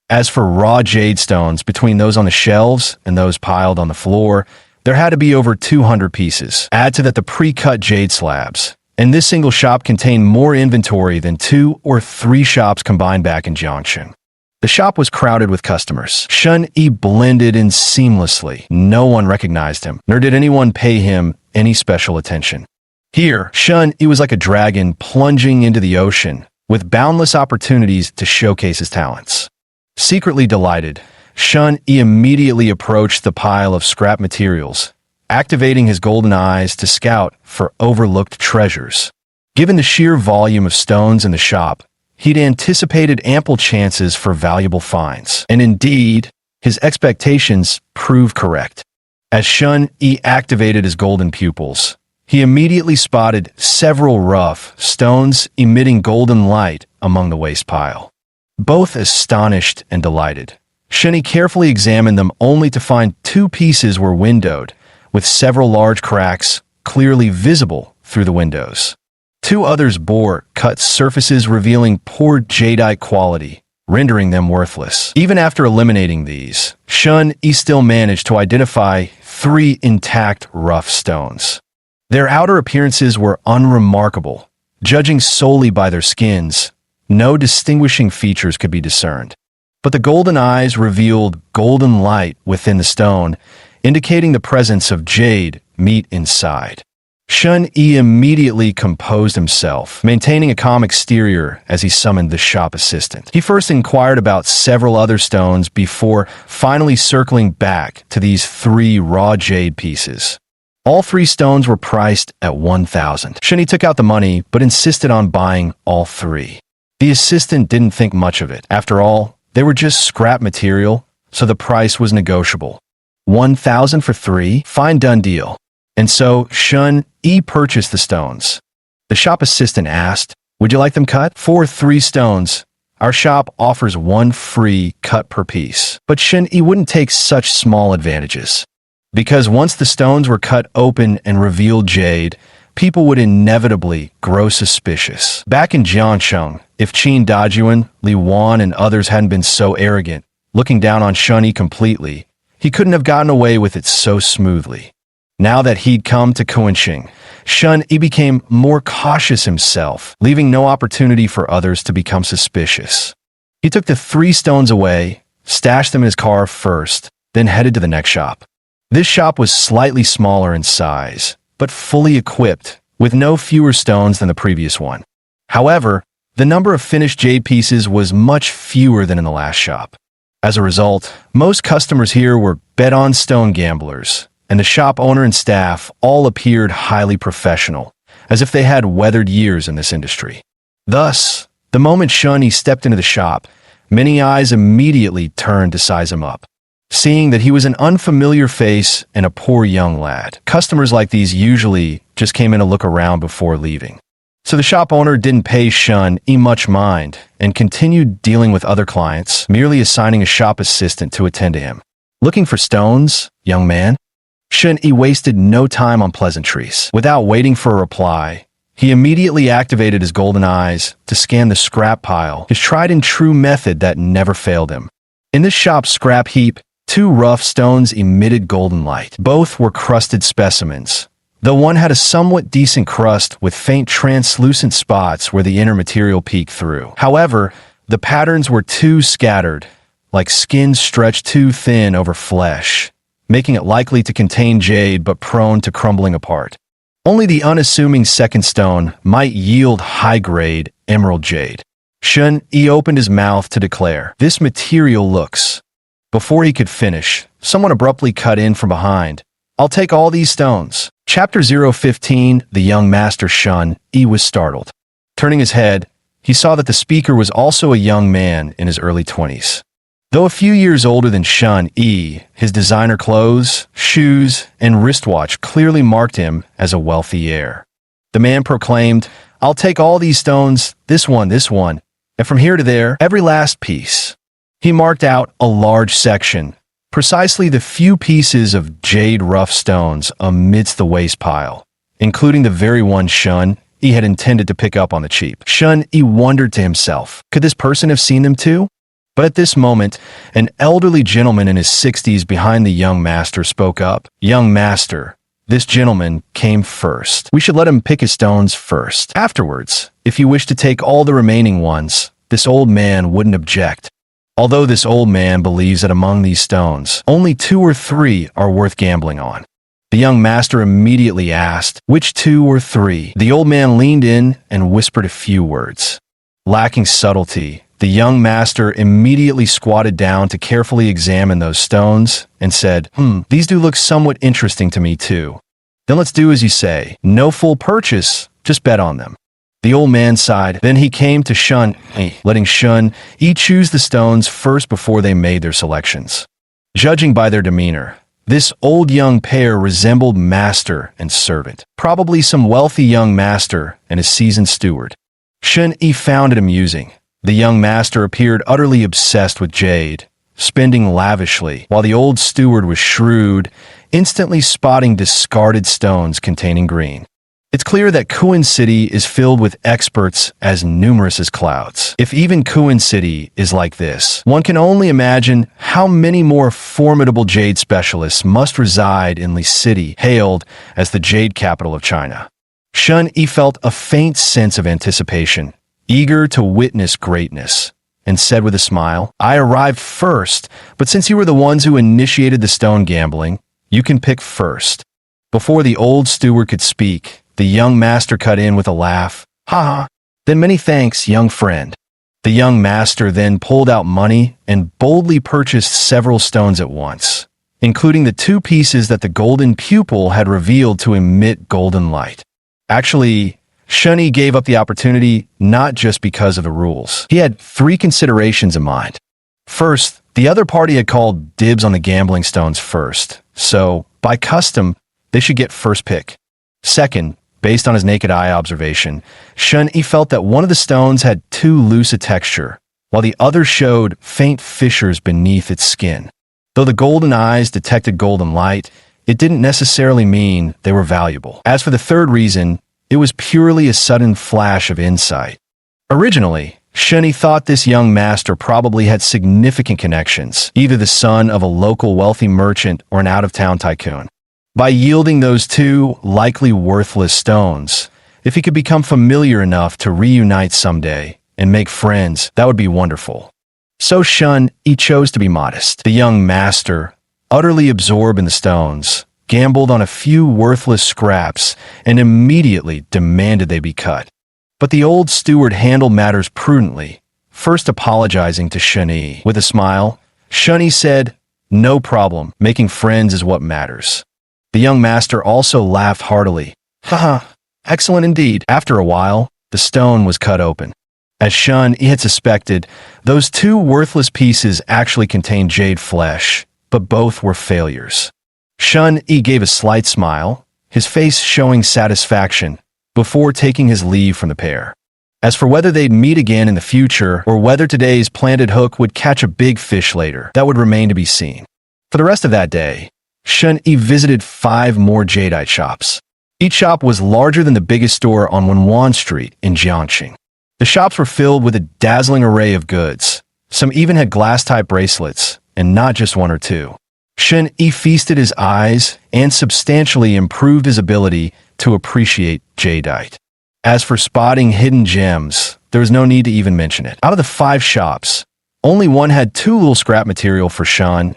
Speaker 1: As for raw jade stones, between those on the shelves and those piled on the floor, there had to be over 200 pieces. Add to that the pre-cut jade slabs, and this single shop contained more inventory than 2 or 3 shops combined back in Jiangxing. The shop was crowded with customers. Shun Yi blended in seamlessly. No one recognized him, nor did anyone pay him any special attention. Here, Shun Yi was like a dragon plunging into the ocean, with boundless opportunities to showcase his talents. Secretly delighted, Shun Yi immediately approached the pile of scrap materials, activating his golden eyes to scout for overlooked treasures. Given the sheer volume of stones in the shop, he'd anticipated ample chances for valuable finds. And indeed, his expectations proved correct. As Shun Yi activated his golden pupils, he immediately spotted several rough stones emitting golden light among the waste pile. Both astonished and delighted, Shun Yi carefully examined them only to find two pieces were windowed, with several large cracks clearly visible through the windows. Two others bore cut surfaces revealing poor jadeite quality, rendering them worthless. Even after eliminating these, Shun Yi still managed to identify three intact rough stones. Their outer appearances were unremarkable. Judging solely by their skins, no distinguishing features could be discerned. But the golden eyes revealed golden light within the stone, indicating the presence of jade meat inside. Shun Yi immediately composed himself, maintaining a calm exterior as he summoned the shop assistant. He first inquired about several other stones before finally circling back to these three raw jade pieces. All three stones were priced at 1,000. Shun Yi took out the money but insisted on buying all three. The assistant didn't think much of it. After all, they were just scrap material, so the price was negotiable. 1,000 for three? Fine, done deal. And so Shun Yi purchased the stones. The shop assistant asked, "Would you like them cut?" "For 3 stones. Our shop offers 1 free cut per piece." But Shun Yi wouldn't take such small advantages. Because once the stones were cut open and revealed jade, people would inevitably grow suspicious. Back in Jiangsheng, if Qin Dajuan, Li Wan, and others hadn't been so arrogant, looking down on Shun Yi completely, he couldn't have gotten away with it so smoothly. Now that he'd come to Kuanqing, Shun Yi became more cautious himself, leaving no opportunity for others to become suspicious. He took the 3 stones away, stashed them in his car first, then headed to the next shop. This shop was slightly smaller in size, but fully equipped, with no fewer stones than the previous one. However, the number of finished jade pieces was much fewer than in the last shop. As a result, most customers here were bet-on stone gamblers, and the shop owner and staff all appeared highly professional, as if they had weathered years in this industry. Thus, the moment Shun Yi stepped into the shop, many eyes immediately turned to size him up. Seeing that he was an unfamiliar face and a poor young lad, customers like these usually just came in to look around before leaving. So the shop owner didn't pay Shun Yi much mind and continued dealing with other clients, merely assigning a shop assistant to attend to him. "Looking for stones, young man?" Shun Yi wasted no time on pleasantries. Without waiting for a reply, he immediately activated his golden eyes to scan the scrap pile, his tried-and-true method that never failed him. In this shop's scrap heap, 2 rough stones emitted golden light. Both were crusted specimens, though one had a somewhat decent crust with faint translucent spots where the inner material peeked through. However, the patterns were too scattered, like skin stretched too thin over flesh, making it likely to contain jade but prone to crumbling apart. Only the unassuming second stone might yield high-grade emerald jade. Shun Yi opened his mouth to declare, "This material looks..." Before he could finish, someone abruptly cut in from behind. "I'll take all these stones." Chapter 015, The Young Master Shun Yi was startled. Turning his head, he saw that the speaker was also a young man in his early 20s. Though a few years older than Shun Yi, his designer clothes, shoes, and wristwatch clearly marked him as a wealthy heir. The man proclaimed, "I'll take all these stones, this one, and from here to there, every last piece." He marked out a large section, precisely the few pieces of jade rough stones amidst the waste pile, including the very one Shun Yi had intended to pick up on the cheap. Shun Yi wondered to himself, could this person have seen them too? But at this moment, an elderly gentleman in his 60s behind the young master spoke up. "Young master, this gentleman came first. We should let him pick his stones first. Afterwards, if you wish to take all the remaining ones, this old man wouldn't object. Although this old man believes that among these stones, only 2 or 3 are worth gambling on." The young master immediately asked, "Which two or three?" The old man leaned in and whispered a few words. Lacking subtlety, the young master immediately squatted down to carefully examine those stones and said, "These do look somewhat interesting to me too. Then let's do as you say. No full purchase, just bet on them." The old man sighed. Then he came to Shun, letting Shun choose the stones first before they made their selections. Judging by their demeanor, this old-young pair resembled master and servant, probably some wealthy young master and a seasoned steward. Shun found it amusing. The young master appeared utterly obsessed with jade, spending lavishly, while the old steward was shrewd, instantly spotting discarded stones containing green. It's clear that Kuan City is filled with experts as numerous as clouds. If even Kuan City is like this, one can only imagine how many more formidable jade specialists must reside in Li City, hailed as the jade capital of China. Shun felt a faint sense of anticipation, eager to witness greatness, and said with a smile, "I arrived first, but since you were the ones who initiated the stone gambling, you can pick first." Before the old steward could speak, the young master cut in with a laugh. "Ha ha, then many thanks, young friend." The young master then pulled out money and boldly purchased several stones at once, including the two pieces that the golden pupil had revealed to emit golden light. Actually, Shun gave up the opportunity not just because of the rules. He had three considerations in mind. First, the other party had called dibs on the gambling stones first, so, by custom, they should get first pick. Second, based on his naked eye observation, Shun felt that one of the stones had too loose a texture, while the other showed faint fissures beneath its skin. Though the golden eyes detected golden light, it didn't necessarily mean they were valuable. As for the third reason, it was purely a sudden flash of insight. Originally, Shun thought this young master probably had significant connections, either the son of a local wealthy merchant or an out-of-town tycoon. By yielding those two likely worthless stones, if he could become familiar enough to reunite someday and make friends, that would be wonderful. So Shun chose to be modest. The young master, utterly absorbed in the stones, gambled on a few worthless scraps and immediately demanded they be cut. But the old steward handled matters prudently, first apologizing to Shun. With a smile, Shun said, "No problem, making friends is what matters." The young master also laughed heartily. "Haha, excellent indeed." After a while, the stone was cut open. As Shun had suspected, those two worthless pieces actually contained jade flesh, but both were failures. Shun gave a slight smile, his face showing satisfaction, before taking his leave from the pair. As for whether they'd meet again in the future, or whether today's planted hook would catch a big fish later, that would remain to be seen. For the rest of that day, Shun visited 5 more jadeite shops. Each shop was larger than the biggest store on Wenwan Street in Jiangxing. The shops were filled with a dazzling array of goods. Some even had glass-type bracelets, and not just one or two. Shun feasted his eyes and substantially improved his ability to appreciate jadeite. As for spotting hidden gems, there was no need to even mention it. Out of the 5 shops, only one had too little scrap material for Shun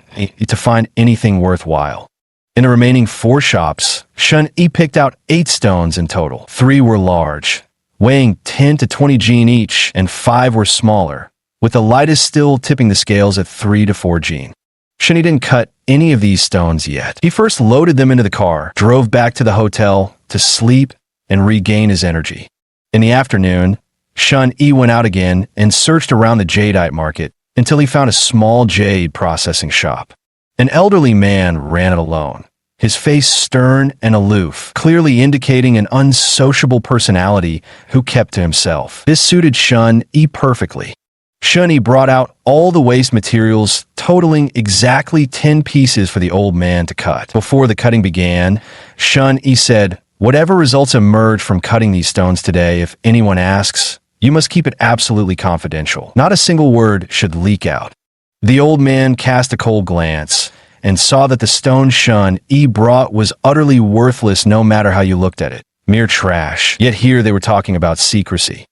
Speaker 1: to find anything worthwhile. In the remaining 4 shops, Shun picked out 8 stones in total. 3 were large, weighing 10 to 20 jin each, and 5 were smaller, with the lightest still tipping the scales at 3 to 4 jin. Shun didn't cut any of these stones yet. He first loaded them into the car, drove back to the hotel to sleep and regain his energy. In the afternoon, Shun went out again and searched around the jadeite market until he found a small jade processing shop. An elderly man ran it alone, his face stern and aloof, clearly indicating an unsociable personality who kept to himself. This suited Shun perfectly. Shun brought out all the waste materials, totaling exactly 10 pieces for the old man to cut. Before the cutting began, Shun said, "Whatever results emerge from cutting these stones today, if anyone asks, you must keep it absolutely confidential. Not a single word should leak out." The old man cast a cold glance and saw that the stone Shun brought was utterly worthless no matter how you looked at it. Mere trash. Yet here they were talking about secrecy.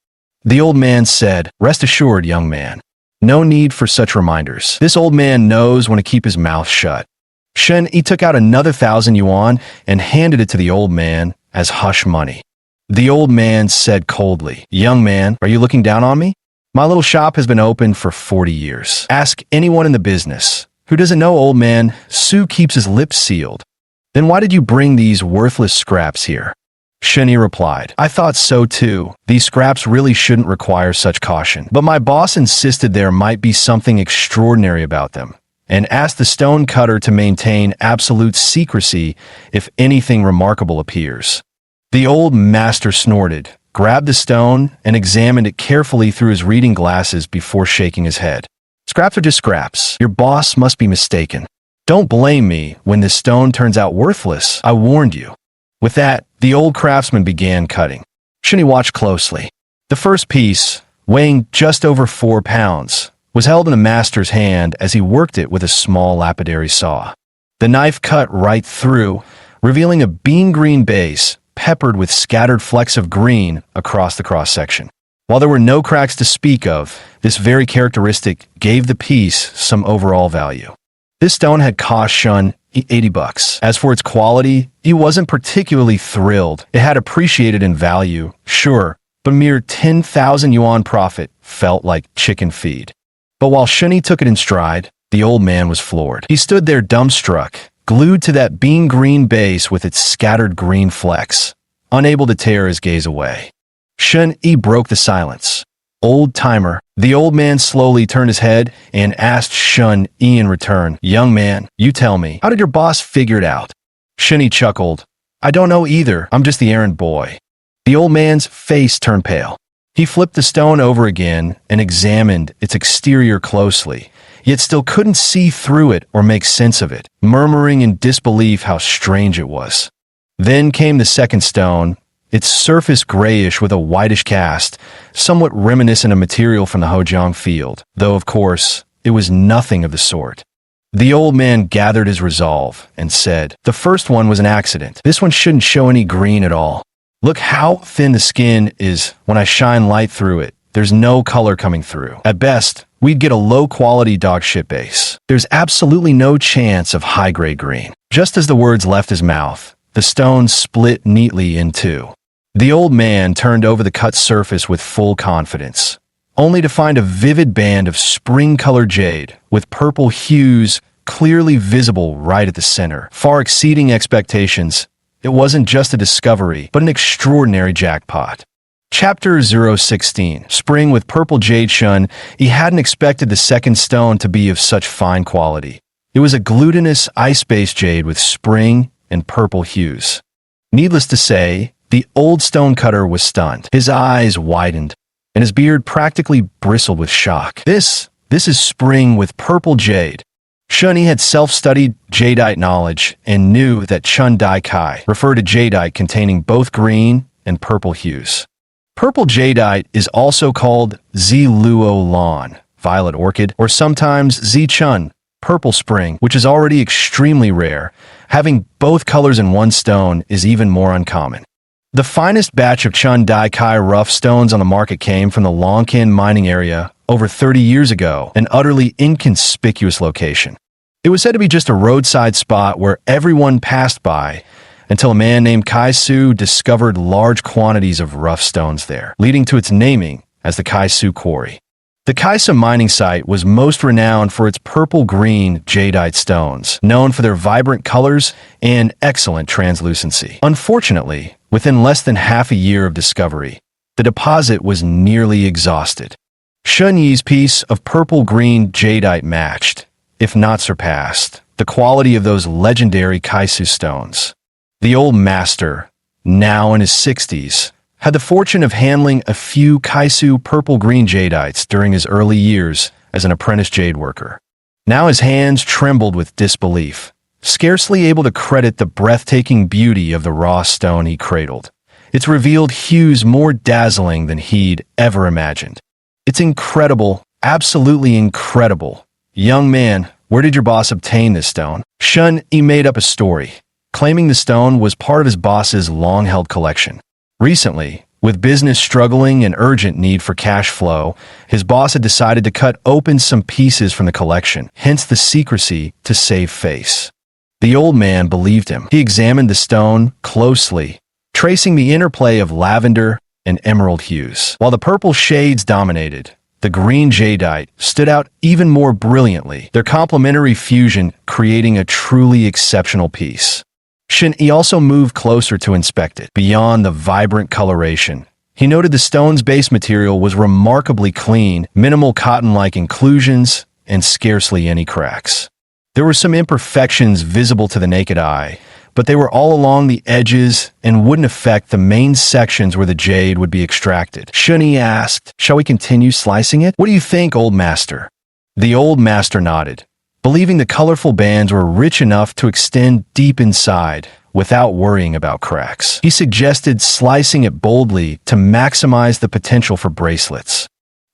Speaker 1: The old man said, "Rest assured, young man. No need for such reminders. This old man knows when to keep his mouth shut." Shun Yi took out another 1,000 yuan and handed it to the old man as hush money. The old man said coldly, "Young man, are you looking down on me? My little shop has been open for 40 years. Ask anyone in the business. Who doesn't know, old man, Su keeps his lips sealed. Then why did you bring these worthless scraps here?" Shun Yi replied, "I thought so too. These scraps really shouldn't require such caution. But my boss insisted there might be something extraordinary about them, and asked the stone cutter to maintain absolute secrecy if anything remarkable appears." The old master snorted, grabbed the stone, and examined it carefully through his reading glasses before shaking his head. "Scraps are just scraps. Your boss must be mistaken. Don't blame me when this stone turns out worthless. I warned you." With that, the old craftsman began cutting. Shun Yi watched closely. The first piece, weighing just over 4 pounds, was held in the master's hand as he worked it with a small lapidary saw. The knife cut right through, revealing a bean green base peppered with scattered flecks of green across the cross-section. While there were no cracks to speak of, this very characteristic gave the piece some overall value. This stone had cost Shun $80. As for its quality, he wasn't particularly thrilled. It had appreciated in value, sure, but mere 10,000 yuan profit felt like chicken feed. But while Shun Yi took it in stride, the old man was floored. He stood there dumbstruck, glued to that bean green base with its scattered green flecks, unable to tear his gaze away. Shun Yi broke the silence. "Old timer." The old man slowly turned his head and asked Shun Yi in return, "Young man, you tell me, how did your boss figure it out?" Shun Yi chuckled, "I don't know either. I'm just the errand boy." The old man's face turned pale. He flipped the stone over again and examined its exterior closely, yet still couldn't see through it or make sense of it, murmuring in disbelief how strange it was. Then came the second stone, its surface grayish with a whitish cast, somewhat reminiscent of material from the Hojiang field, though of course, it was nothing of the sort. The old man gathered his resolve and said, "The first one was an accident. This one shouldn't show any green at all. Look how thin the skin is when I shine light through it. There's no color coming through. At best, we'd get a low-quality dog shit base. There's absolutely no chance of high-grade green." Just as the words left his mouth, the stone split neatly in two. The old man turned over the cut surface with full confidence, only to find a vivid band of spring-colored jade with purple hues clearly visible right at the center. Far exceeding expectations, it wasn't just a discovery, but an extraordinary jackpot. Chapter 016, Spring with Purple Jade. Shun Yi hadn't expected the second stone to be of such fine quality. It was a glutinous ice-based jade with spring and purple hues. Needless to say, the old stone cutter was stunned. His eyes widened, and his beard practically bristled with shock. This is spring with purple jade. Shun Yi had self-studied jadeite knowledge and knew that Chun Dai Kai referred to jadeite containing both green and purple hues. Purple jadeite is also called Ziluo Lan, violet orchid, or sometimes Zichun, purple spring, which is already extremely rare. Having both colors in one stone is even more uncommon. The finest batch of Chun Dai Kai rough stones on the market came from the Longkin mining area over 30 years ago, an utterly inconspicuous location. It was said to be just a roadside spot where everyone passed by until a man named Kai Su discovered large quantities of rough stones there, leading to its naming as the Kai Su Quarry. The Kaisa mining site was most renowned for its purple-green jadeite stones, known for their vibrant colors and excellent translucency. Unfortunately, within less than half a year of discovery, the deposit was nearly exhausted. Shun Yi's piece of purple-green jadeite matched, if not surpassed, the quality of those legendary Kaisu stones. The old master, now in his 60s, had the fortune of handling a few Kaisu purple-green jadeites during his early years as an apprentice jade worker. Now his hands trembled with disbelief, scarcely able to credit the breathtaking beauty of the raw stone he cradled. It's revealed hues more dazzling than he'd ever imagined. "It's incredible, absolutely incredible. Young man, where did your boss obtain this stone?" Shun Yi made up a story, claiming the stone was part of his boss's long-held collection. Recently, with business struggling and urgent need for cash flow, his boss had decided to cut open some pieces from the collection, hence the secrecy to save face. The old man believed him. He examined the stone closely, tracing the interplay of lavender and emerald hues. While the purple shades dominated, the green jadeite stood out even more brilliantly, their complementary fusion creating a truly exceptional piece. Shen-Yi also moved closer to inspect it. Beyond the vibrant coloration, he noted the stone's base material was remarkably clean, minimal cotton-like inclusions, and scarcely any cracks. There were some imperfections visible to the naked eye, but they were all along the edges and wouldn't affect the main sections where the jade would be extracted. Shen-Yi asked, "Shall we continue slicing it? What do you think, old master?" The old master nodded, believing the colorful bands were rich enough to extend deep inside without worrying about cracks. He suggested slicing it boldly to maximize the potential for bracelets.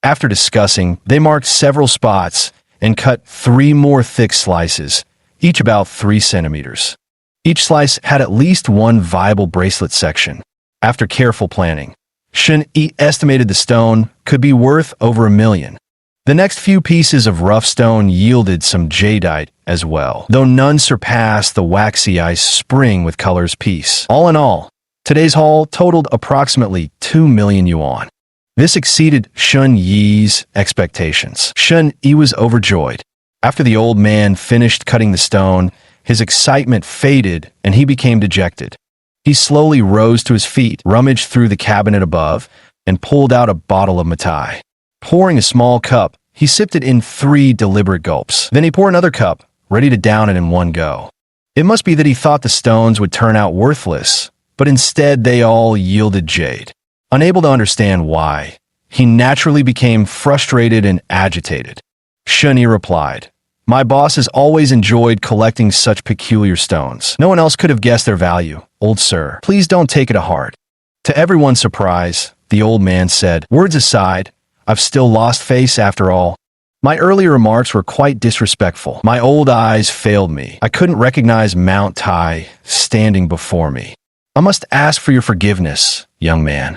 Speaker 1: After discussing, they marked several spots and cut 3 more thick slices, each about 3 centimeters. Each slice had at least one viable bracelet section. After careful planning, Shen-Yi estimated the stone could be worth over $1 million. The next few pieces of rough stone yielded some jadeite as well, though none surpassed the waxy ice spring with colors piece. All in all, today's haul totaled approximately 2 million yuan. This exceeded Shen-Yi's expectations. Shen-Yi was overjoyed. After the old man finished cutting the stone, his excitement faded and he became dejected. He slowly rose to his feet, rummaged through the cabinet above, and pulled out a bottle of matai. Pouring a small cup, he sipped it in 3 deliberate gulps. Then he poured another cup, ready to down it in one go. It must be that he thought the stones would turn out worthless, but instead they all yielded jade. Unable to understand why, he naturally became frustrated and agitated. Shen-Yi replied, "My boss has always enjoyed collecting such peculiar stones. No one else could have guessed their value, old sir. Please don't take it to heart." To everyone's surprise, the old man said, "Words aside, I've still lost face after all. My earlier remarks were quite disrespectful. My old eyes failed me. I couldn't recognize Mount Tai standing before me. I must ask for your forgiveness, young man."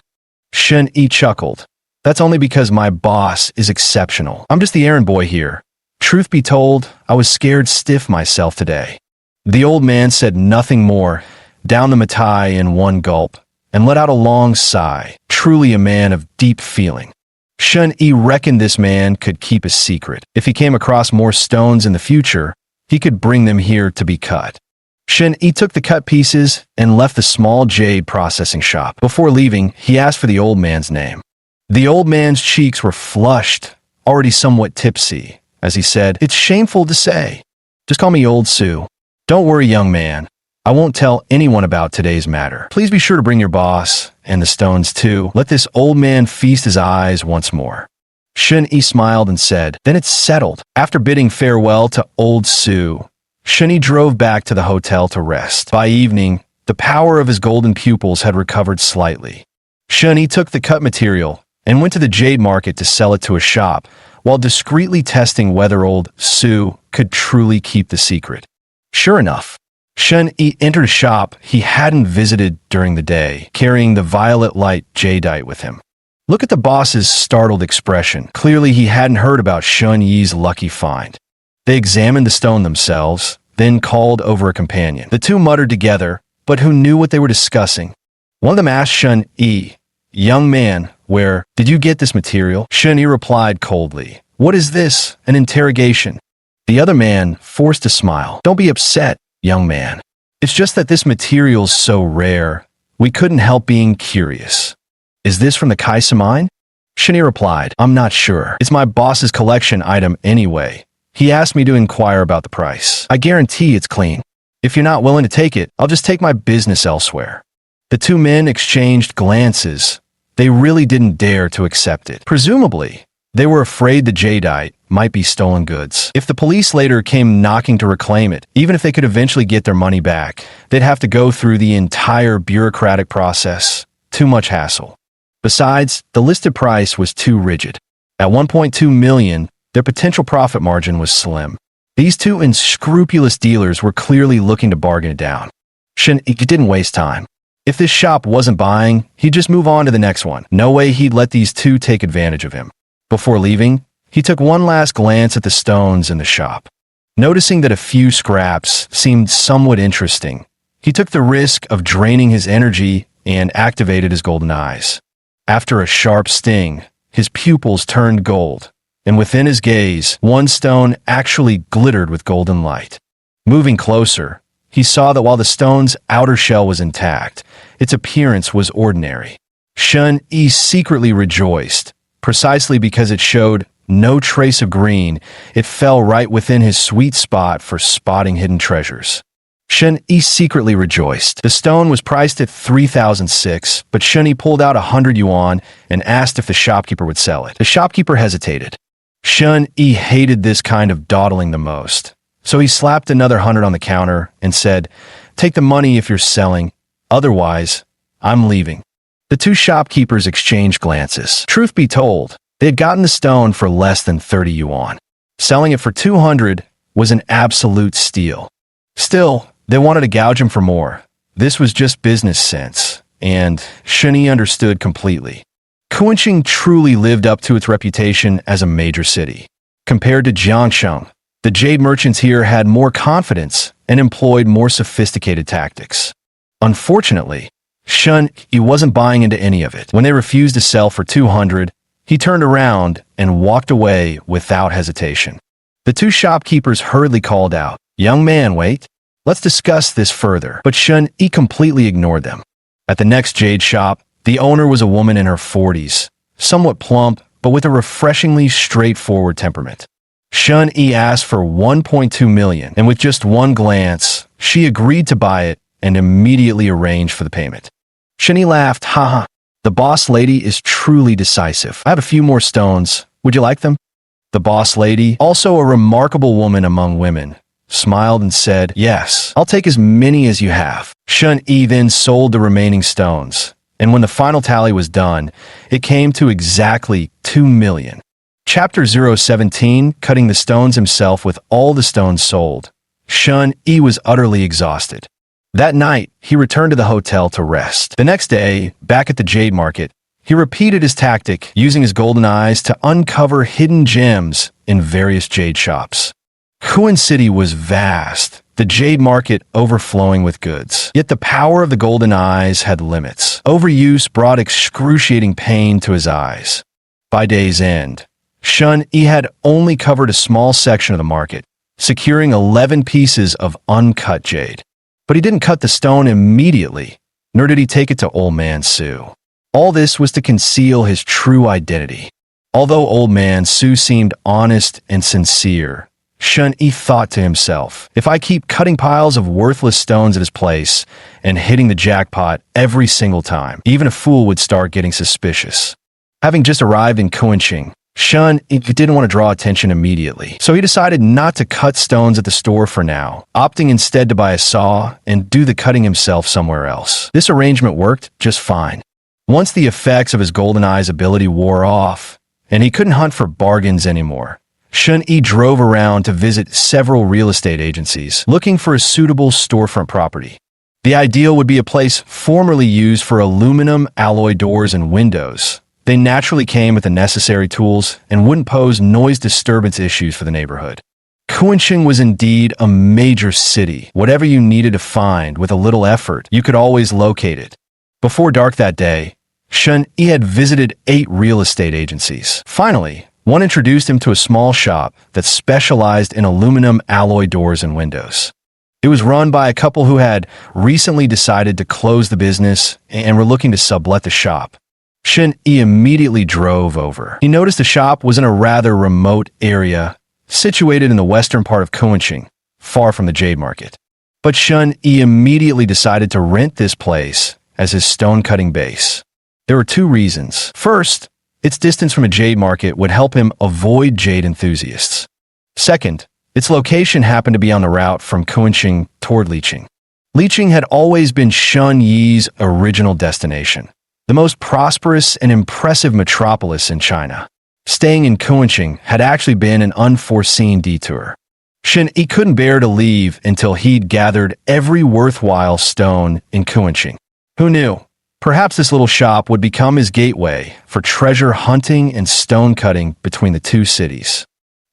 Speaker 1: Shen-Yi chuckled. "That's only because my boss is exceptional. I'm just the errand boy here. Truth be told, I was scared stiff myself today." The old man said nothing more, downed the matai in one gulp, and let out a long sigh, truly a man of deep feeling. Shen-Yi reckoned this man could keep a secret. If he came across more stones in the future, he could bring them here to be cut. Shen-Yi took the cut pieces and left the small jade processing shop. Before leaving, he asked for the old man's name. The old man's cheeks were flushed, already somewhat tipsy, as he said, "It's shameful to say. Just call me Old Su. Don't worry, young man. I won't tell anyone about today's matter. Please be sure to bring your boss, and the stones too." Let this old man feast his eyes once more. Shen-Yi smiled and said, "Then it's settled." After bidding farewell to Old Su, Shen-Yi drove back to the hotel to rest. By evening, the power of his golden pupils had recovered slightly. Shen-Yi took the cut material and went to the jade market to sell it to a shop, while discreetly testing whether Old Su could truly keep the secret. Sure enough, Shen-Yi entered a shop he hadn't visited during the day, carrying the violet light jadeite with him. Look at the boss's startled expression. Clearly he hadn't heard about Shen-Yi's lucky find. They examined the stone themselves, then called over a companion. The two muttered together, but who knew what they were discussing? One of them asked Shen-Yi, "Young man, where did you get this material?" Shen-Yi replied coldly, "What is this, an interrogation?" The other man forced a smile. "Don't be upset, young man. It's just that this material's so rare, we couldn't help being curious." "Is this from the Kaisa mine?" Shen-Yi replied, "I'm not sure. It's my boss's collection item anyway. He asked me to inquire about the price. I guarantee it's clean. If you're not willing to take it, I'll just take my business elsewhere." The two men exchanged glances. They really didn't dare to accept it. Presumably, they were afraid the jadeite might be stolen goods. If the police later came knocking to reclaim it, even if they could eventually get their money back, they'd have to go through the entire bureaucratic process. Too much hassle. Besides, the listed price was too rigid. At 1.2 million, their potential profit margin was slim. These two unscrupulous dealers were clearly looking to bargain it down. Shen-Yi didn't waste time. If this shop wasn't buying, he'd just move on to the next one. No way he'd let these two take advantage of him. Before leaving, he took one last glance at the stones in the shop. Noticing that a few scraps seemed somewhat interesting, he took the risk of draining his energy and activated his golden eyes. After a sharp sting, his pupils turned gold, and within his gaze, one stone actually glittered with golden light. Moving closer, he saw that while the stone's outer shell was intact, its appearance was ordinary. Shun Yi secretly rejoiced, precisely because it showed no trace of green. It fell right within his sweet spot for spotting hidden treasures. Shun Yi secretly rejoiced. The stone was priced at 3,006, but Shun Yi pulled out 100 yuan and asked if the shopkeeper would sell it. The shopkeeper hesitated. Shun Yi hated this kind of dawdling the most, so he slapped another 100 on the counter and said, "Take the money if you're selling, otherwise, I'm leaving." The two shopkeepers exchanged glances. Truth be told, they had gotten the stone for less than 30 yuan. Selling it for 200 was an absolute steal. Still, they wanted to gouge him for more. This was just business sense, and Shun Yi understood completely. Kuanqing truly lived up to its reputation as a major city. Compared to Jiangsheng, the jade merchants here had more confidence and employed more sophisticated tactics. Unfortunately, Shun Yi wasn't buying into any of it. When they refused to sell for 200, he turned around and walked away without hesitation. The two shopkeepers hurriedly called out, "Young man, wait. Let's discuss this further." But Shun Yi completely ignored them. At the next jade shop, the owner was a woman in her 40s, somewhat plump, but with a refreshingly straightforward temperament. Shun Yi asked for 1.2 million, and with just one glance, she agreed to buy it and immediately arranged for the payment. Shun Yi laughed, "Haha, the boss lady is truly decisive. I have a few more stones. Would you like them?" The boss lady, also a remarkable woman among women, smiled and said, "Yes, I'll take as many as you have." Shun Yi then sold the remaining stones, and when the final tally was done, it came to exactly 2 million. Chapter 017, Cutting the Stones himself with all the stones sold. Shun Yi was utterly exhausted. That night, he returned to the hotel to rest. The next day, back at the jade market, he repeated his tactic, using his golden eyes to uncover hidden gems in various jade shops. Kuan City was vast, the jade market overflowing with goods. Yet the power of the golden eyes had limits. Overuse brought excruciating pain to his eyes. By day's end, Shun Yi had only covered a small section of the market, securing 11 pieces of uncut jade. But he didn't cut the stone immediately, nor did he take it to Old Man Su. All this was to conceal his true identity. Although Old Man Su seemed honest and sincere, Shun Yi thought to himself, "If I keep cutting piles of worthless stones at his place and hitting the jackpot every single time, even a fool would start getting suspicious." Having just arrived in Kuanqing, Shun Yi didn't want to draw attention immediately, so he decided not to cut stones at the store for now, opting instead to buy a saw and do the cutting himself somewhere else. This arrangement worked just fine. Once the effects of his golden eyes ability wore off, and he couldn't hunt for bargains anymore, Shun Yi drove around to visit several real estate agencies, looking for a suitable storefront property. The ideal would be a place formerly used for aluminum alloy doors and windows. They naturally came with the necessary tools and wouldn't pose noise disturbance issues for the neighborhood. Kuanqing was indeed a major city. Whatever you needed to find with a little effort, you could always locate it. Before dark that day, Shun Yi had visited 8 real estate agencies. Finally, one introduced him to a small shop that specialized in aluminum alloy doors and windows. It was run by a couple who had recently decided to close the business and were looking to sublet the shop. Shun Yi immediately drove over. He noticed the shop was in a rather remote area, situated in the western part of Kuanqing, far from the jade market. But Shun Yi immediately decided to rent this place as his stone-cutting base. There were 2 reasons. First, its distance from a jade market would help him avoid jade enthusiasts. Second, its location happened to be on the route from Kuanqing toward Liqing. Liqing had always been Shun Yi's original destination, the most prosperous and impressive metropolis in China. Staying in Kuanqing had actually been an unforeseen detour. Shun Yi couldn't bear to leave until he'd gathered every worthwhile stone in Kuanqing. Who knew? Perhaps this little shop would become his gateway for treasure hunting and stone cutting between the 2 cities.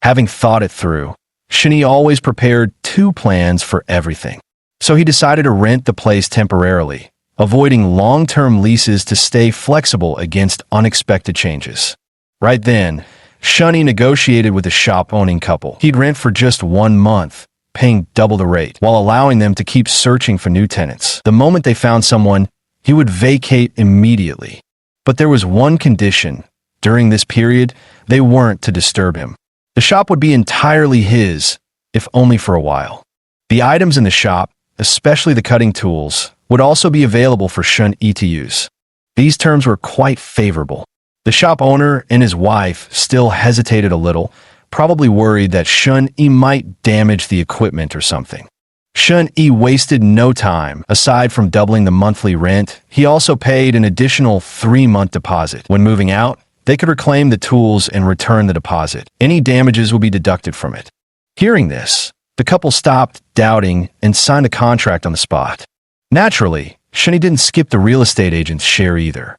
Speaker 1: Having thought it through, Shani always prepared two plans for everything. So he decided to rent the place temporarily, avoiding long-term leases to stay flexible against unexpected changes. Right then, Shani negotiated with a shop-owning couple. He'd rent for just 1 month, paying double the rate, while allowing them to keep searching for new tenants. The moment they found someone, he would vacate immediately. But there was one condition. During this period, they weren't to disturb him. The shop would be entirely his, if only for a while. The items in the shop, especially the cutting tools, would also be available for Shun-Yi to use. These terms were quite favorable. The shop owner and his wife still hesitated a little, probably worried that Shun-Yi might damage the equipment or something. Shun-Yi wasted no time. Aside from doubling the monthly rent, he also paid an additional 3-month deposit. When moving out, they could reclaim the tools and return the deposit. Any damages would be deducted from it. Hearing this, the couple stopped doubting and signed a contract on the spot. Naturally, Shun-Yi didn't skip the real estate agent's share either.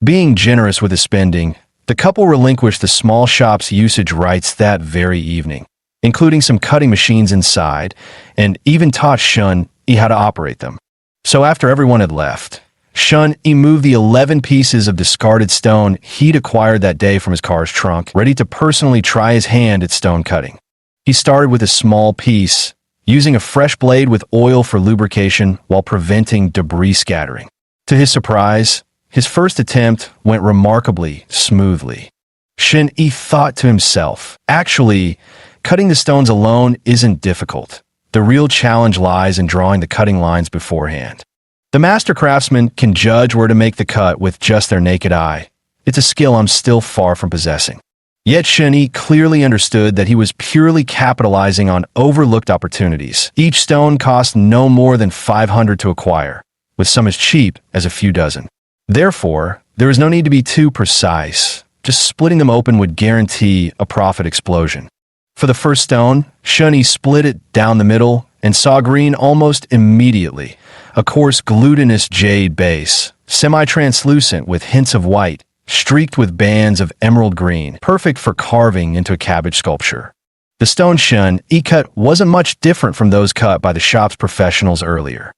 Speaker 1: Being generous with his spending, the couple relinquished the small shop's usage rights that very evening, including some cutting machines inside, and even taught Shun-Yi how to operate them. So after everyone had left, Shun-Yi moved the 11 pieces of discarded stone he'd acquired that day from his car's trunk, ready to personally try his hand at stone cutting. He started with a small piece, using a fresh blade with oil for lubrication while preventing debris scattering. To his surprise, his first attempt went remarkably smoothly. Shun-Yi thought to himself, actually, cutting the stones alone isn't difficult. The real challenge lies in drawing the cutting lines beforehand. The master craftsman can judge where to make the cut with just their naked eye. It's a skill I'm still far from possessing. Yet Shun-Yi clearly understood that he was purely capitalizing on overlooked opportunities. Each stone cost no more than 500 to acquire, with some as cheap as a few dozen. Therefore, there was no need to be too precise. Just splitting them open would guarantee a profit explosion. For the first stone, Shun-Yi split it down the middle and saw green almost immediately. A coarse glutinous jade base, semi-translucent with hints of white, streaked with bands of emerald green, perfect for carving into a cabbage sculpture. The stone Shun-Yi cut wasn't much different from those cut by the shop's professionals earlier.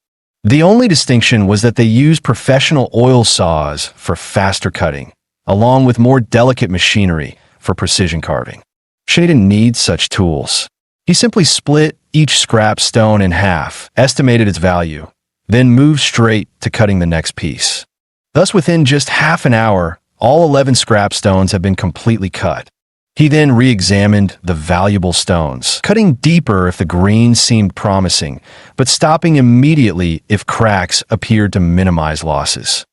Speaker 1: The only distinction was that they used professional oil saws for faster cutting, along with more delicate machinery for precision carving. Shun-Yi didn't need such tools. He simply split each scrap stone in half, estimated its value, then moved straight to cutting the next piece. Thus, within just half an hour, all 11 scrap stones had been completely cut. He then re-examined the valuable stones, cutting deeper if the green seemed promising, but stopping immediately if cracks appeared to minimize losses.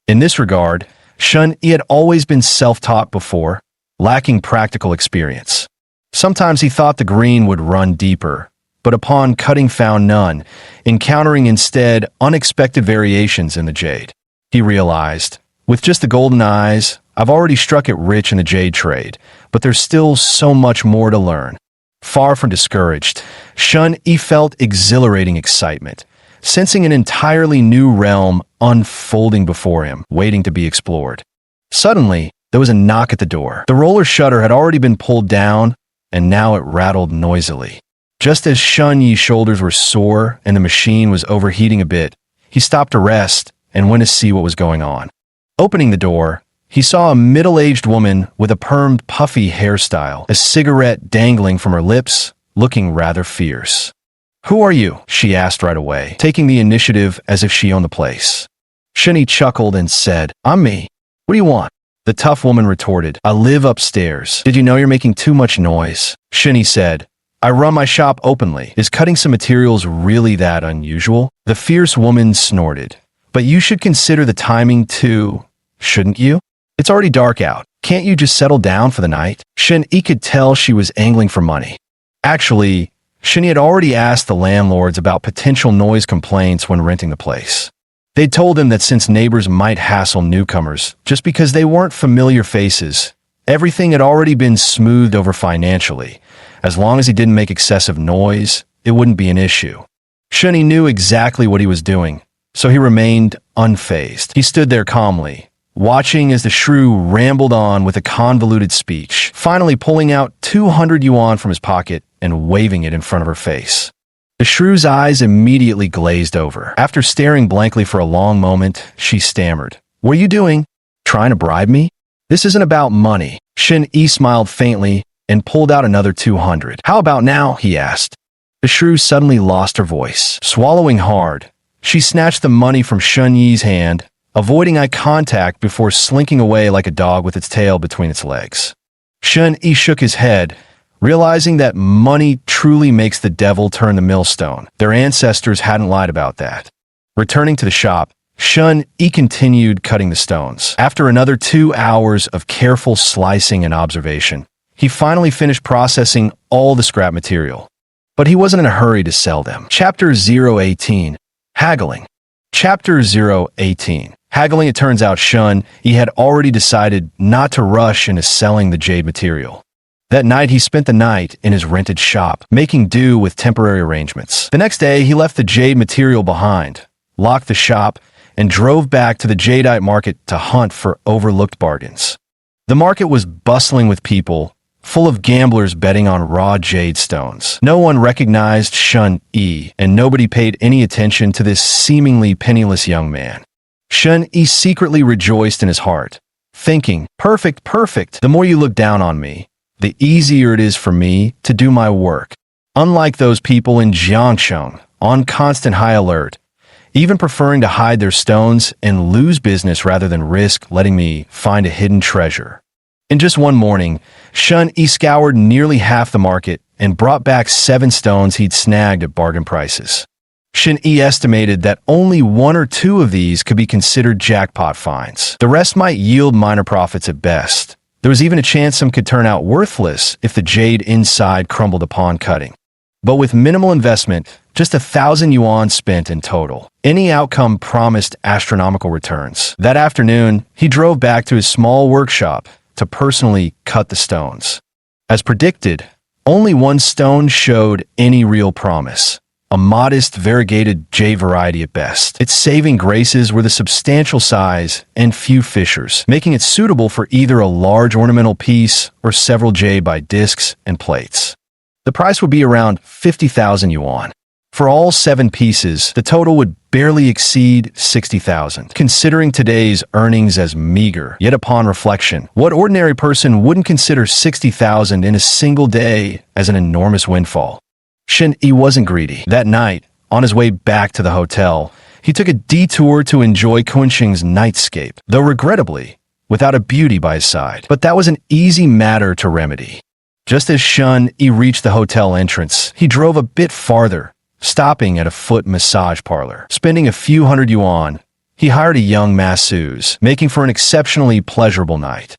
Speaker 1: In this regard, Shun-Yi had always been self-taught before, lacking practical experience. Sometimes he thought the green would run deeper, but upon cutting found none, encountering instead unexpected variations in the jade. He realized, with just the golden eyes, I've already struck it rich in the jade trade, but there's still so much more to learn. Far from discouraged, Shun-Yi felt exhilarating excitement, sensing an entirely new realm unfolding before him, waiting to be explored. Suddenly, there was a knock at the door. The roller shutter had already been pulled down, and now it rattled noisily. Just as Shun-Yi's shoulders were sore and the machine was overheating a bit, he stopped to rest and went to see what was going on. Opening the door, he saw a middle-aged woman with a permed, puffy hairstyle, a cigarette dangling from her lips, looking rather fierce. "Who are you?" she asked right away, taking the initiative as if she owned the place. Shun-Yi chuckled and said, "I'm me. What do you want?" The tough woman retorted, "I live upstairs. Did you know you're making too much noise?" Shun-Yi said, "I run my shop openly. Is cutting some materials really that unusual?" The fierce woman snorted, "But you should consider the timing too, shouldn't you? It's already dark out. Can't you just settle down for the night?" Shun-Yi could tell she was angling for money. Actually, Shun-Yi had already asked the landlords about potential noise complaints when renting the place. They'd told him that since neighbors might hassle newcomers just because they weren't familiar faces, everything had already been smoothed over financially. As long as he didn't make excessive noise, it wouldn't be an issue. Shun-Yi knew exactly what he was doing, so he remained unfazed. He stood there calmly, watching as the shrew rambled on with a convoluted speech. Finally pulling out 200 yuan from his pocket, and waving it in front of her face. The shrew's eyes immediately glazed over. After staring blankly for a long moment, she stammered, "What are you doing? Trying to bribe me? This isn't about money." Shen Yi smiled faintly and pulled out another 200. "How about now?" he asked. The shrew suddenly lost her voice. Swallowing hard, she snatched the money from Shen Yi's hand, avoiding eye contact before slinking away like a dog with its tail between its legs. Shen Yi shook his head, realizing that money truly makes the devil turn the millstone. Their ancestors hadn't lied about that. Returning to the shop, Shen Yi continued cutting the stones. After another 2 hours of careful slicing and observation, he finally finished processing all the scrap material. But he wasn't in a hurry to sell them. Chapter 018. Haggling. Chapter 018. Haggling. It turns out Shen Yi had already decided not to rush into selling the jade material. That night, he spent the night in his rented shop, making do with temporary arrangements. The next day, he left the jade material behind, locked the shop, and drove back to the jadeite market to hunt for overlooked bargains. The market was bustling with people, full of gamblers betting on raw jade stones. No one recognized Shen Yi, and nobody paid any attention to this seemingly penniless young man. Shen Yi secretly rejoiced in his heart, thinking, "Perfect, perfect. The more you look down on me, the easier it is for me to do my work." Unlike those people in Jiangsheng, on constant high alert, even preferring to hide their stones and lose business rather than risk letting me find a hidden treasure. In just one morning, Shen Yi scoured nearly half the market and brought back 7 stones he'd snagged at bargain prices. Shen Yi estimated that only 1 or 2 of these could be considered jackpot finds. The rest might yield minor profits at best. There was even a chance some could turn out worthless if the jade inside crumbled upon cutting. But with minimal investment, just 1,000 yuan spent in total, any outcome promised astronomical returns. That afternoon, he drove back to his small workshop to personally cut the stones. As predicted, only 1 stone showed any real promise, a modest variegated jade variety at best. Its saving graces were the substantial size and few fissures, making it suitable for either a large ornamental piece or several jade by discs and plates. The price would be around 50,000 yuan. For all 7 pieces, the total would barely exceed 60,000. Considering today's earnings as meager, yet upon reflection, what ordinary person wouldn't consider 60,000 in a single day as an enormous windfall? Shen Yi wasn't greedy. That night, on his way back to the hotel, he took a detour to enjoy Kunxing's nightscape, though regrettably, without a beauty by his side. But that was an easy matter to remedy. Just as Shen Yi reached the hotel entrance, he drove a bit farther, stopping at a foot massage parlor. Spending a few hundred yuan, he hired a young masseuse, making for an exceptionally pleasurable night.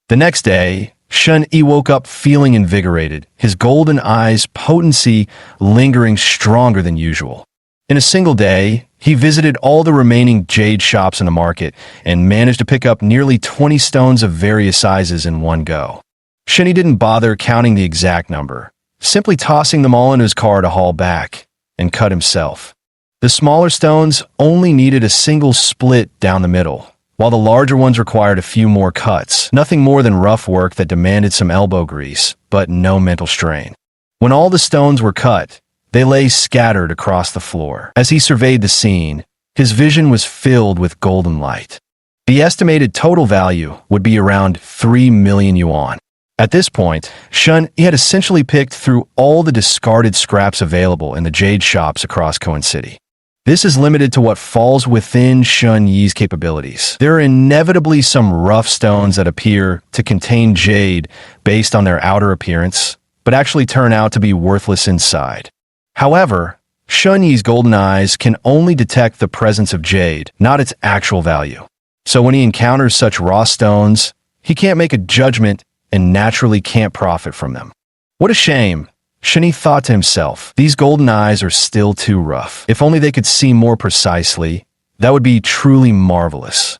Speaker 1: The next day, Shen Yi woke up feeling invigorated, his golden eyes' potency lingering stronger than usual. In a single day, he visited all the remaining jade shops in the market and managed to pick up nearly 20 stones of various sizes in one go. Shen Yi didn't bother counting the exact number, simply tossing them all into his car to haul back and cut himself. The smaller stones only needed a single split down the middle, while the larger ones required a few more cuts, nothing more than rough work that demanded some elbow grease, but no mental strain. When all the stones were cut, they lay scattered across the floor. As he surveyed the scene, his vision was filled with golden light. The estimated total value would be around 3 million yuan. At this point, Shen Yi had essentially picked through all the discarded scraps available in the jade shops across Koan City. This is limited to what falls within Shen Yi's capabilities. There are inevitably some rough stones that appear to contain jade based on their outer appearance, but actually turn out to be worthless inside. However, Shen Yi's golden eyes can only detect the presence of jade, not its actual value. So when he encounters such raw stones, he can't make a judgment and naturally can't profit from them. What a shame, Shen Yi thought to himself. These golden eyes are still too rough. If only they could see more precisely, that would be truly marvelous.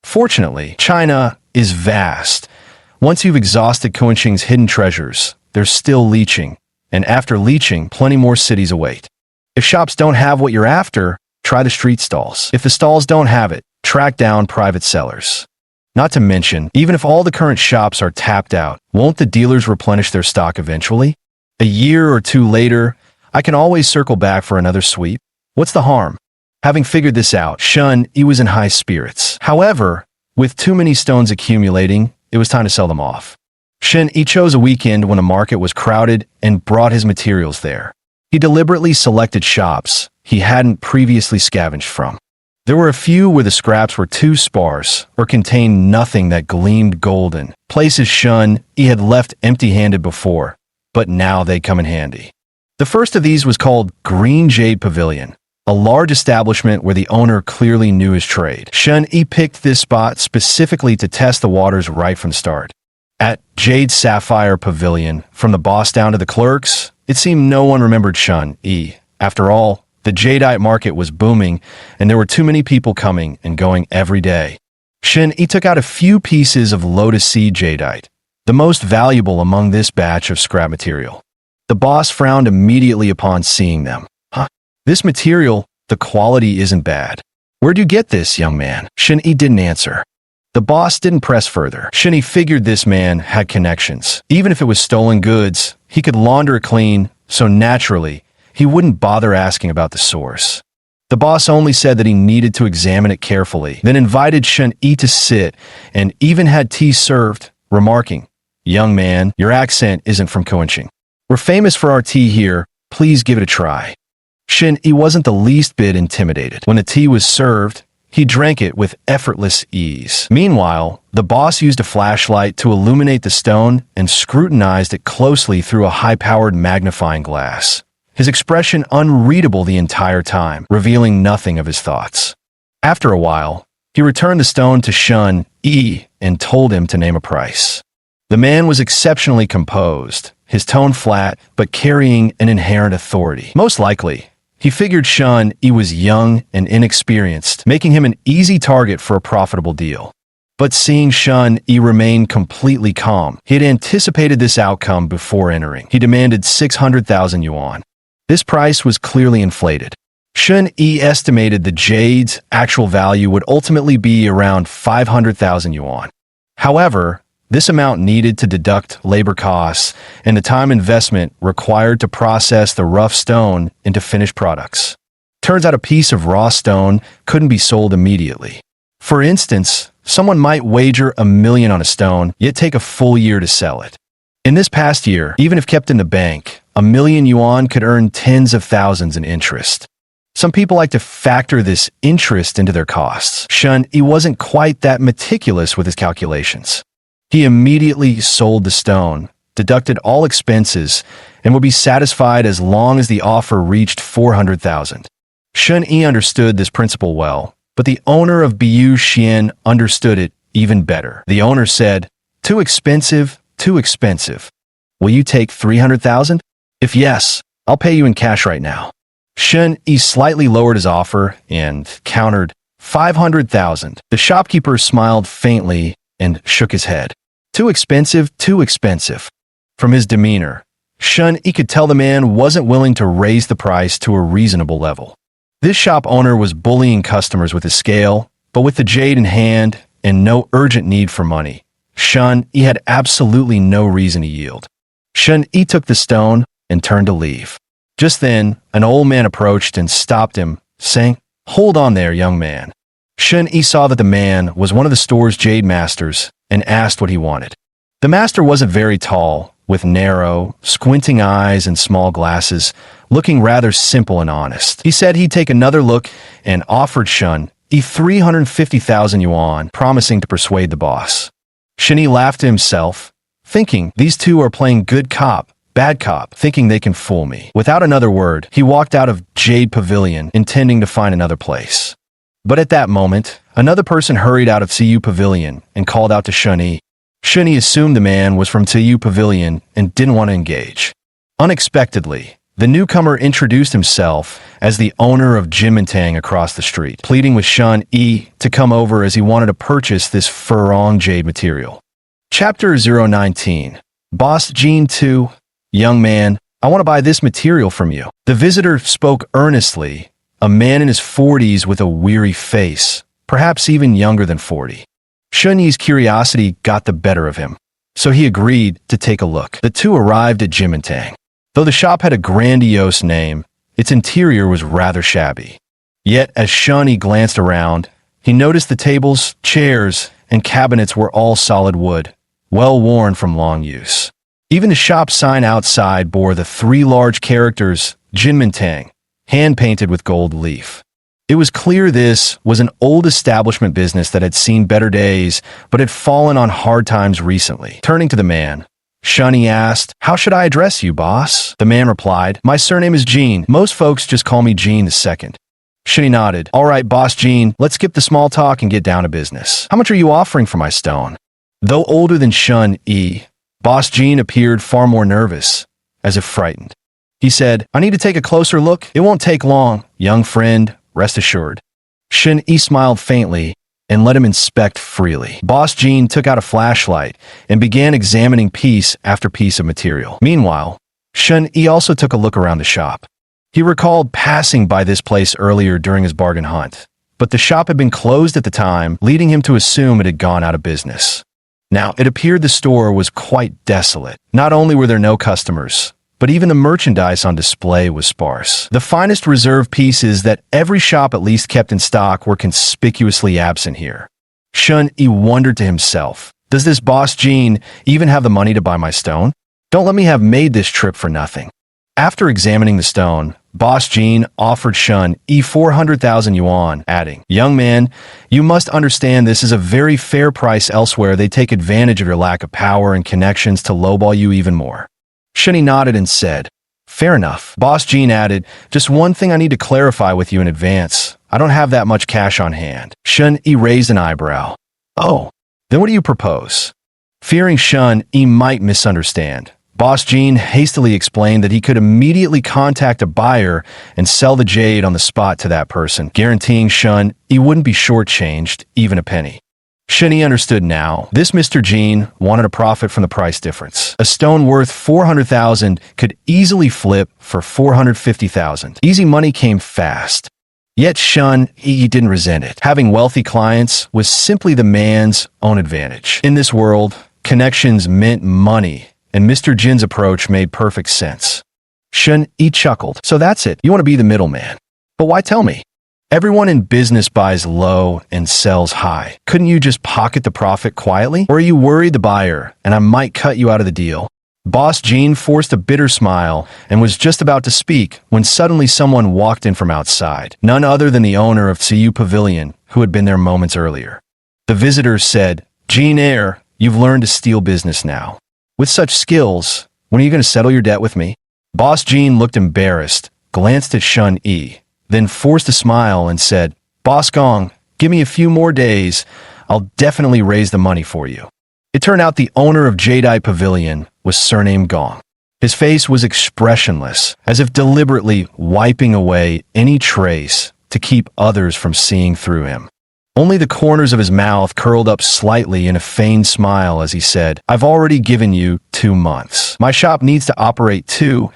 Speaker 1: Fortunately, China is vast. Once you've exhausted Kunxing's hidden treasures, they're still leeching, and after leeching, plenty more cities await. If shops don't have what you're after, try the street stalls. If the stalls don't have it, track down private sellers. Not to mention, even if all the current shops are tapped out, won't the dealers replenish their stock eventually? A year or two later, I can always circle back for another sweep. What's the harm? Having figured this out, Shun, he was in high spirits. However, with too many stones accumulating, it was time to sell them off. Shun, he chose a weekend when the market was crowded and brought his materials there. He deliberately selected shops he hadn't previously scavenged from. There were a few where the scraps were too sparse or contained nothing that gleamed golden. Places Shun, he had left empty-handed before, but now they come in handy. The first of these was called Green Jade Pavilion, a large establishment where the owner clearly knew his trade. Shun, he picked this spot specifically to test the waters right from the start. At Jade Sapphire Pavilion, from the boss down to the clerks, it seemed no one remembered Shun, he. After all, the jadeite market was booming, and there were too many people coming and going every day. Shun, he took out a few pieces of lotus seed jadeite, the most valuable among this batch of scrap material. The boss frowned immediately upon seeing them. Huh? This material, the quality isn't bad. Where'd you get this, young man? Shun, he didn't answer. The boss didn't press further. Shun, he figured this man had connections. Even if it was stolen goods, he could launder it clean, so naturally, he wouldn't bother asking about the source. The boss only said that he needed to examine it carefully, then invited Shun-Yi to sit and even had tea served, remarking, "Young man, your accent isn't from Kuanqing. We're famous for our tea here. Please give it a try." Shun-Yi wasn't the least bit intimidated. When the tea was served, he drank it with effortless ease. Meanwhile, the boss used a flashlight to illuminate the stone and scrutinized it closely through a high-powered magnifying glass. His expression unreadable the entire time, revealing nothing of his thoughts. After a while, he returned the stone to Shun-Yi and told him to name a price. The man was exceptionally composed, his tone flat but carrying an inherent authority. Most likely, he figured Shun-Yi was young and inexperienced, making him an easy target for a profitable deal. But seeing Shun-Yi remain completely calm, he had anticipated this outcome before entering. He demanded 600,000 yuan. This price was clearly inflated. Shun-Yi estimated the jade's actual value would ultimately be around 500,000 yuan. However, this amount needed to deduct labor costs and the time investment required to process the rough stone into finished products. Turns out a piece of raw stone couldn't be sold immediately. For instance, someone might wager 1 million on a stone, yet take a full year to sell it. In this past year, even if kept in the bank, 1 million yuan could earn tens of thousands in interest. Some people like to factor this interest into their costs. Shun-Yi wasn't quite that meticulous with his calculations. He immediately sold the stone, deducted all expenses, and would be satisfied as long as the offer reached 400,000. Shun-Yi understood this principle well, but the owner of Biyu Xian understood it even better. The owner said, "Too expensive, too expensive. Will you take 300,000? If yes, I'll pay you in cash right now." Shun-Yi slightly lowered his offer and countered 500,000. The shopkeeper smiled faintly and shook his head. Too expensive, too expensive. From his demeanor, Shun-Yi could tell the man wasn't willing to raise the price to a reasonable level. This shop owner was bullying customers with his scale, but with the jade in hand and no urgent need for money, Shun-Yi had absolutely no reason to yield. Shun-Yi took the stone and turned to leave. Just then, an old man approached and stopped him, saying, "Hold on there, young man." Shun-Yi saw that the man was one of the store's jade masters and asked what he wanted. The master wasn't very tall, with narrow, squinting eyes and small glasses, looking rather simple and honest. He said he'd take another look and offered Shun-Yi 350,000 yuan, promising to persuade the boss. Shun-Yi laughed to himself, thinking, "These two are playing good cop, bad cop, thinking they can fool me." Without another word, he walked out of Jade Pavilion, intending to find another place. But at that moment, another person hurried out of Ciyu Pavilion and called out to Shun-Yi. Shun-Yi assumed the man was from Ciyu Pavilion and didn't want to engage. Unexpectedly, the newcomer introduced himself as the owner of Jimintang across the street, pleading with Shun-Yi to come over as he wanted to purchase this Furong jade material. Chapter 019. Boss Jean 2. "Young man, I want to buy this material from you." The visitor spoke earnestly, a man in his 40s with a weary face, perhaps even younger than 40. Shun-Yi's curiosity got the better of him, so he agreed to take a look. The two arrived at Jimintang. Though the shop had a grandiose name, its interior was rather shabby. Yet, as Shun Yi glanced around, he noticed the tables, chairs, and cabinets were all solid wood, well worn from long use. Even the shop sign outside bore the three large characters, Jinmintang, hand-painted with gold leaf. It was clear this was an old establishment business that had seen better days, but had fallen on hard times recently. Turning to the man, Shun Yi asked, "How should I address you, boss?" The man replied, "My surname is Jean. Most folks just call me Jean II." Shun Yi nodded. "All right, boss Jean, let's skip the small talk and get down to business. How much are you offering for my stone?" Though older than Shun Yi, Boss Jean appeared far more nervous, as if frightened. He said, "I need to take a closer look. It won't take long, young friend, rest assured." Shun Yi smiled faintly and let him inspect freely. Boss Jean took out a flashlight and began examining piece after piece of material. Meanwhile, Shun Yi also took a look around the shop. He recalled passing by this place earlier during his bargain hunt, but the shop had been closed at the time, leading him to assume it had gone out of business. Now, it appeared the store was quite desolate. Not only were there no customers, but even the merchandise on display was sparse. The finest reserve pieces that every shop at least kept in stock were conspicuously absent here. Shun Yi wondered to himself, does this boss Jean even have the money to buy my stone? Don't let me have made this trip for nothing. After examining the stone, Boss Jean offered Shun Yi 400,000 yuan, adding, "Young man, you must understand this is a very fair price. Elsewhere they take advantage of your lack of power and connections to lowball you even more." Shun Yi nodded and said, "Fair enough." Boss Jean added, "Just one thing I need to clarify with you in advance. I don't have that much cash on hand." Shun Yi raised an eyebrow. "Oh, then what do you propose?" Fearing Shun Yi might misunderstand, Boss Jean hastily explained that he could immediately contact a buyer and sell the jade on the spot to that person, guaranteeing Shun Yi wouldn't be shortchanged even a penny. Shun Yi understood now. This Mr. Jean wanted a profit from the price difference. A stone worth 400,000 could easily flip for 450,000. Easy money came fast. Yet Shun Yi didn't resent it. Having wealthy clients was simply the man's own advantage. In this world, connections meant money, and Mr. Jin's approach made perfect sense. Shun Yi chuckled. "So that's it. You want to be the middleman. But why tell me? Everyone in business buys low and sells high. Couldn't you just pocket the profit quietly? Or are you worried the buyer, and I might cut you out of the deal?" Boss Jean forced a bitter smile and was just about to speak when suddenly someone walked in from outside. None other than the owner of Ciyu Pavilion, who had been there moments earlier. The visitor said, "Jean Eyre, you've learned to steal business now. With such skills, when are you going to settle your debt with me?" Boss Jean looked embarrassed, glanced at Shun Yi, then forced a smile and said, "Boss Gong, give me a few more days. I'll definitely raise the money for you." It turned out the owner of Jadeite Pavilion was surnamed Gong. His face was expressionless, as if deliberately wiping away any trace to keep others from seeing through him. Only the corners of his mouth curled up slightly in a feigned smile as he said, "I've already given you 2 months. My shop needs to operate too,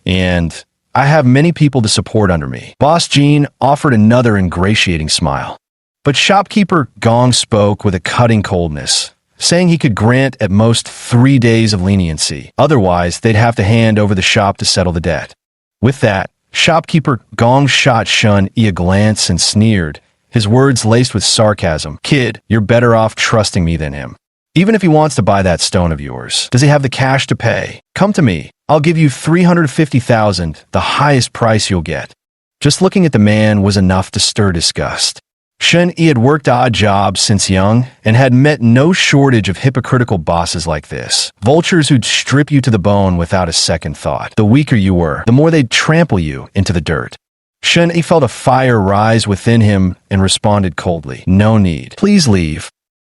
Speaker 1: and I have many people to support under me." Boss Jean offered another ingratiating smile. But shopkeeper Gong spoke with a cutting coldness, saying he could grant at most 3 days of leniency. Otherwise, they'd have to hand over the shop to settle the debt. With that, shopkeeper Gong shot Shun Yi a glance and sneered, his words laced with sarcasm. "Kid, you're better off trusting me than him. Even if he wants to buy that stone of yours, does he have the cash to pay? Come to me. I'll give you 350,000, the highest price you'll get." Just looking at the man was enough to stir disgust. Shun Yi had worked odd jobs since young and had met no shortage of hypocritical bosses like this. Vultures who'd strip you to the bone without a second thought. The weaker you were, the more they'd trample you into the dirt. Shun Yi felt a fire rise within him and responded coldly, "No need. Please leave."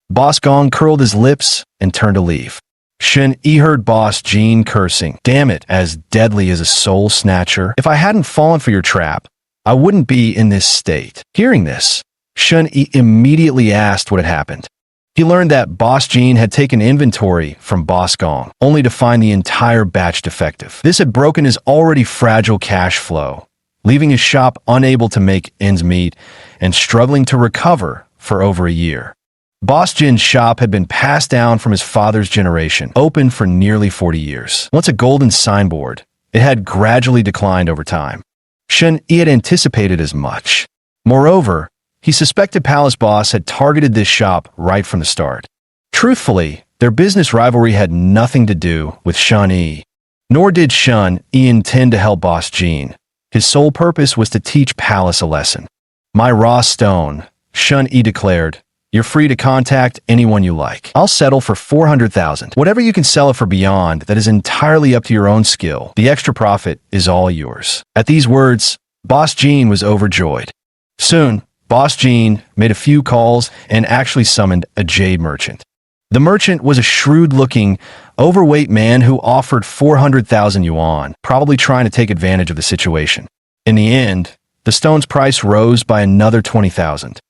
Speaker 1: Boss Gong curled his lips and turned to leave. Shun Yi heard Boss Jean cursing, "Damn it, as deadly as a soul snatcher. If I hadn't fallen for your trap, I wouldn't be in this state." Hearing this, Shun Yi immediately asked what had happened. He learned that Boss Jean had taken inventory from Boss Gong, only to find the entire batch defective. This had broken his already fragile cash flow, leaving his shop unable to make ends meet and struggling to recover for over a year. Boss Jin's shop had been passed down from his father's generation, open for nearly 40 years. Once a golden signboard, It had gradually declined over time. Shun Yi had anticipated as much. Moreover, he suspected Palace Boss had targeted this shop right from the start. Truthfully, their business rivalry had nothing to do with Shun Yi. Nor did Shun Yi intend to help Boss Jean. His sole purpose was to teach Palace a lesson. My raw stone, Shun Yi declared. You're free to contact anyone you like. I'll settle for 400,000. Whatever you can sell it for beyond, that is entirely up to your own skill. The extra profit is all yours. At these words, Boss Jean was overjoyed. Soon, Boss Jean made a few calls and actually summoned a jade merchant. The merchant was a shrewd-looking, overweight man who offered 400,000 yuan, probably trying to take advantage of the situation. In the end, the stone's price rose by another 20,000.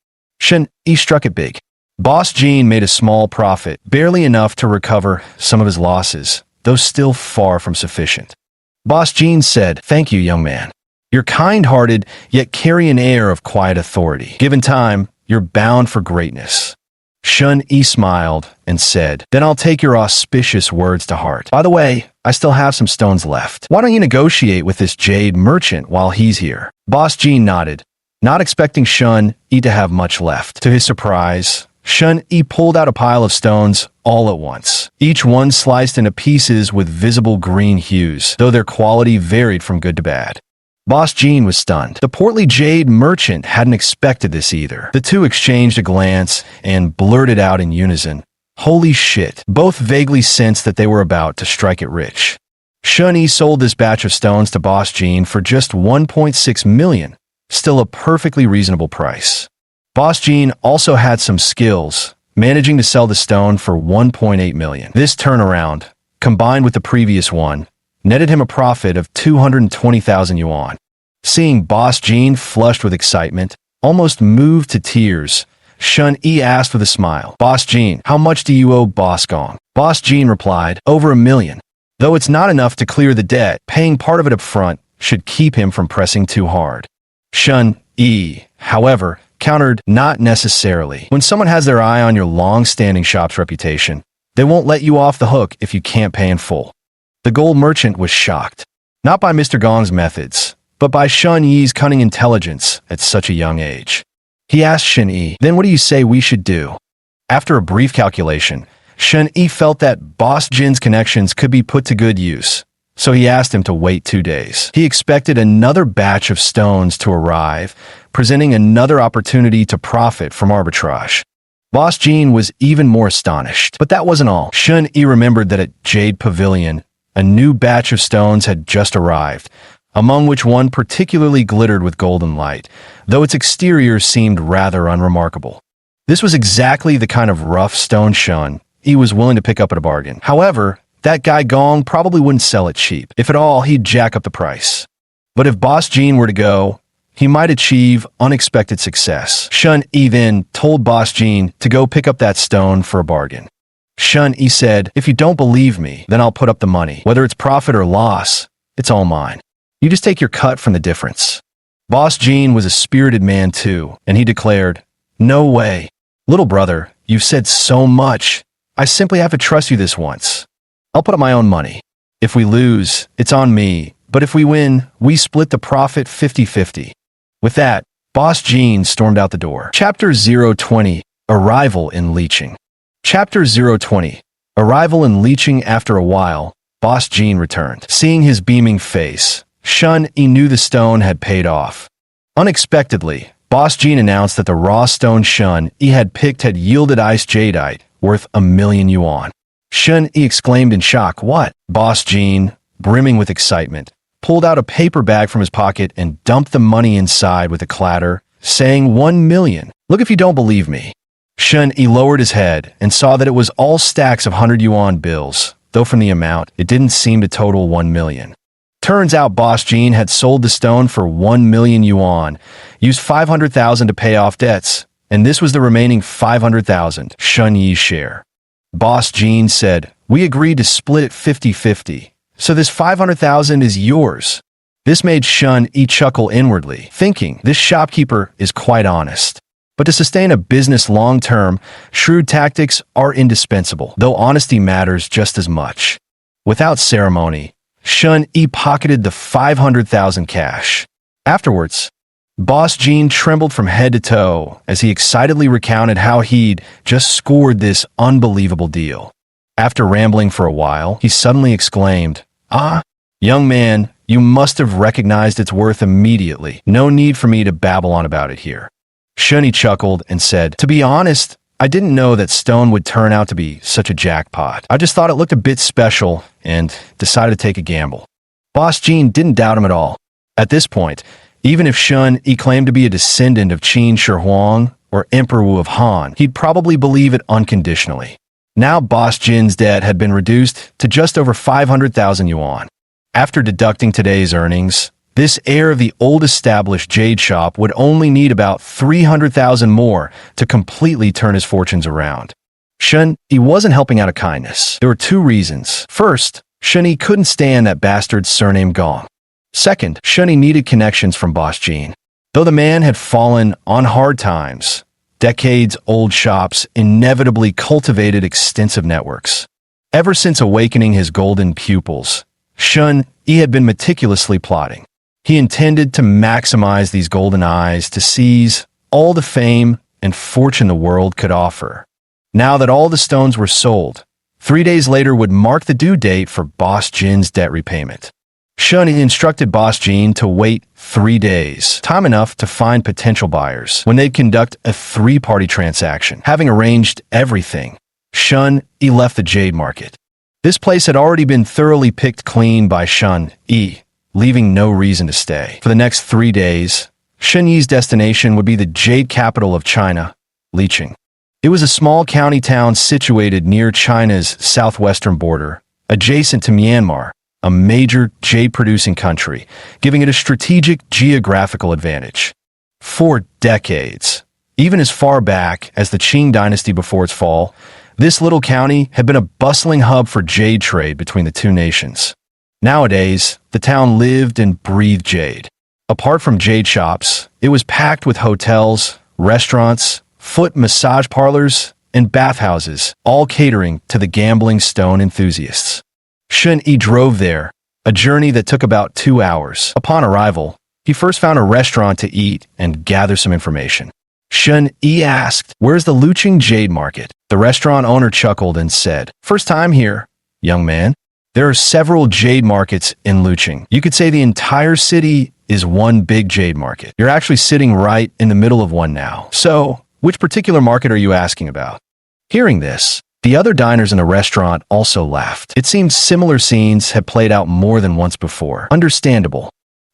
Speaker 1: Shun Yi struck it big. Boss Jean made a small profit, barely enough to recover some of his losses, though still far from sufficient. Boss Jean said, "Thank you, young man. You're kind-hearted, yet carry an air of quiet authority. Given time, you're bound for greatness." Shun Yi smiled and said, "Then I'll take your auspicious words to heart. By the way, I still have some stones left. Why don't you negotiate with this jade merchant while he's here?" Boss Jean nodded, not expecting Shun Yi to have much left. To his surprise, Shun Yi pulled out a pile of stones all at once, each one sliced into pieces with visible green hues, though their quality varied from good to bad. Boss Jean was stunned. The portly jade merchant hadn't expected this either. The two exchanged a glance and blurted out in unison, "Holy shit." Both vaguely sensed that they were about to strike it rich. Shun Yi sold this batch of stones to Boss Jean for just 1.6 million, still a perfectly reasonable price. Boss Jean also had some skills, managing to sell the stone for 1.8 million. This turnaround, combined with the previous one, netted him a profit of 220,000 yuan. Seeing Boss Jean flushed with excitement, almost moved to tears, Shun Yi asked with a smile, "Boss Jean, how much do you owe Boss Gong?" Boss Jean replied, "Over 1 million. Though it's not enough to clear the debt, paying part of it up front should keep him from pressing too hard." Shun Yi, however, countered, "Not necessarily. When someone has their eye on your long-standing shop's reputation, they won't let you off the hook if you can't pay in full." The gold merchant was shocked, not by Mr. Gong's methods, but by Shun Yi's cunning intelligence at such a young age. He asked Shun Yi, "Then what do you say we should do?" After a brief calculation, Shun Yi felt that Boss Jin's connections could be put to good use, so he asked him to wait 2 days. He expected another batch of stones to arrive, presenting another opportunity to profit from arbitrage. Boss Jean was even more astonished, but that wasn't all. Shun Yi remembered that at Jade Pavilion, a new batch of stones had just arrived, among which one particularly glittered with golden light, though its exterior seemed rather unremarkable. This was exactly the kind of rough stone Shun Yi was willing to pick up at a bargain. However, that guy Gong probably wouldn't sell it cheap. If at all, he'd jack up the price. But if Boss Jean were to go, he might achieve unexpected success. Shun Yi then told Boss Jean to go pick up that stone for a bargain. Shun Yi said, "If you don't believe me, then I'll put up the money. Whether it's profit or loss, it's all mine. You just take your cut from the difference." Boss Jean was a spirited man too, and he declared, "No way. Little brother, you've said so much. I simply have to trust you this once. I'll put up my own money. If we lose, it's on me, but if we win, we split the profit 50-50. With that, Boss Jean stormed out the door. Chapter 020, Arrival in Liqing. Chapter 020, Arrival in Liqing. After a while, Boss Jean returned. Seeing his beaming face, Shun Yi knew the stone had paid off. Unexpectedly, Boss Jean announced that the raw stone Shun Yi had picked had yielded ice jadeite worth 1 million yuan. Shun Yi exclaimed in shock, "What?" Boss Jean, brimming with excitement, pulled out a paper bag from his pocket and dumped the money inside with a clatter, saying, 1 million. "Look if you don't believe me." Shun Yi lowered his head and saw that it was all stacks of 100 yuan bills, though from the amount, it didn't seem to total 1 million. Turns out Boss Jean had sold the stone for 1 million yuan, used 500,000 to pay off debts, and this was the remaining 500,000, Shun Yi's share. Boss Jean said, "We agreed to split it 50-50, so this 500,000 is yours." This made Shun Yi chuckle inwardly, thinking, this shopkeeper is quite honest. But to sustain a business long-term, shrewd tactics are indispensable, though honesty matters just as much. Without ceremony, Shun Yi pocketed the 500,000 cash. Afterwards, Boss Gene trembled from head to toe as he excitedly recounted how he'd just scored this unbelievable deal. After rambling for a while, he suddenly exclaimed, "Ah, young man, you must have recognized its worth immediately. No need for me to babble on about it here." Shun Yi chuckled and said, "To be honest, I didn't know that stone would turn out to be such a jackpot. I just thought it looked a bit special and decided to take a gamble." Boss Gene didn't doubt him at all. At this point, even if Shun Yi claimed to be a descendant of Qin Shi Huang or Emperor Wu of Han, he'd probably believe it unconditionally. Now Boss Jin's debt had been reduced to just over 500,000 yuan. After deducting today's earnings, this heir of the old established jade shop would only need about 300,000 more to completely turn his fortunes around. Shun Yi wasn't helping out of kindness. There were two reasons. First, Shun Yi couldn't stand that bastard's surname Gong. Second, Shun Yi needed connections from Boss Gene. Though the man had fallen on hard times, decades-old shops inevitably cultivated extensive networks. Ever since awakening his golden pupils, Shun Yi had been meticulously plotting. He intended to maximize these golden eyes to seize all the fame and fortune the world could offer. Now that all the stones were sold, 3 days later would mark the due date for Boss Jin's debt repayment. Shun Yi instructed Boss Gene to wait 3 days, time enough to find potential buyers, when they'd conduct a 3-party transaction. Having arranged everything, Shun Yi left the jade market. This place had already been thoroughly picked clean by Shun Yi, leaving no reason to stay. For the next 3 days, Shun Yi's destination would be the jade capital of China, Liqing. It was a small county town situated near China's southwestern border, adjacent to Myanmar, a major jade-producing country, giving it a strategic geographical advantage. For decades, even as far back as the Qing dynasty before its fall, this little county had been a bustling hub for jade trade between the two nations. Nowadays, the town lived and breathed jade. Apart from jade shops, it was packed with hotels, restaurants, foot massage parlors, and bathhouses, all catering to the gambling stone enthusiasts. Shun Yi drove there, a journey that took about 2 hours. Upon arrival, he first found a restaurant to eat and gather some information. Shun Yi asked, "Where's the Liqing Jade Market?" The restaurant owner chuckled and said, "First time here, young man. There are several jade markets in Liqing. You could say the entire city is one big jade market. You're actually sitting right in the middle of one now. So, which particular market are you asking about?" Hearing this, the other diners in the restaurant also laughed. It seemed similar scenes had played out more than once before. Understandable.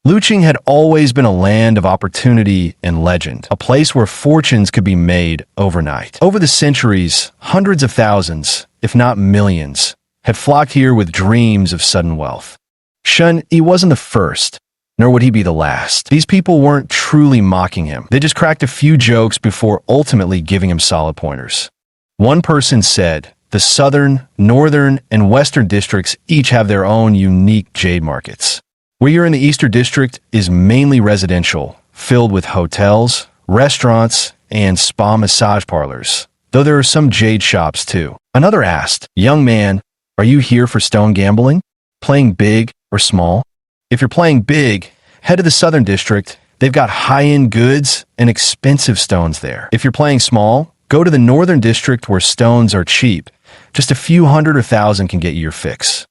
Speaker 1: Liqing had always been a land of opportunity and legend, a place where fortunes could be made overnight. Over the centuries, hundreds of thousands, if not millions, had flocked here with dreams of sudden wealth. Shun Yi wasn't the first, nor would he be the last. These people weren't truly mocking him. They just cracked a few jokes before ultimately giving him solid pointers. One person said, "The southern, northern, and western districts each have their own unique jade markets. Where you're in the eastern district is mainly residential, filled with hotels, restaurants, and spa massage parlors, though there are some jade shops too." Another asked, "Young man, are you here for stone gambling? Playing big or small? If you're playing big, head to the southern district. They've got high-end goods and expensive stones there. If you're playing small, go to the northern district where stones are cheap. Just a few hundred or thousand can get you your fix."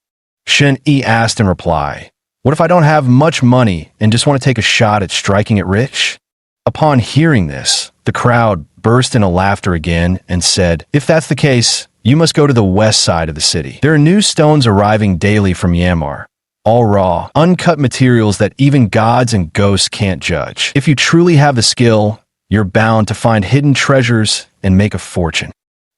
Speaker 1: Shun Yi asked in reply, "What if I don't have much money and just want to take a shot at striking it rich?" Upon hearing this, the crowd burst into laughter again and said, "If that's the case, you must go to the west side of the city. There are new stones arriving daily from Myanmar, all raw, uncut materials that even gods and ghosts can't judge. If you truly have the skill, you're bound to find hidden treasures and make a fortune.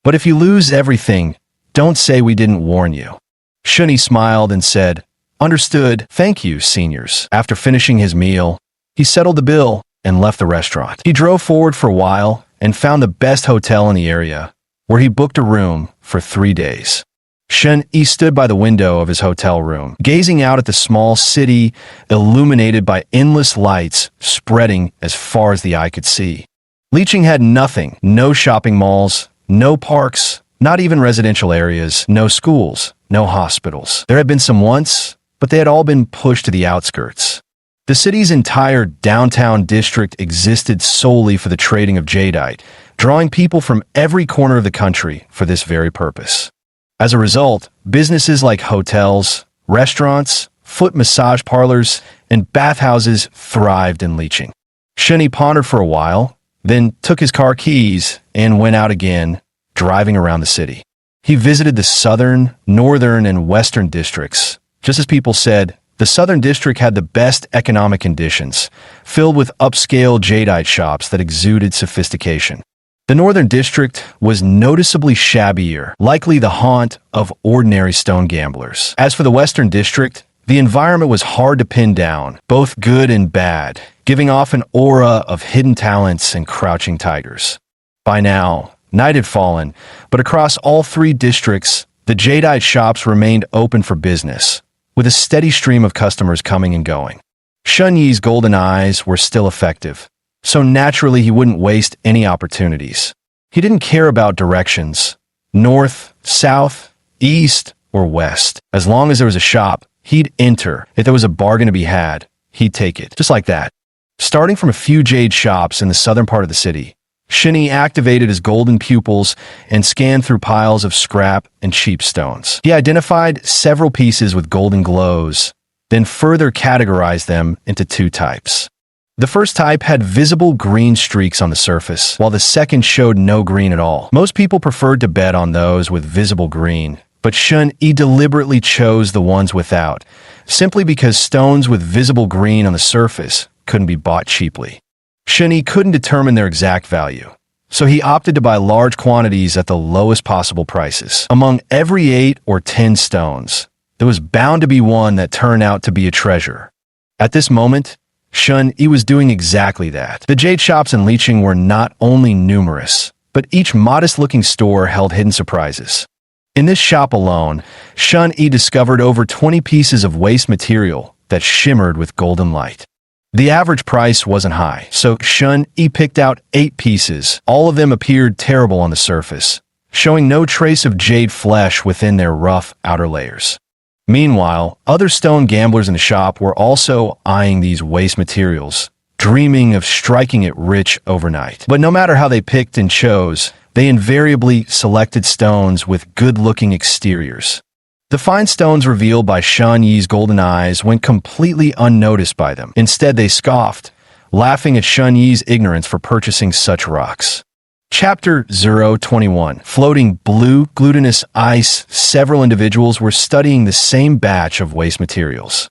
Speaker 1: But if you lose everything, don't say we didn't warn you." Shun Yi smiled and said, "Understood, thank you, seniors." After finishing his meal, he settled the bill and left the restaurant. He drove forward for a while and found the best hotel in the area, where he booked a room for 3 days. Shun Yi stood by the window of his hotel room, gazing out at the small city illuminated by endless lights spreading as far as the eye could see. Liqing had nothing, no shopping malls, no parks, not even residential areas, no schools, no hospitals. There had been some once, but they had all been pushed to the outskirts. The city's entire downtown district existed solely for the trading of jadeite, drawing people from every corner of the country for this very purpose. As a result, businesses like hotels, restaurants, foot massage parlors, and bathhouses thrived in leaching. Shun pondered for a while, then took his car keys and went out again, driving around the city. He visited the southern, northern, and western districts. Just as people said, the southern district had the best economic conditions, filled with upscale jadeite shops that exuded sophistication. The northern district was noticeably shabbier, likely the haunt of ordinary stone gamblers. As for the western district, the environment was hard to pin down, both good and bad, giving off an aura of hidden talents and crouching tigers. By now, night had fallen, but across all three districts, the jadeite shops remained open for business, with a steady stream of customers coming and going. Shun Yi's golden eyes were still effective, so naturally he wouldn't waste any opportunities. He didn't care about directions, north, south, east, or west. As long as there was a shop, he'd enter. If there was a bargain to be had, he'd take it. Just like that. Starting from a few jade shops in the southern part of the city, Shun Yi activated his golden pupils and scanned through piles of scrap and cheap stones. He identified several pieces with golden glows, then further categorized them into two types. The first type had visible green streaks on the surface, while the second showed no green at all. Most people preferred to bet on those with visible green, but Shun Yi deliberately chose the ones without, simply because stones with visible green on the surface couldn't be bought cheaply. Shun Yi couldn't determine their exact value, so he opted to buy large quantities at the lowest possible prices. Among every 8 or 10 stones, there was bound to be one that turned out to be a treasure. At this moment, Shun Yi was doing exactly that. The jade shops in Liqing were not only numerous, but each modest-looking store held hidden surprises. In this shop alone, Shun Yi discovered over 20 pieces of waste material that shimmered with golden light. The average price wasn't high, so Shun Yi picked out 8 pieces. All of them appeared terrible on the surface, showing no trace of jade flesh within their rough outer layers. Meanwhile, other stone gamblers in the shop were also eyeing these waste materials, dreaming of striking it rich overnight. But no matter how they picked and chose, they invariably selected stones with good-looking exteriors. The fine stones revealed by Shun Yi's golden eyes went completely unnoticed by them. Instead, they scoffed, laughing at Shun Yi's ignorance for purchasing such rocks. Chapter 021. Floating blue, glutinous ice. Several individuals were studying the same batch of waste materials.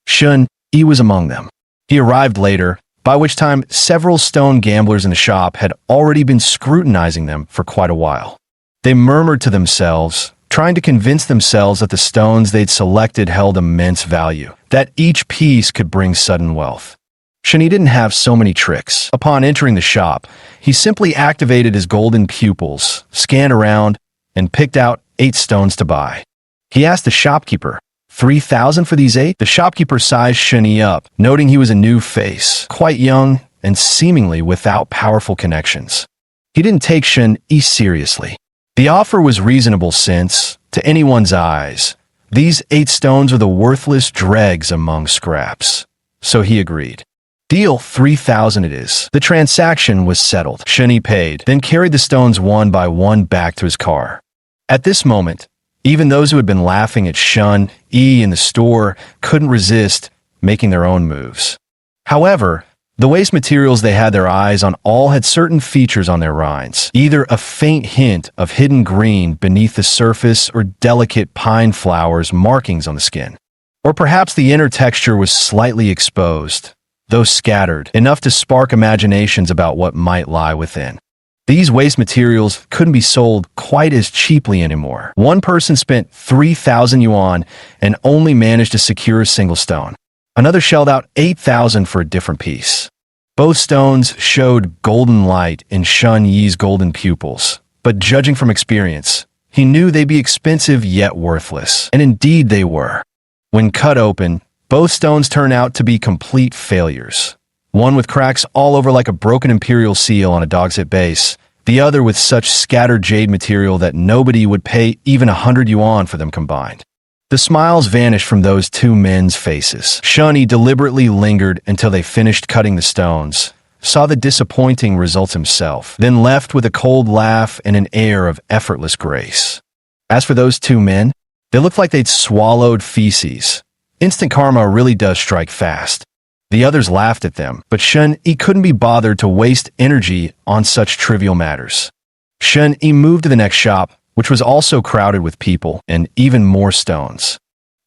Speaker 1: Shun Yi was among them. He arrived later, by which time several stone gamblers in the shop had already been scrutinizing them for quite a while. They murmured to themselves, trying to convince themselves that the stones they'd selected held immense value, that each piece could bring sudden wealth. Shun Yi didn't have so many tricks. Upon entering the shop, he simply activated his golden pupils, scanned around, and picked out 8 stones to buy. He asked the shopkeeper, 3,000 for these 8? The shopkeeper sized Shun Yi up, noting he was a new face, quite young, and seemingly without powerful connections. He didn't take Shun Yi seriously. The offer was reasonable since, to anyone's eyes, these 8 stones were the worthless dregs among scraps. So he agreed. Deal, 3,000 it is. The transaction was settled. Shun Yi paid, then carried the stones one by one back to his car. At this moment, even those who had been laughing at Shun Yi in the store couldn't resist making their own moves. However, the waste materials they had their eyes on all had certain features on their rinds, either a faint hint of hidden green beneath the surface or delicate pine flowers markings on the skin. Or perhaps the inner texture was slightly exposed, though scattered, enough to spark imaginations about what might lie within. These waste materials couldn't be sold quite as cheaply anymore. One person spent 3,000 yuan and only managed to secure a single stone. Another shelled out 8,000 for a different piece. Both stones showed golden light in Shun Yi's golden pupils, but judging from experience, he knew they'd be expensive yet worthless. And indeed they were. When cut open, both stones turned out to be complete failures. One with cracks all over like a broken imperial seal on a dog's base, the other with such scattered jade material that nobody would pay even 100 yuan for them combined. The smiles vanished from those two men's faces. Shun Yi deliberately lingered until they finished cutting the stones, saw the disappointing results himself, then left with a cold laugh and an air of effortless grace. As for those two men, they looked like they'd swallowed feces. Instant karma really does strike fast. The others laughed at them, but Shun Yi couldn't be bothered to waste energy on such trivial matters. Shun Yi moved to the next shop, which was also crowded with people and even more stones.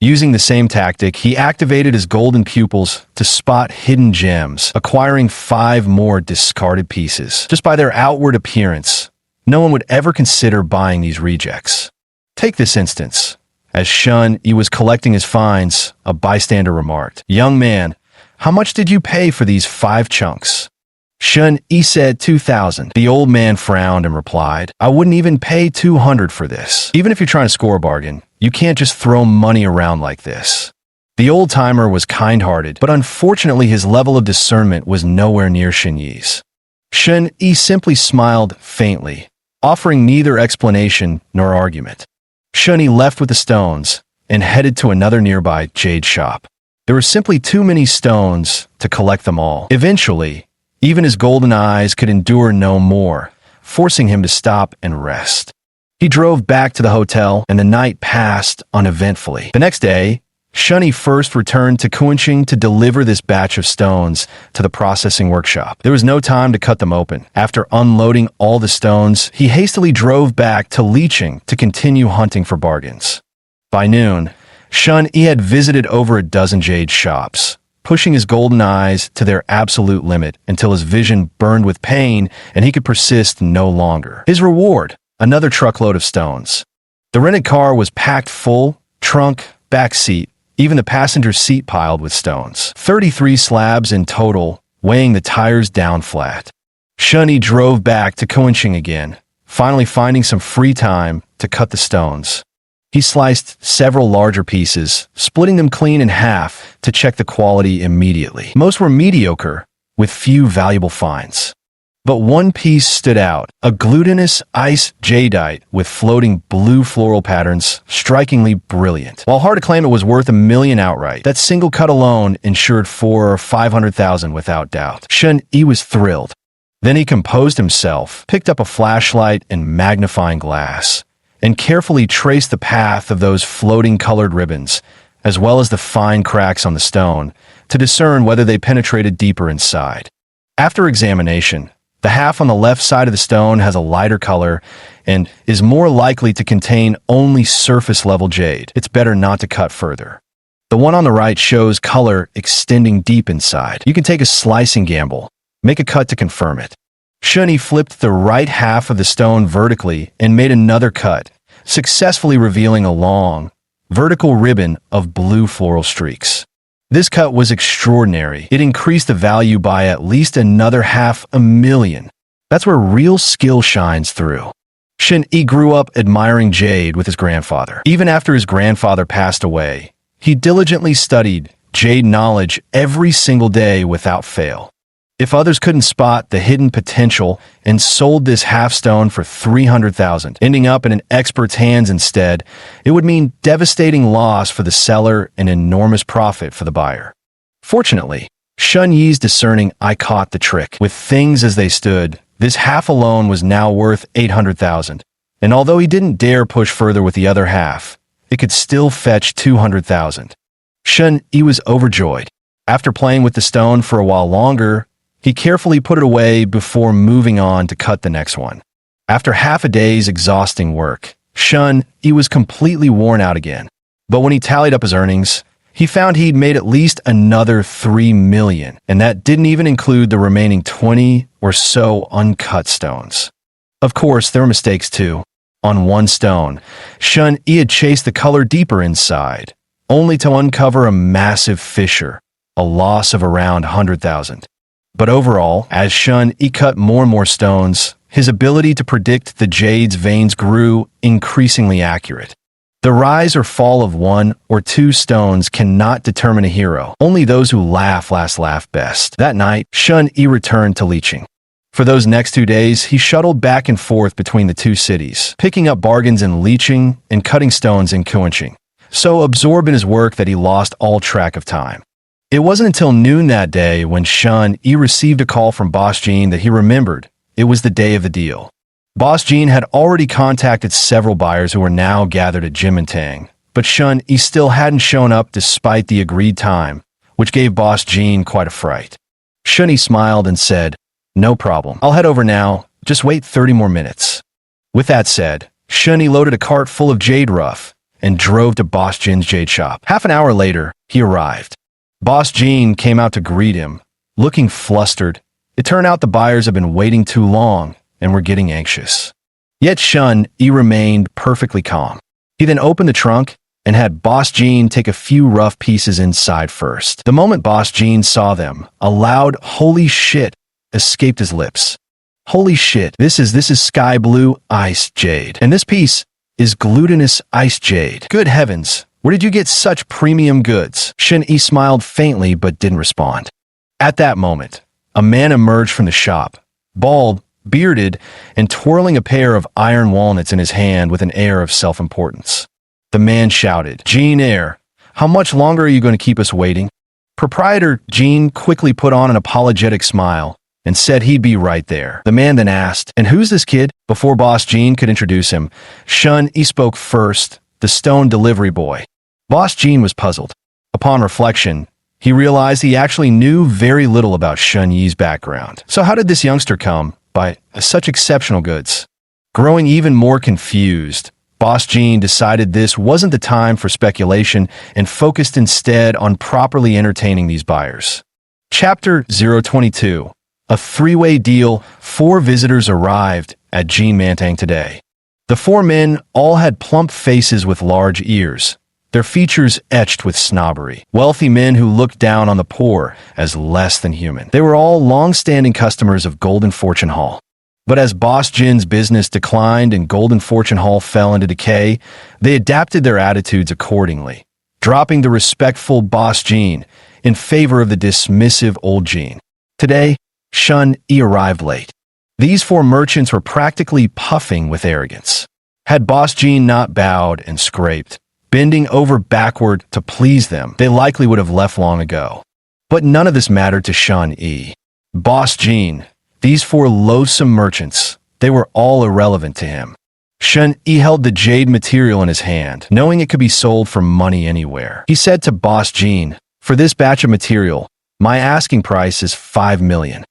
Speaker 1: Using the same tactic, he activated his golden pupils to spot hidden gems, acquiring 5 more discarded pieces. Just by their outward appearance, no one would ever consider buying these rejects. Take this instance. As Shun Yi was collecting his finds, a bystander remarked, "Young man, how much did you pay for these 5 chunks?" Shun Yi said 2,000. The old man frowned and replied, "I wouldn't even pay 200 for this. Even if you're trying to score a bargain, you can't just throw money around like this." The old-timer was kind-hearted, but unfortunately his level of discernment was nowhere near Shun Yi's. Shun Yi simply smiled faintly, offering neither explanation nor argument. Shun Yi left with the stones and headed to another nearby jade shop. There were simply too many stones to collect them all. Eventually, even his golden eyes could endure no more, forcing him to stop and rest. He drove back to the hotel, and the night passed uneventfully. The next day, Shun Yi first returned to Kuanqing to deliver this batch of stones to the processing workshop. There was no time to cut them open. After unloading all the stones, he hastily drove back to Liqing to continue hunting for bargains. By noon, Shun Yi had visited over a dozen jade shops, pushing his golden eyes to their absolute limit until his vision burned with pain and he could persist no longer. His reward, another truckload of stones. The rented car was packed full, trunk, back seat, even the passenger seat piled with stones. 33 slabs in total, weighing the tires down flat. Shun Yi drove back to Kuanqing again, finally finding some free time to cut the stones. He sliced several larger pieces, splitting them clean in half to check the quality immediately. Most were mediocre, with few valuable finds. But one piece stood out, a glutinous ice jadeite with floating blue floral patterns, strikingly brilliant. While hard to claim it was worth $1 million outright, that single cut alone ensured 400,000 or 500,000 without doubt. Shun Yi was thrilled. Then he composed himself, picked up a flashlight and magnifying glass, and carefully traced the path of those floating colored ribbons, as well as the fine cracks on the stone, to discern whether they penetrated deeper inside. After examination, the half on the left side of the stone has a lighter color and is more likely to contain only surface-level jade. It's better not to cut further. The one on the right shows color extending deep inside. You can take a slicing gamble, make a cut to confirm it. Shun Yi flipped the right half of the stone vertically and made another cut, successfully revealing a long, vertical ribbon of blue floral streaks. This cut was extraordinary. It increased the value by at least another $500,000. That's where real skill shines through. Shun Yi grew up admiring jade with his grandfather. Even after his grandfather passed away, he diligently studied jade knowledge every single day without fail. If others couldn't spot the hidden potential and sold this half-stone for 300,000, ending up in an expert's hands instead, it would mean devastating loss for the seller and enormous profit for the buyer. Fortunately, Shun Yi's discerning eye caught the trick. With things as they stood, this half alone was now worth 800,000, and although he didn't dare push further with the other half, it could still fetch 200,000. Shun Yi was overjoyed. After playing with the stone for a while longer, he carefully put it away before moving on to cut the next one. After half a day's exhausting work, Shun Yi was completely worn out again. But when he tallied up his earnings, he found he'd made at least another 3 million, and that didn't even include the remaining 20 or so uncut stones. Of course, there were mistakes too. On one stone, Shun Yi had chased the color deeper inside, only to uncover a massive fissure, a loss of around 100,000. But overall, as Shun Yi cut more and more stones, his ability to predict the jade's veins grew increasingly accurate. The rise or fall of 1 or 2 stones cannot determine a hero. Only those who laugh last laugh best. That night, Shun Yi returned to Liqing. For those next 2 days, he shuttled back and forth between the two cities, picking up bargains in Liqing and cutting stones in Kuanqing, so absorbed in his work that he lost all track of time. It wasn't until noon that day when Shun Yi received a call from Boss Jean that he remembered it was the day of the deal. Boss Jean had already contacted several buyers who were now gathered at Jimintang, but Shun Yi still hadn't shown up despite the agreed time, which gave Boss Jean quite a fright. Shun Yi smiled and said, "No problem. I'll head over now. Just wait 30 more minutes." With that said, Shun Yi loaded a cart full of jade rough and drove to Boss Jean's jade shop. Half an hour later, he arrived. Boss Jean came out to greet him, looking flustered. It turned out the buyers had been waiting too long and were getting anxious. Yet Shun Yi remained perfectly calm. He then opened the trunk and had Boss Jean take a few rough pieces inside first. The moment Boss Jean saw them, a loud "holy shit" escaped his lips. "Holy shit, this is sky blue ice jade. And this piece is glutinous ice jade. Good heavens, where did you get such premium goods?" Shun Yi smiled faintly but didn't respond. At that moment, a man emerged from the shop, bald, bearded, and twirling a pair of iron walnuts in his hand with an air of self-importance. The man shouted, "Jean Air, how much longer are you going to keep us waiting?" Proprietor Jean quickly put on an apologetic smile and said he'd be right there. The man then asked, "And who's this kid?" Before Boss Jean could introduce him, Shun Yi spoke first, "The stone delivery boy." Boss Jean was puzzled. Upon reflection, he realized he actually knew very little about Shun Yi's background. So how did this youngster come by such exceptional goods? Growing even more confused, Boss Jean decided this wasn't the time for speculation and focused instead on properly entertaining these buyers. Chapter 022. A three-way deal. 4 visitors arrived at Jimintang today. The 4 men all had plump faces with large ears, their features etched with snobbery. Wealthy men who looked down on the poor as less than human. They were all long-standing customers of Golden Fortune Hall. But as Boss Jin's business declined and Golden Fortune Hall fell into decay, they adapted their attitudes accordingly, dropping the respectful Boss Jin in favor of the dismissive old Jin. Today, Shun Yi arrived late. These 4 merchants were practically puffing with arrogance. Had Boss Jin not bowed and scraped, bending over backward to please them, they likely would have left long ago. But none of this mattered to Shun Yi. Boss Jin, these 4 loathsome merchants, they were all irrelevant to him. Shun Yi held the jade material in his hand, knowing it could be sold for money anywhere. He said to Boss Jin, "For this batch of material, my asking price is 5 million.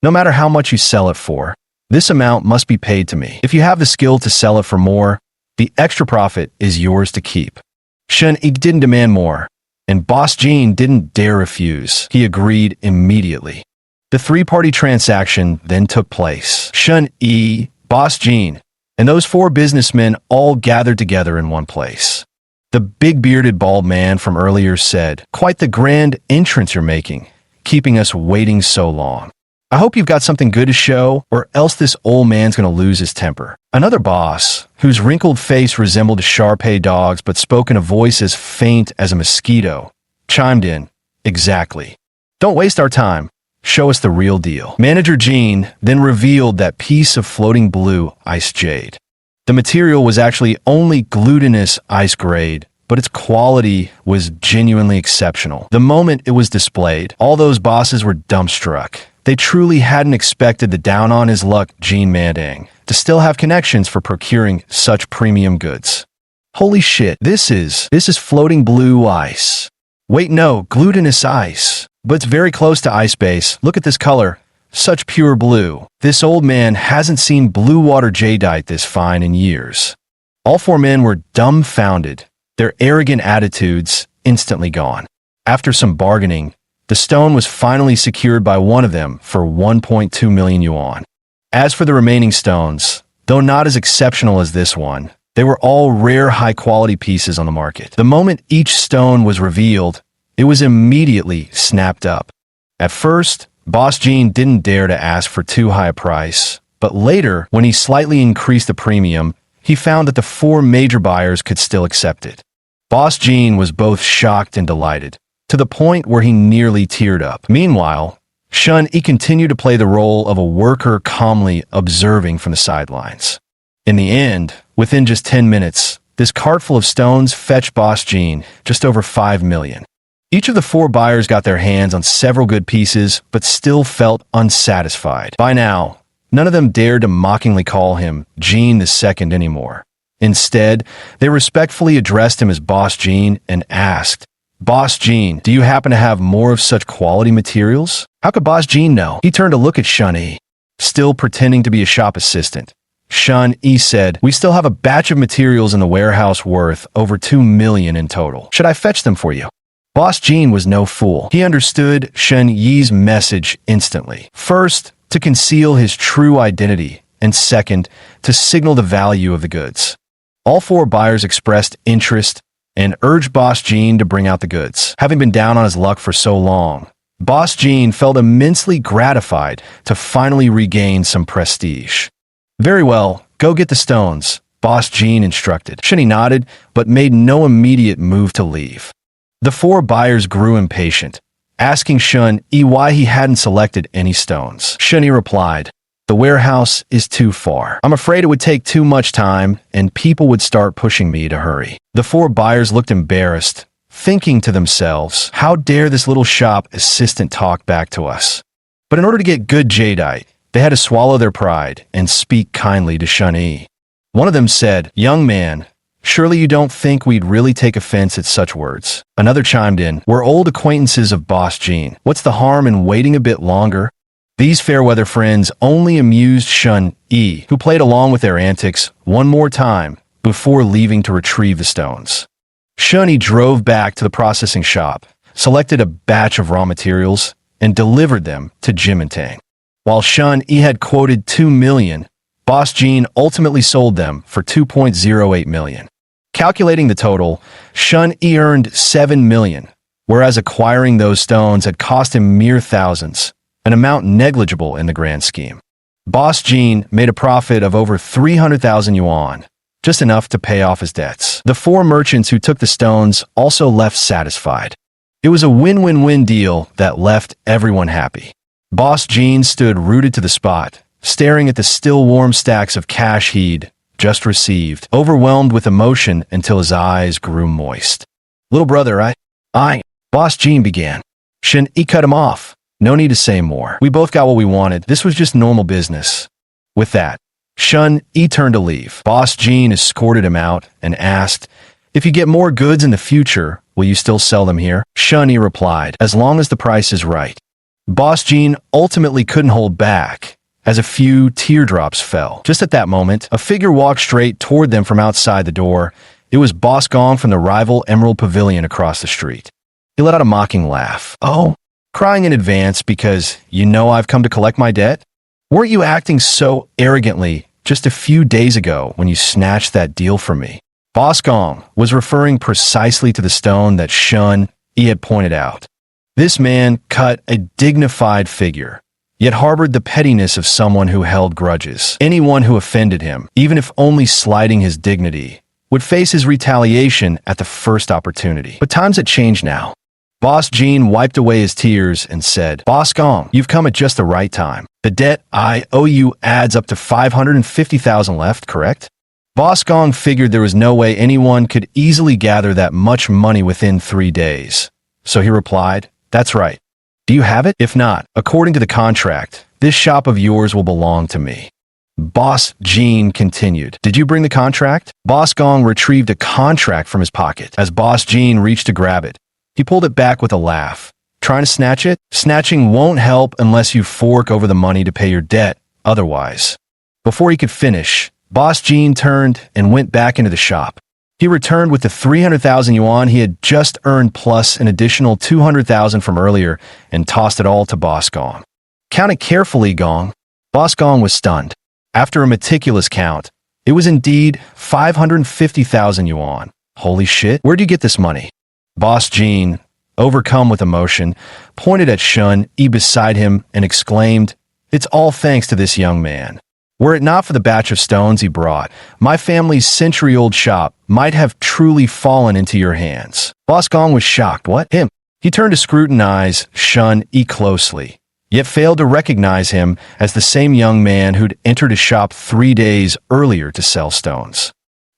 Speaker 1: No matter how much you sell it for, this amount must be paid to me. If you have the skill to sell it for more, the extra profit is yours to keep." Shun Yi didn't demand more, and Boss Jin didn't dare refuse. He agreed immediately. The 3-party transaction then took place. Shun Yi, Boss Jin, and those 4 businessmen all gathered together in one place. The big bearded bald man from earlier said, "Quite the grand entrance you're making, keeping us waiting so long. I hope you've got something good to show, or else this old man's going to lose his temper." Another boss, whose wrinkled face resembled a Shar-Pei dog's but spoke in a voice as faint as a mosquito, chimed in, "Exactly. Don't waste our time. Show us the real deal." Manager Jean then revealed that piece of floating blue ice jade. The material was actually only glutinous ice grade, but its quality was genuinely exceptional. The moment it was displayed, all those bosses were dumbstruck. They truly hadn't expected the down-on-his-luck Jimintang to still have connections for procuring such premium goods. "Holy shit, this is floating blue ice. Wait, no, glutinous ice. But it's very close to ice base. Look at this color. Such pure blue. This old man hasn't seen blue water jadeite this fine in years." All 4 men were dumbfounded, their arrogant attitudes instantly gone. After some bargaining, the stone was finally secured by one of them for 1.2 million yuan. As for the remaining stones, though not as exceptional as this one, they were all rare high-quality pieces on the market. The moment each stone was revealed, it was immediately snapped up. At first, Boss Jin didn't dare to ask for too high a price, but later, when he slightly increased the premium, he found that the 4 major buyers could still accept it. Boss Jin was both shocked and delighted, to the point where he nearly teared up. Meanwhile, Shun Yi continued to play the role of a worker calmly observing from the sidelines. In the end, within just 10 minutes, This cart full of stones fetched Boss Gene just over 5 million. Each of the 4 buyers got their hands on several good pieces, but still felt unsatisfied. By now, none of them dared to mockingly call him Gene II anymore. Instead, they respectfully addressed him as Boss Gene and asked, "Boss Gene, do you happen to have more of such quality materials?" How could Boss Gene know? He turned to look at Shun Yi, still pretending to be a shop assistant. Shun Yi said, "We still have a batch of materials in the warehouse worth over 2 million in total. Should I fetch them for you?" Boss Gene was no fool. He understood Shun Yi's message instantly. First, to conceal his true identity, and second, to signal the value of the goods. All 4 buyers expressed interest and urged Boss Gene to bring out the goods. Having been down on his luck for so long, Boss Gene felt immensely gratified to finally regain some prestige. "Very well, go get the stones," Boss Gene instructed. Shun Yi nodded, but made no immediate move to leave. The 4 buyers grew impatient, asking Shun Yi why he hadn't selected any stones. Shun Yi replied, "The warehouse is too far. I'm afraid it would take too much time, and people would start pushing me to hurry." The 4 buyers looked embarrassed, thinking to themselves, "How dare this little shop assistant talk back to us?" But in order to get good jadeite, they had to swallow their pride and speak kindly to Shun Yi. One of them said, "Young man, surely you don't think we'd really take offense at such words?" Another chimed in, "We're old acquaintances of Boss Gene. What's the harm in waiting a bit longer?" These fair-weather friends only amused Shun Yi, who played along with their antics one more time before leaving to retrieve the stones. Shun Yi drove back to the processing shop, selected a batch of raw materials, and delivered them to Jimintang. While Shun Yi had quoted 2 million, Boss Gene ultimately sold them for 2.08 million. Calculating the total, Shun Yi earned 7 million, whereas acquiring those stones had cost him mere thousands, an amount negligible in the grand scheme. Boss Gene made a profit of over 300,000 yuan, just enough to pay off his debts. The 4 merchants who took the stones also left satisfied. It was a win-win-win deal that left everyone happy. Boss Gene stood rooted to the spot, staring at the still warm stacks of cash he'd just received, overwhelmed with emotion until his eyes grew moist. "Little brother, Boss Gene began. Shun Yi cut him off. "No need to say more. We both got what we wanted. This was just normal business." With that, Shun Yi turned to leave. Boss Gene escorted him out and asked, "If you get more goods in the future, will you still sell them here?" Shun Yi replied, "As long as the price is right." Boss Gene ultimately couldn't hold back, as a few teardrops fell. Just at that moment, a figure walked straight toward them from outside the door. It was Boss Gong from the rival Emerald Pavilion across the street. He let out a mocking laugh. "Oh, crying in advance because you know I've come to collect my debt? Weren't you acting so arrogantly just a few days ago when you snatched that deal from me?" Boss Gong was referring precisely to the stone that Shun Yi had pointed out. This man cut a dignified figure, yet harbored the pettiness of someone who held grudges. Anyone who offended him, even if only slighting his dignity, would face his retaliation at the first opportunity. But times had changed now. Boss Gene wiped away his tears and said, "Boss Gong, you've come at just the right time. The debt I owe you adds up to 550,000 left, correct?" Boss Gong figured there was no way anyone could easily gather that much money within 3 days. So he replied, "That's right. Do you have it? If not, according to the contract, this shop of yours will belong to me." Boss Gene continued, "Did you bring the contract?" Boss Gong retrieved a contract from his pocket. As Boss Gene reached to grab it, he pulled it back with a laugh. "Trying to snatch it? Snatching won't help unless you fork over the money to pay your debt, otherwise." Before he could finish, Boss Gene turned and went back into the shop. He returned with the 300,000 yuan he had just earned plus an additional 200,000 from earlier and tossed it all to Boss Gong. "Count it carefully, Gong." Boss Gong was stunned. After a meticulous count, it was indeed 550,000 yuan. "Holy shit, where'd you get this money?" Boss Gene, overcome with emotion, pointed at Shun Yi beside him and exclaimed, "It's all thanks to this young man. Were it not for the batch of stones he brought, my family's century-old shop might have truly fallen into your hands." Boss Gong was shocked. "What? Him?" He turned to scrutinize Shun Yi closely, yet failed to recognize him as the same young man who'd entered his shop 3 days earlier to sell stones.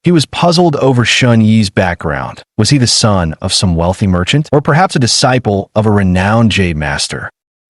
Speaker 1: He was puzzled over Shun Yi's background. Was he the son of some wealthy merchant? Or perhaps a disciple of a renowned jade master?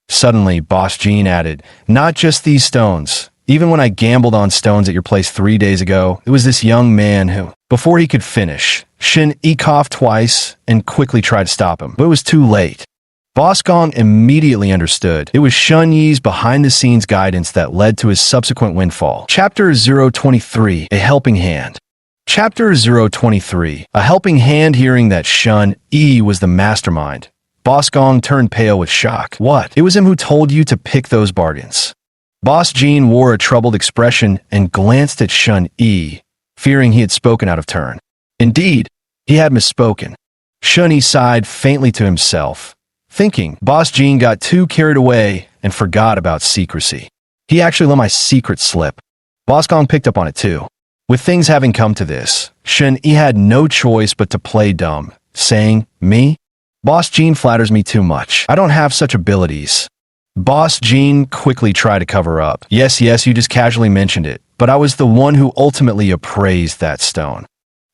Speaker 1: Suddenly, Boss Jean added, "Not just these stones. Even when I gambled on stones at your place 3 days ago, it was this young man who..." Before he could finish, Shun Yi coughed twice and quickly tried to stop him, but it was too late. Boss Gong immediately understood. It was Shun Yi's behind-the-scenes guidance that led to his subsequent windfall. Chapter 023, A Helping Hand. Chapter 023, A Helping Hand. Hearing that Shun Yi was the mastermind, Boss Gong turned pale with shock. What? It was him who told you to pick those bargains. Boss Jean wore a troubled expression and glanced at Shun Yi, fearing he had spoken out of turn. Indeed, he had misspoken. Shun Yi sighed faintly to himself, thinking, Boss Jean got too carried away and forgot about secrecy. He actually let my secret slip. Boss Gong picked up on it too. With things having come to this, Shun Yi had no choice but to play dumb, saying, "Me? Boss Jean flatters me too much. I don't have such abilities." Boss Jean quickly tried to cover up. Yes, you just casually mentioned it, but I was the one who ultimately appraised that stone.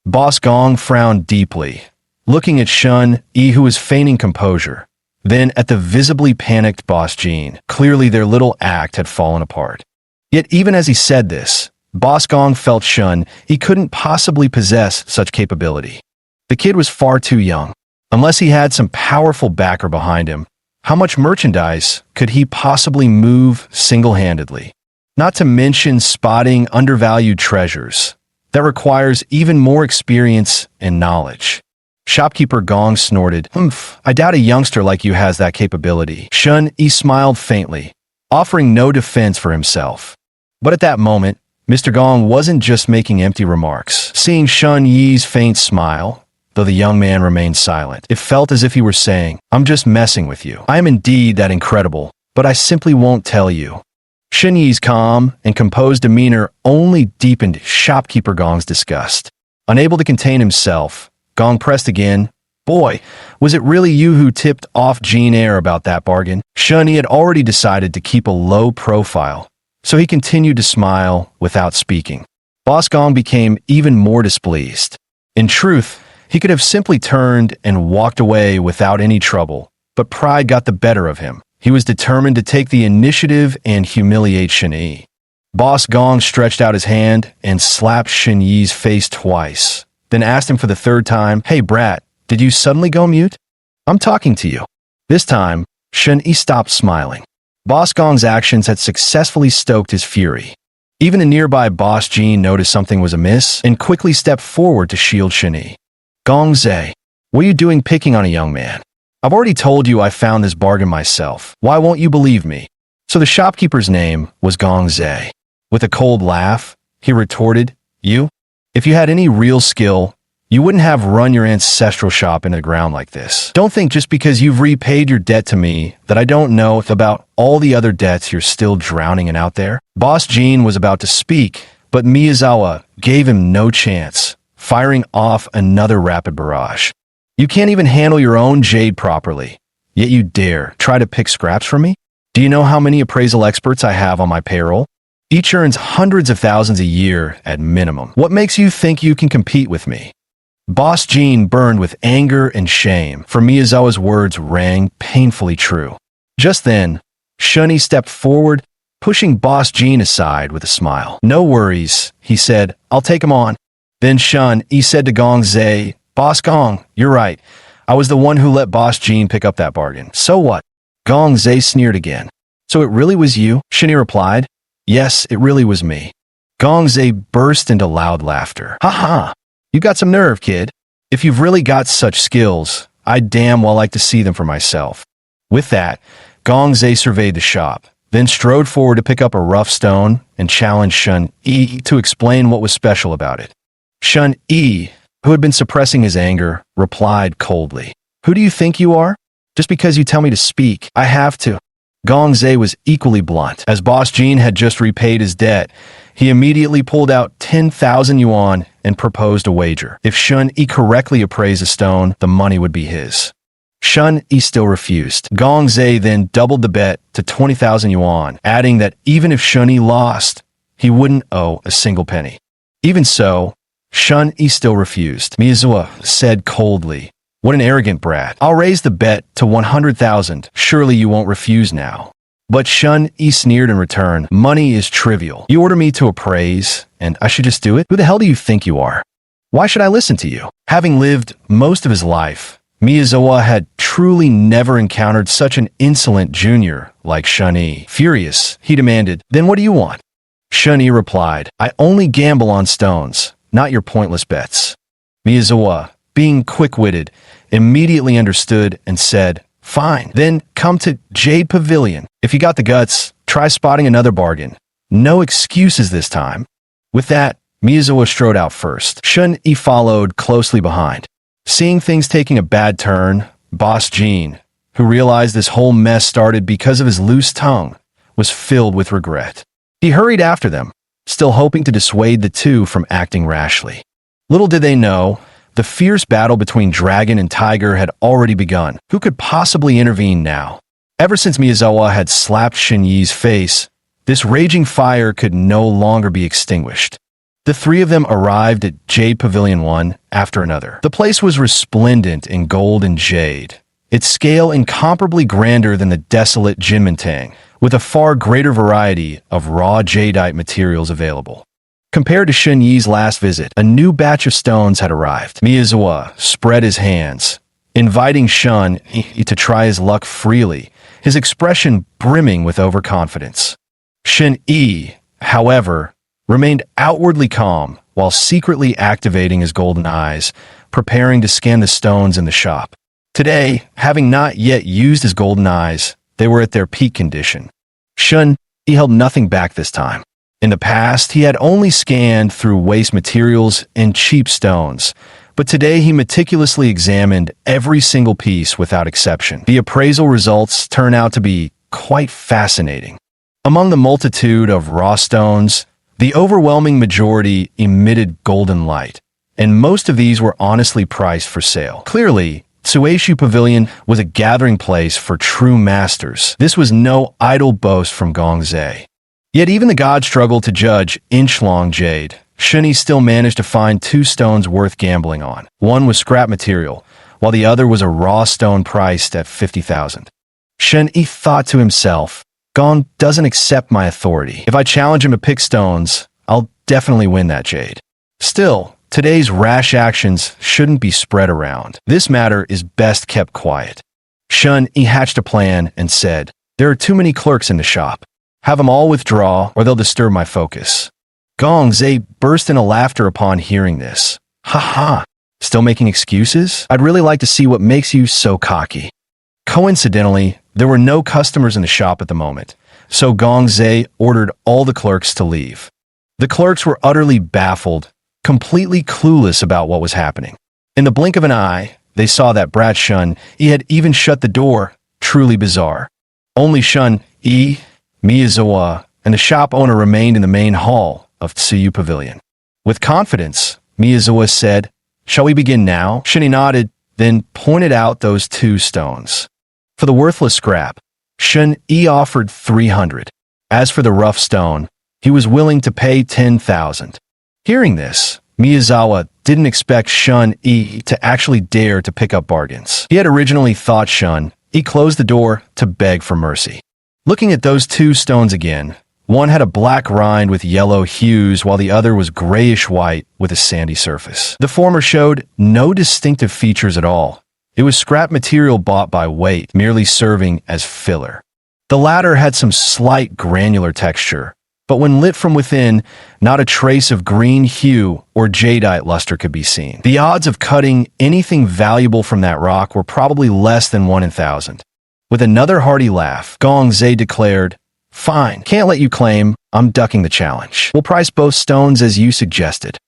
Speaker 1: Boss Gong frowned deeply, looking at Shun Yi, who was feigning composure, then at the visibly panicked Boss Jean. Clearly their little act had fallen apart. Yet even as he said this, Boss Gong felt Shun Yi couldn't possibly possess such capability. The kid was far too young. Unless he had some powerful backer behind him, how much merchandise could he possibly move single-handedly? Not to mention spotting undervalued treasures. That requires even more experience and knowledge. Shopkeeper Gong snorted. I doubt a youngster like you has that capability." Shun Yi smiled faintly, offering no defense for himself. But at that moment, Mr. Gong wasn't just making empty remarks. Seeing Shun Yi's faint smile, though the young man remained silent, it felt as if he were saying, "I'm just messing with you. I am indeed that incredible, but I simply won't tell you." Shun Yi's calm and composed demeanor only deepened Shopkeeper Gong's disgust. Unable to contain himself, Gong pressed again. "Boy, was it really you who tipped off Jean Eyre about that bargain?" Shun Yi had already decided to keep a low profile, so he continued to smile without speaking. Boss Gong became even more displeased. In truth, he could have simply turned and walked away without any trouble, but pride got the better of him. He was determined to take the initiative and humiliate Shun Yi. Boss Gong stretched out his hand and slapped Shun Yi's face twice, then asked him for the third time, "Hey brat, did you suddenly go mute? I'm talking to you." This time, Shun Yi stopped smiling. Boss Gong's actions had successfully stoked his fury. Even a nearby Boss Jean noticed something was amiss and quickly stepped forward to shield Shun Yi. "Gong Zhe, what are you doing picking on a young man? I've already told you I found this bargain myself. Why won't you believe me?" So the shopkeeper's name was Gong Zhe. With a cold laugh, he retorted, "You? If you had any real skill, you wouldn't have run your ancestral shop into the ground like this. Don't think just because you've repaid your debt to me that I don't know about all the other debts you're still drowning in out there." Boss Jean was about to speak, but Miyazawa gave him no chance, firing off another rapid barrage. "You can't even handle your own jade properly, yet you dare try to pick scraps from me? Do you know how many appraisal experts I have on my payroll? Each earns hundreds of thousands a year at minimum. What makes you think you can compete with me?" Boss Jean burned with anger and shame, for Miyazawa's words rang painfully true. Just then, Shun Yi stepped forward, pushing Boss Jean aside with a smile. "No worries," he said. "I'll take him on." Then Shun Yi said to Gong Zhe, "Boss Gong, you're right. I was the one who let Boss Jean pick up that bargain. So what?" Gong Zhe sneered again. "So it really was you?" Shun Yi replied. "Yes, it really was me." Gong Zhe burst into loud laughter. "Ha ha! You got some nerve, kid. If you've really got such skills, I'd damn well like to see them for myself." With that, Gong Zhe surveyed the shop, then strode forward to pick up a rough stone and challenged Shun Yi to explain what was special about it. Shun Yi, who had been suppressing his anger, replied coldly, "Who do you think you are? Just because you tell me to speak, I have to." Gong Zhe was equally blunt. As Boss Jean had just repaid his debt, he immediately pulled out 10,000 yuan and proposed a wager. If Shun Yi correctly appraised the stone, the money would be his. Shun Yi still refused. Gong Zhe then doubled the bet to 20,000 yuan, adding that even if Shun Yi lost, he wouldn't owe a single penny. Even so, Shun-Yi still refused. Miyazawa said coldly, "What an arrogant brat. I'll raise the bet to 100,000. Surely you won't refuse now." But Shun-Yi sneered in return. "Money is trivial. You order me to appraise, and I should just do it? Who the hell do you think you are? Why should I listen to you?" Having lived most of his life, Miyazawa had truly never encountered such an insolent junior like Shun-Yi. Furious, he demanded, "Then what do you want?" Shun-Yi replied, "I only gamble on stones, not your pointless bets." Miyazawa, being quick-witted, immediately understood and said, "Fine, then come to Jade Pavilion. If you got the guts, try spotting another bargain. No excuses this time." With that, Miyazawa strode out first. Shun-Yi followed closely behind. Seeing things taking a bad turn, Boss Jean, who realized this whole mess started because of his loose tongue, was filled with regret. He hurried after them, still hoping to dissuade the two from acting rashly. Little did they know, the fierce battle between Dragon and Tiger had already begun. Who could possibly intervene now? Ever since Miyazawa had slapped Shun-Yi's face, this raging fire could no longer be extinguished. The three of them arrived at Jade Pavilion one after another. The place was resplendent in gold and jade, its scale incomparably grander than the desolate Jinmantang, with a far greater variety of raw jadeite materials available. Compared to Shun-Yi's last visit, a new batch of stones had arrived. Miyazawa spread his hands, inviting Shun-Yi to try his luck freely, his expression brimming with overconfidence. Shun-Yi, however, remained outwardly calm while secretly activating his golden eyes, preparing to scan the stones in the shop. Today, having not yet used his golden eyes, they were at their peak condition. Shun-Yi held nothing back this time. In the past, he had only scanned through waste materials and cheap stones, but today he meticulously examined every single piece without exception. The appraisal results turn out to be quite fascinating. Among the multitude of raw stones, the overwhelming majority emitted golden light, and most of these were honestly priced for sale. Clearly, Tsueishu Pavilion was a gathering place for true masters. This was no idle boast from Gongze. Yet even the gods struggled to judge inch-long jade. Shun-Yi still managed to find two stones worth gambling on. One was scrap material, while the other was a raw stone priced at 50,000. Shun-Yi thought to himself, "Gong doesn't accept my authority. If I challenge him to pick stones, I'll definitely win that jade." Still, today's rash actions shouldn't be spread around. This matter is best kept quiet. Shun-Yi hatched a plan and said, "There are too many clerks in the shop. Have them all withdraw or they'll disturb my focus." Gongze burst into laughter upon hearing this. "Ha ha, still making excuses? I'd really like to see what makes you so cocky." Coincidentally, there were no customers in the shop at the moment, so Gongze ordered all the clerks to leave. The clerks were utterly baffled, completely clueless about what was happening. In the blink of an eye, they saw that brat Shun-Yi had even shut the door. Truly bizarre. Only Shun-Yi, Miyazawa, and the shop owner remained in the main hall of Tsuyu Pavilion. With confidence, Miyazawa said, "Shall we begin now?" Shun-Yi nodded, then pointed out those two stones. For the worthless scrap, Shun-Yi offered 300. As for the rough stone, he was willing to pay 10,000. Hearing this, Miyazawa didn't expect Shun-Yi to actually dare to pick up bargains. He had originally thought Shun-Yi closed the door to beg for mercy. Looking at those two stones again, one had a black rind with yellow hues while the other was grayish-white with a sandy surface. The former showed no distinctive features at all. It was scrap material bought by weight, merely serving as filler. The latter had some slight granular texture, but when lit from within, not a trace of green hue or jadeite luster could be seen. The odds of cutting anything valuable from that rock were probably less than 1 in 1,000. With another hearty laugh, Gongze declared, "Fine, can't let you claim. I'm ducking the challenge. We'll price both stones as you suggested."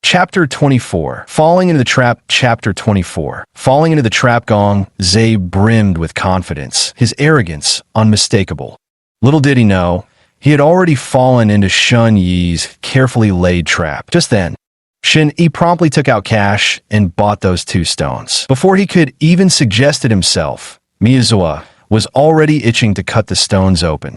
Speaker 1: Chapter 24. Falling into the trap. Chapter 24. Falling into the trap. Gongze brimmed with confidence, his arrogance unmistakable. Little did he know, he had already fallen into Shun-Yi's carefully laid trap. Just then, Shun-Yi promptly took out cash and bought those two stones. Before he could even suggest it himself, Miyazawa was already itching to cut the stones open.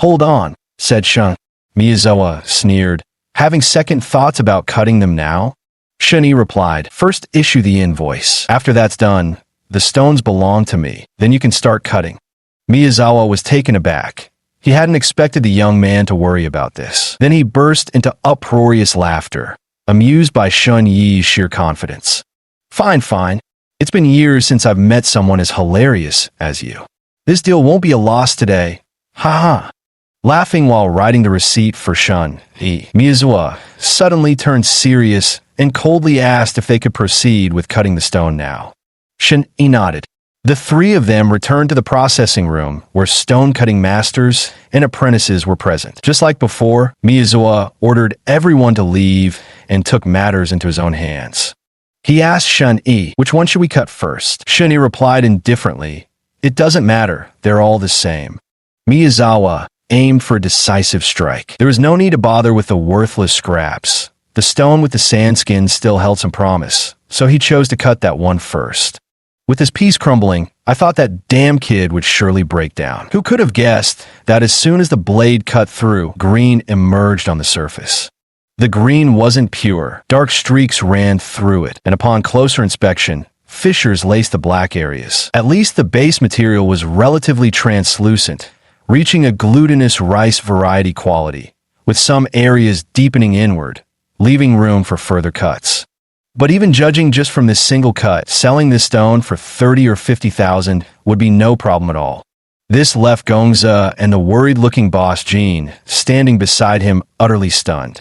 Speaker 1: "Hold on," said Shun. Miyazawa sneered, having second thoughts about cutting them now. Shun replied, "First issue the invoice. After that's done, the stones belong to me. Then you can start cutting." Miyazawa was taken aback. He hadn't expected the young man to worry about this. Then he burst into uproarious laughter, amused by Shun Yi's sheer confidence. Fine, fine. It's been years since I've met someone as hilarious as you. This deal won't be a loss today. Ha ha. Laughing while writing the receipt for Shun Yi, Miyazawa suddenly turned serious and coldly asked if they could proceed with cutting the stone now. Shun Yi nodded. The three of them returned to the processing room where stone-cutting masters and apprentices were present. Just like before, Miyazawa ordered everyone to leave and took matters into his own hands. He asked Shun Yi, "Which one should we cut first?" Shun Yi replied indifferently, "It doesn't matter, they're all the same." Miyazawa aimed for a decisive strike. There was no need to bother with the worthless scraps. The stone with the sandskin still held some promise, so he chose to cut that one first. With his piece crumbling, I thought that damn kid would surely break down. Who could have guessed that as soon as the blade cut through, green emerged on the surface? The green wasn't pure. Dark streaks ran through it, and upon closer inspection, fissures laced the black areas. At least the base material was relatively translucent, reaching a glutinous rice variety quality, with some areas deepening inward, leaving room for further cuts. But even judging just from this single cut, selling this stone for 30 or 50,000 would be no problem at all. This left Gongza and the worried-looking boss Jean standing beside him utterly stunned.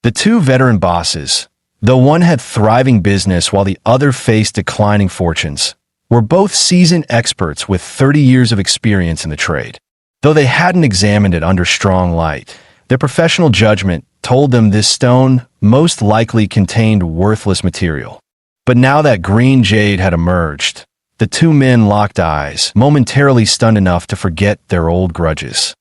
Speaker 1: The two veteran bosses, though one had thriving business while the other faced declining fortunes, were both seasoned experts with 30 years of experience in the trade. Though they hadn't examined it under strong light, their professional judgment told them this stone most likely contained worthless material. But now that green jade had emerged, the two men locked eyes, momentarily stunned enough to forget their old grudges.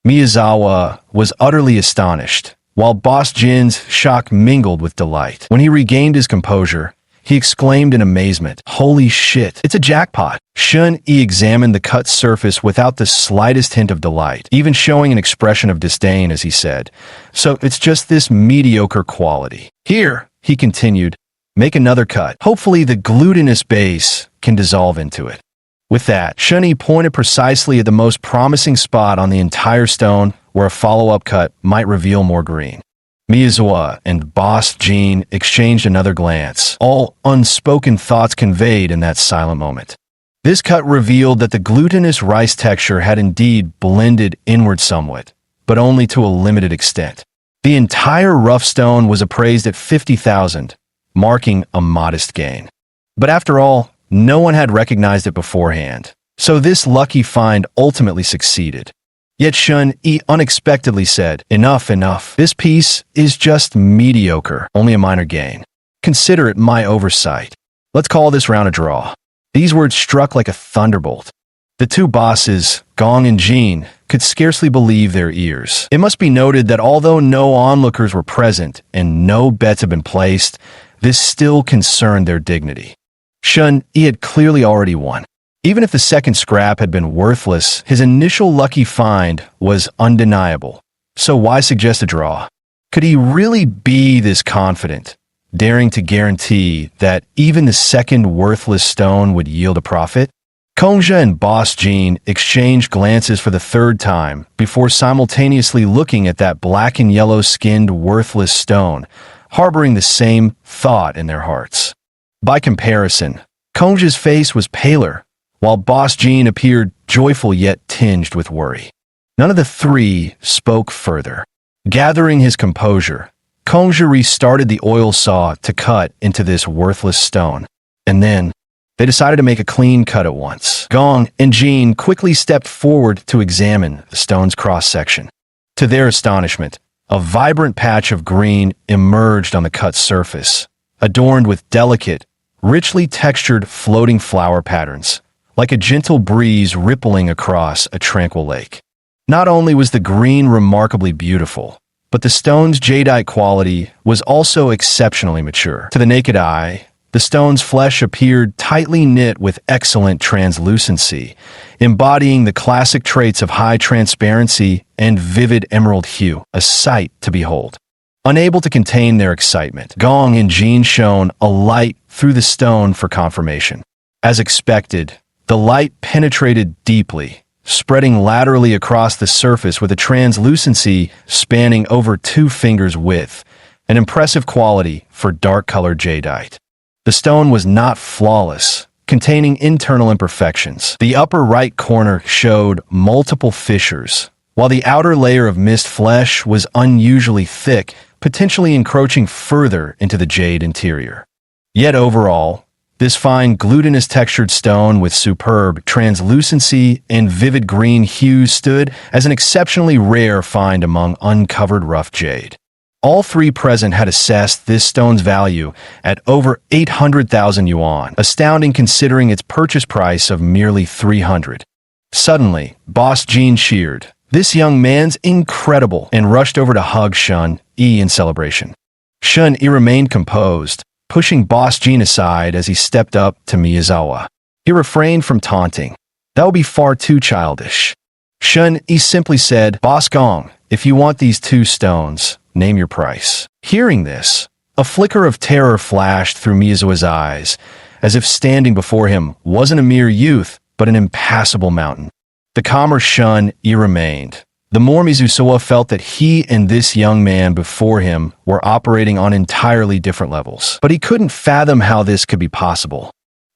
Speaker 1: Miyazawa was utterly astonished, while Boss Jin's shock mingled with delight. When he regained his composure, he exclaimed in amazement, "Holy shit, it's a jackpot!" Shun Yi examined the cut surface without the slightest hint of delight, even showing an expression of disdain as he said, "So it's just this mediocre quality. Here," he continued, "make another cut. Hopefully the glutinous base can dissolve into it." With that, Shun Yi pointed precisely at the most promising spot on the entire stone where a follow-up cut might reveal more green. Miyazawa and Boss Jean exchanged another glance, all unspoken thoughts conveyed in that silent moment. This cut revealed that the glutinous rice texture had indeed blended inward somewhat, but only to a limited extent. The entire rough stone was appraised at 50,000, marking a modest gain. But after all, no one had recognized it beforehand, so this lucky find ultimately succeeded. Yet Shun Yi unexpectedly said, "Enough, enough. This piece is just mediocre, only a minor gain. Consider it my oversight. Let's call this round a draw." These words struck like a thunderbolt. The two bosses, Gong and Jean, could scarcely believe their ears. It must be noted that although no onlookers were present and no bets had been placed, this still concerned their dignity. Shun Yi had clearly already won. Even if the second scrap had been worthless, his initial lucky find was undeniable. So why suggest a draw? Could he really be this confident, daring to guarantee that even the second worthless stone would yield a profit? Gongza and Boss Jean exchanged glances for the third time before simultaneously looking at that black and yellow-skinned worthless stone, harboring the same thought in their hearts. By comparison, Gongza's face was paler, while Boss Jean appeared joyful yet tinged with worry. None of the three spoke further. Gathering his composure, Gongza restarted the oil saw to cut into this worthless stone, and then they decided to make a clean cut at once. Gong and Jean quickly stepped forward to examine the stone's cross-section. To their astonishment, a vibrant patch of green emerged on the cut surface, adorned with delicate, richly textured floating flower patterns, like a gentle breeze rippling across a tranquil lake. Not only was the green remarkably beautiful, but the stone's jadeite quality was also exceptionally mature. To the naked eye, the stone's flesh appeared tightly knit with excellent translucency, embodying the classic traits of high transparency and vivid emerald hue, a sight to behold. Unable to contain their excitement, Gong and Jin shone a light through the stone for confirmation. As expected, the light penetrated deeply, spreading laterally across the surface with a translucency spanning over 2 fingers' width, an impressive quality for dark-colored jadeite. The stone was not flawless, containing internal imperfections. The upper right corner showed multiple fissures, while the outer layer of mist flesh was unusually thick, potentially encroaching further into the jade interior. Yet overall, this fine glutinous textured stone with superb translucency and vivid green hues stood as an exceptionally rare find among uncovered rough jade. All 3 present had assessed this stone's value at over 800,000 yuan, astounding considering its purchase price of merely 300. Suddenly, Boss Jin cheered. This young man's incredible, and rushed over to hug Shun Yi in celebration. Shun Yi remained composed, pushing Boss Jin aside as he stepped up to Miyazawa. He refrained from taunting. That would be far too childish. Shun Yi simply said, "Boss Gong, if you want these 2 stones, name your price." Hearing this, a flicker of terror flashed through Miyazawa's eyes, as if standing before him wasn't a mere youth, but an impassable mountain. The calmer Shun Yi remained. The more Miyazawa felt that he and this young man before him were operating on entirely different levels. But he couldn't fathom how this could be possible.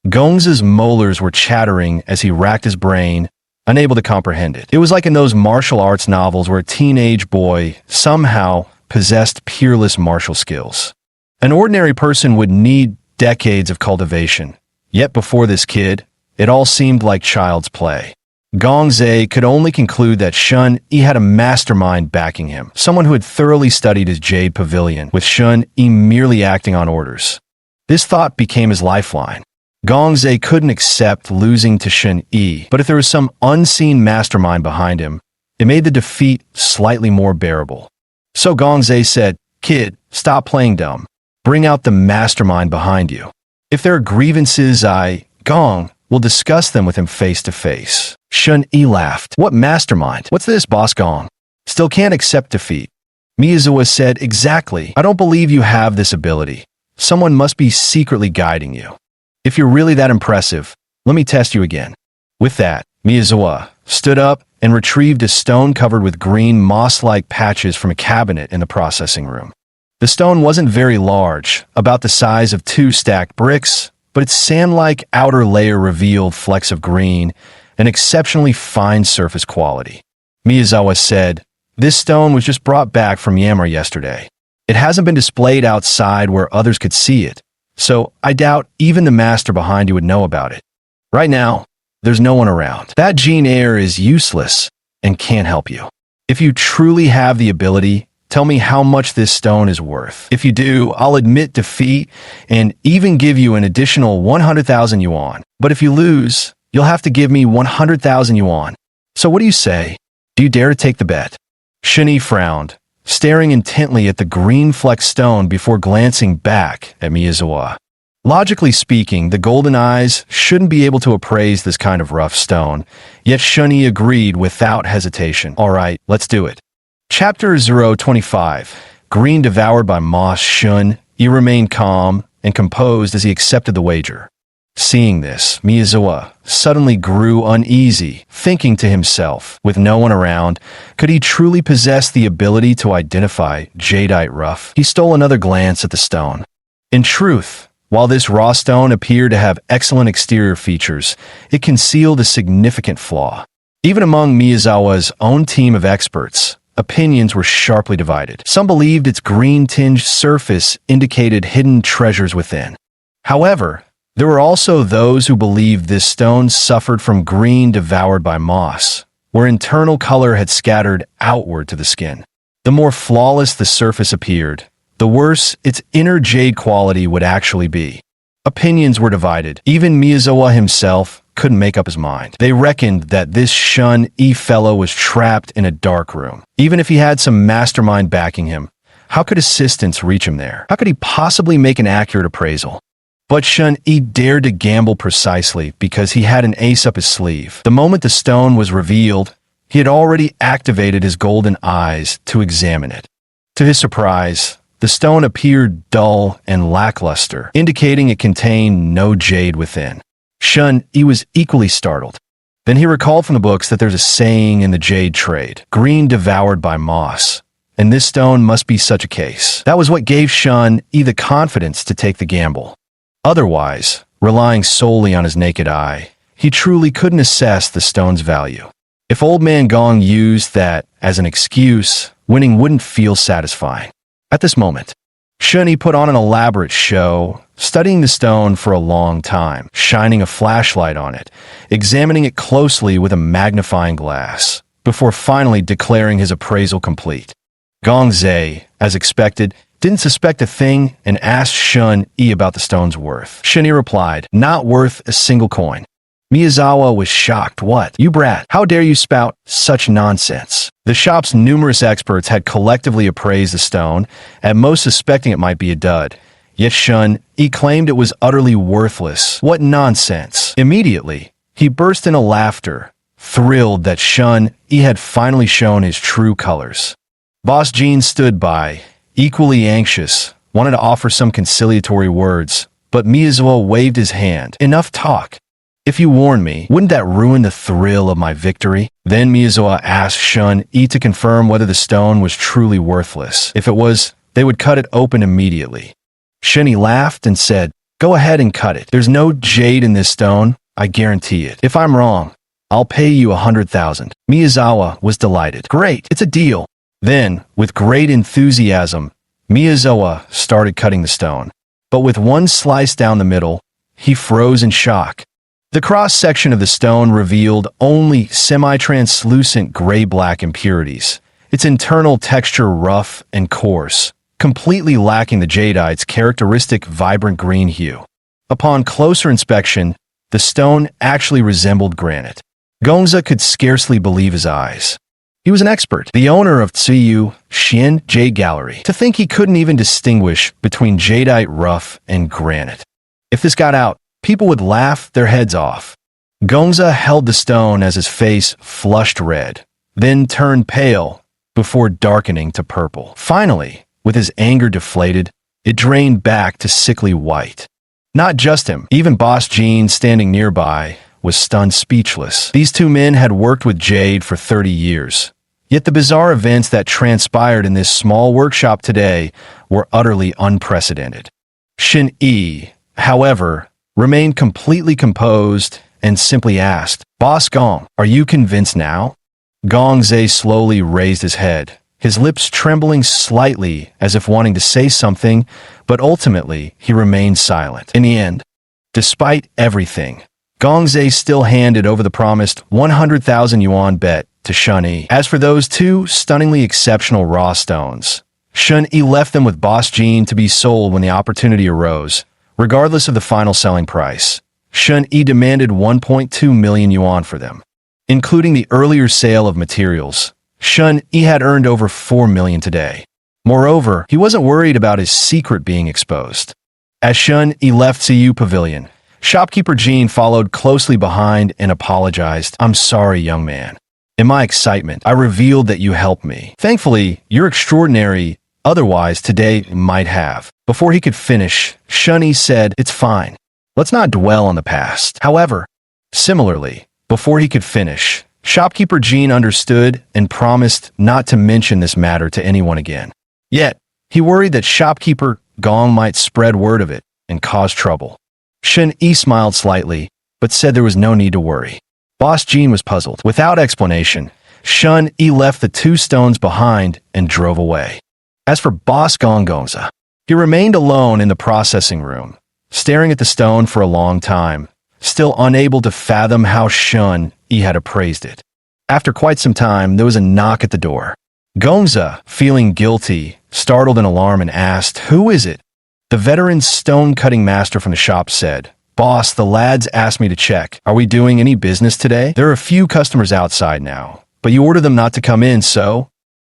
Speaker 1: Gong's molars were chattering as he racked his brain, unable to comprehend it. It was like in those martial arts novels where a teenage boy somehow possessed peerless martial skills. An ordinary person would need decades of cultivation, yet before this kid, it all seemed like child's play. Gong Zhe could only conclude that Shun Yi had a mastermind backing him, someone who had thoroughly studied his Jade Pavilion, with Shun Yi merely acting on orders. This thought became his lifeline. Gong Zhe couldn't accept losing to Shun Yi, but if there was some unseen mastermind behind him, it made the defeat slightly more bearable. So Gong Zhe said, "Kid, stop playing dumb. Bring out the mastermind behind you. If there are grievances, Gong, will discuss them with him face to face." Shun Yi laughed. "What mastermind? What's this, Boss Gong? Still can't accept defeat." Miyazawa said, "Exactly. I don't believe you have this ability. Someone must be secretly guiding you. If you're really that impressive, let me test you again." With that, Miyazawa stood up and retrieved a stone covered with green moss-like patches from a cabinet in the processing room. The stone wasn't very large, about the size of 2 stacked bricks, but its sand-like outer layer revealed flecks of green, an exceptionally fine surface quality. Miyazawa said, "This stone was just brought back from Yammer yesterday. It hasn't been displayed outside where others could see it, so I doubt even the master behind you would know about it. Right now, there's no one around. That Jin Air is useless and can't help you. If you truly have the ability, tell me how much this stone is worth. If you do, I'll admit defeat and even give you an additional 100,000 yuan. But if you lose, you'll have to give me 100,000 yuan. So what do you say? Do you dare to take the bet?" Shun Yi frowned, staring intently at the green flecked stone before glancing back at Miyazawa. Logically speaking, the golden eyes shouldn't be able to appraise this kind of rough stone, yet Shun Yi agreed without hesitation. "All right, let's do it." Chapter 025. Green devoured by moss. Shun Yi remained calm and composed as he accepted the wager. Seeing this, Miyazawa suddenly grew uneasy, thinking to himself, with no one around, could he truly possess the ability to identify jadeite rough? He stole another glance at the stone. In truth, while this raw stone appeared to have excellent exterior features, it concealed a significant flaw. Even among Miyazawa's own team of experts, opinions were sharply divided. Some believed its green-tinged surface indicated hidden treasures within. However, there were also those who believed this stone suffered from green devoured by moss, where internal color had scattered outward to the skin. The more flawless the surface appeared, the worse its inner jade quality would actually be. Opinions were divided. Even Miyazawa himself couldn't make up his mind. They reckoned that this Shun Yi fellow was trapped in a dark room. Even if he had some mastermind backing him, how could assistance reach him there? How could he possibly make an accurate appraisal? But Shun Yi dared to gamble precisely because he had an ace up his sleeve. The moment the stone was revealed, he had already activated his golden eyes to examine it. To his surprise, the stone appeared dull and lackluster, indicating it contained no jade within. Shun-Yi was equally startled. Then he recalled from the books that there's a saying in the jade trade, green devoured by moss, and this stone must be such a case. That was what gave Shun-Yi the confidence to take the gamble. Otherwise, relying solely on his naked eye, he truly couldn't assess the stone's value. If Old Man Gong used that as an excuse, winning wouldn't feel satisfying. At this moment, Shun-Yi put on an elaborate show, studying the stone for a long time, shining a flashlight on it, examining it closely with a magnifying glass, before finally declaring his appraisal complete. Gong Zai, as expected, didn't suspect a thing and asked Shun-Yi about the stone's worth. Shun-Yi replied, "Not worth a single coin." Miyazawa was shocked. "What? You brat, how dare you spout such nonsense?" The shop's numerous experts had collectively appraised the stone, at most suspecting it might be a dud. Yet Shun-Yi claimed it was utterly worthless. What nonsense! Immediately, he burst into laughter, thrilled that Shun-Yi had finally shown his true colors. Boss Jean stood by, equally anxious, wanted to offer some conciliatory words, but Miyazawa waved his hand. "Enough talk. If you warn me, wouldn't that ruin the thrill of my victory?" Then Miyazawa asked Shun-Yi to confirm whether the stone was truly worthless. If it was, they would cut it open immediately. Shun-Yi laughed and said, "Go ahead and cut it. There's no jade in this stone, I guarantee it. If I'm wrong, I'll pay you 100,000. Miyazawa was delighted. "Great, it's a deal." Then, with great enthusiasm, Miyazawa started cutting the stone. But with one slice down the middle, he froze in shock. The cross-section of the stone revealed only semi-translucent gray-black impurities, its internal texture rough and coarse, completely lacking the jadeite's characteristic vibrant green hue. Upon closer inspection, the stone actually resembled granite. Gongza could scarcely believe his eyes. He was an expert, the owner of Tsiyu Xian Jade Gallery. To think he couldn't even distinguish between jadeite rough and granite. If this got out, people would laugh their heads off. Gongza held the stone as his face flushed red, then turned pale, before darkening to purple. Finally, with his anger deflated, it drained back to sickly white. Not just him, even Boss Jean, standing nearby, was stunned speechless. These two men had worked with jade for 30 years. Yet the bizarre events that transpired in this small workshop today were utterly unprecedented. Shun-Yi, however, remained completely composed and simply asked, "Boss Gong, are you convinced now?" Gong Zai slowly raised his head, his lips trembling slightly as if wanting to say something, but ultimately he remained silent. In the end, despite everything, Gong Zai still handed over the promised 100,000 yuan bet to Shun-Yi. As for those two stunningly exceptional raw stones, Shun-Yi left them with Boss Jean to be sold when the opportunity arose, regardless of the final selling price. Shun-Yi demanded 1.2 million yuan for them. Including the earlier sale of materials, Shun-Yi had earned over 4 million today. Moreover, he wasn't worried about his secret being exposed. As Shun-Yi left Tsiyu Pavilion, shopkeeper Jean followed closely behind and apologized. "I'm sorry, young man. In my excitement, I revealed that you helped me. Thankfully, you're extraordinary, otherwise today might have." Before he could finish, Shun-Yi said, "It's fine. Let's not dwell on the past." However, similarly, before he could finish, shopkeeper Jean understood and promised not to mention this matter to anyone again. Yet, he worried that shopkeeper Gong might spread word of it and cause trouble. Shun-Yi smiled slightly, but said there was no need to worry. Boss Jean was puzzled. Without explanation, Shun-Yi left the two stones behind and drove away. As for Boss Gongza, he remained alone in the processing room, staring at the stone for a long time, still unable to fathom how Shun-Yi had appraised it. After quite some time, there was a knock at the door. Gongza, feeling guilty, startled in alarm and asked, "Who is it?" The veteran stone-cutting master from the shop said, "Boss, the lads asked me to check. Are we doing any business today? There are a few customers outside now, but you ordered them not to come in, so?"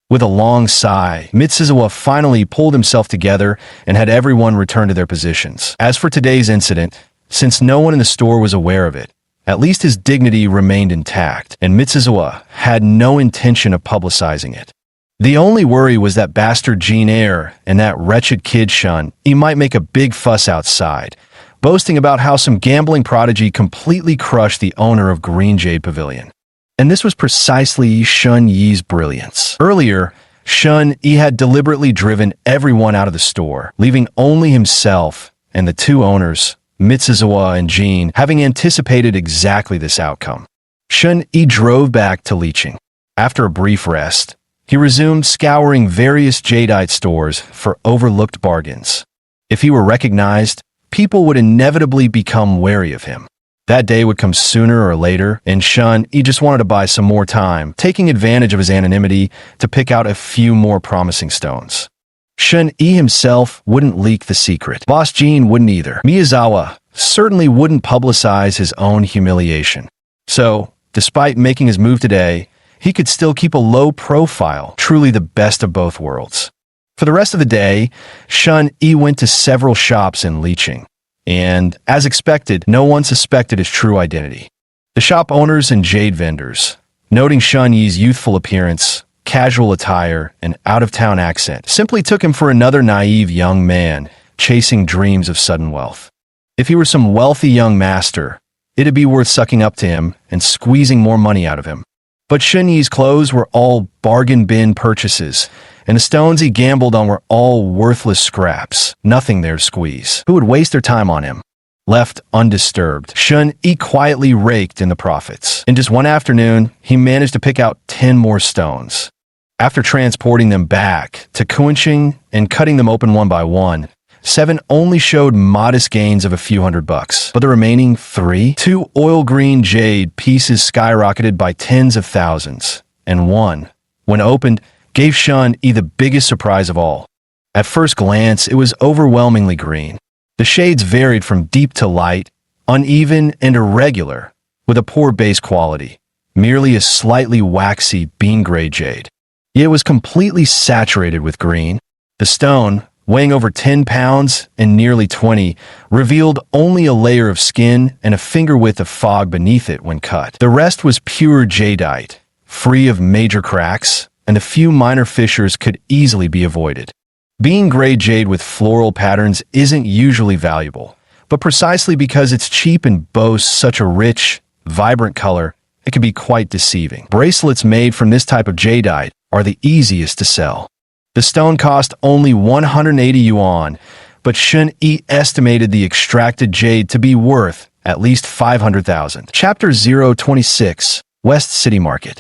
Speaker 1: With a long sigh, Mitsuzawa finally pulled himself together and had everyone return to their positions. As for today's incident, since no one in the store was aware of it, at least his dignity remained intact, and Mitsuzawa had no intention of publicizing it. The only worry was that bastard Jean Eyre and that wretched kid Shun. He might make a big fuss outside, boasting about how some gambling prodigy completely crushed the owner of Green Jade Pavilion. And this was precisely Shun Yi's brilliance. Earlier, Shun Yi had deliberately driven everyone out of the store, leaving only himself and the two owners, Mitsuzawa and Jean, having anticipated exactly this outcome. Shun Yi drove back to Liqing. After a brief rest, he resumed scouring various jadeite stores for overlooked bargains. If he were recognized, people would inevitably become wary of him. That day would come sooner or later, and Shun Yi just wanted to buy some more time, taking advantage of his anonymity to pick out a few more promising stones. Shun Yi himself wouldn't leak the secret. Boss Jean wouldn't either. Miyazawa certainly wouldn't publicize his own humiliation. So, despite making his move today, he could still keep a low profile, truly the best of both worlds. For the rest of the day, Shun Yi went to several shops in Liqing, and, as expected, no one suspected his true identity. The shop owners and jade vendors, noting Shun Yi's youthful appearance, casual attire, and out-of-town accent, simply took him for another naive young man chasing dreams of sudden wealth. If he were some wealthy young master, it'd be worth sucking up to him and squeezing more money out of him. But Shun Yi's clothes were all bargain bin purchases, and the stones he gambled on were all worthless scraps, nothing there to squeeze. Who would waste their time on him? Left undisturbed, Shun Yi quietly raked in the profits. In just one afternoon, he managed to pick out 10 more stones. After transporting them back to Kuanqing and cutting them open one by one, 7 only showed modest gains of a few $100, but the remaining 2 oil green jade pieces skyrocketed by tens of thousands, and one, when opened, gave Shun Yi the biggest surprise of all. At first glance, it was overwhelmingly green. The shades varied from deep to light, uneven and irregular, with a poor base quality, merely a slightly waxy bean-gray jade. Yet it was completely saturated with green. The stone, weighing over 10 pounds and nearly 20, revealed only a layer of skin and a finger-width of fog beneath it when cut. The rest was pure jadeite, free of major cracks, and the few minor fissures could easily be avoided. Being gray jade with floral patterns isn't usually valuable, but precisely because it's cheap and boasts such a rich, vibrant color, it can be quite deceiving. Bracelets made from this type of jadeite are the easiest to sell. The stone cost only 180 yuan, but Shun Yi estimated the extracted jade to be worth at least 500,000. Chapter 026, West City Market.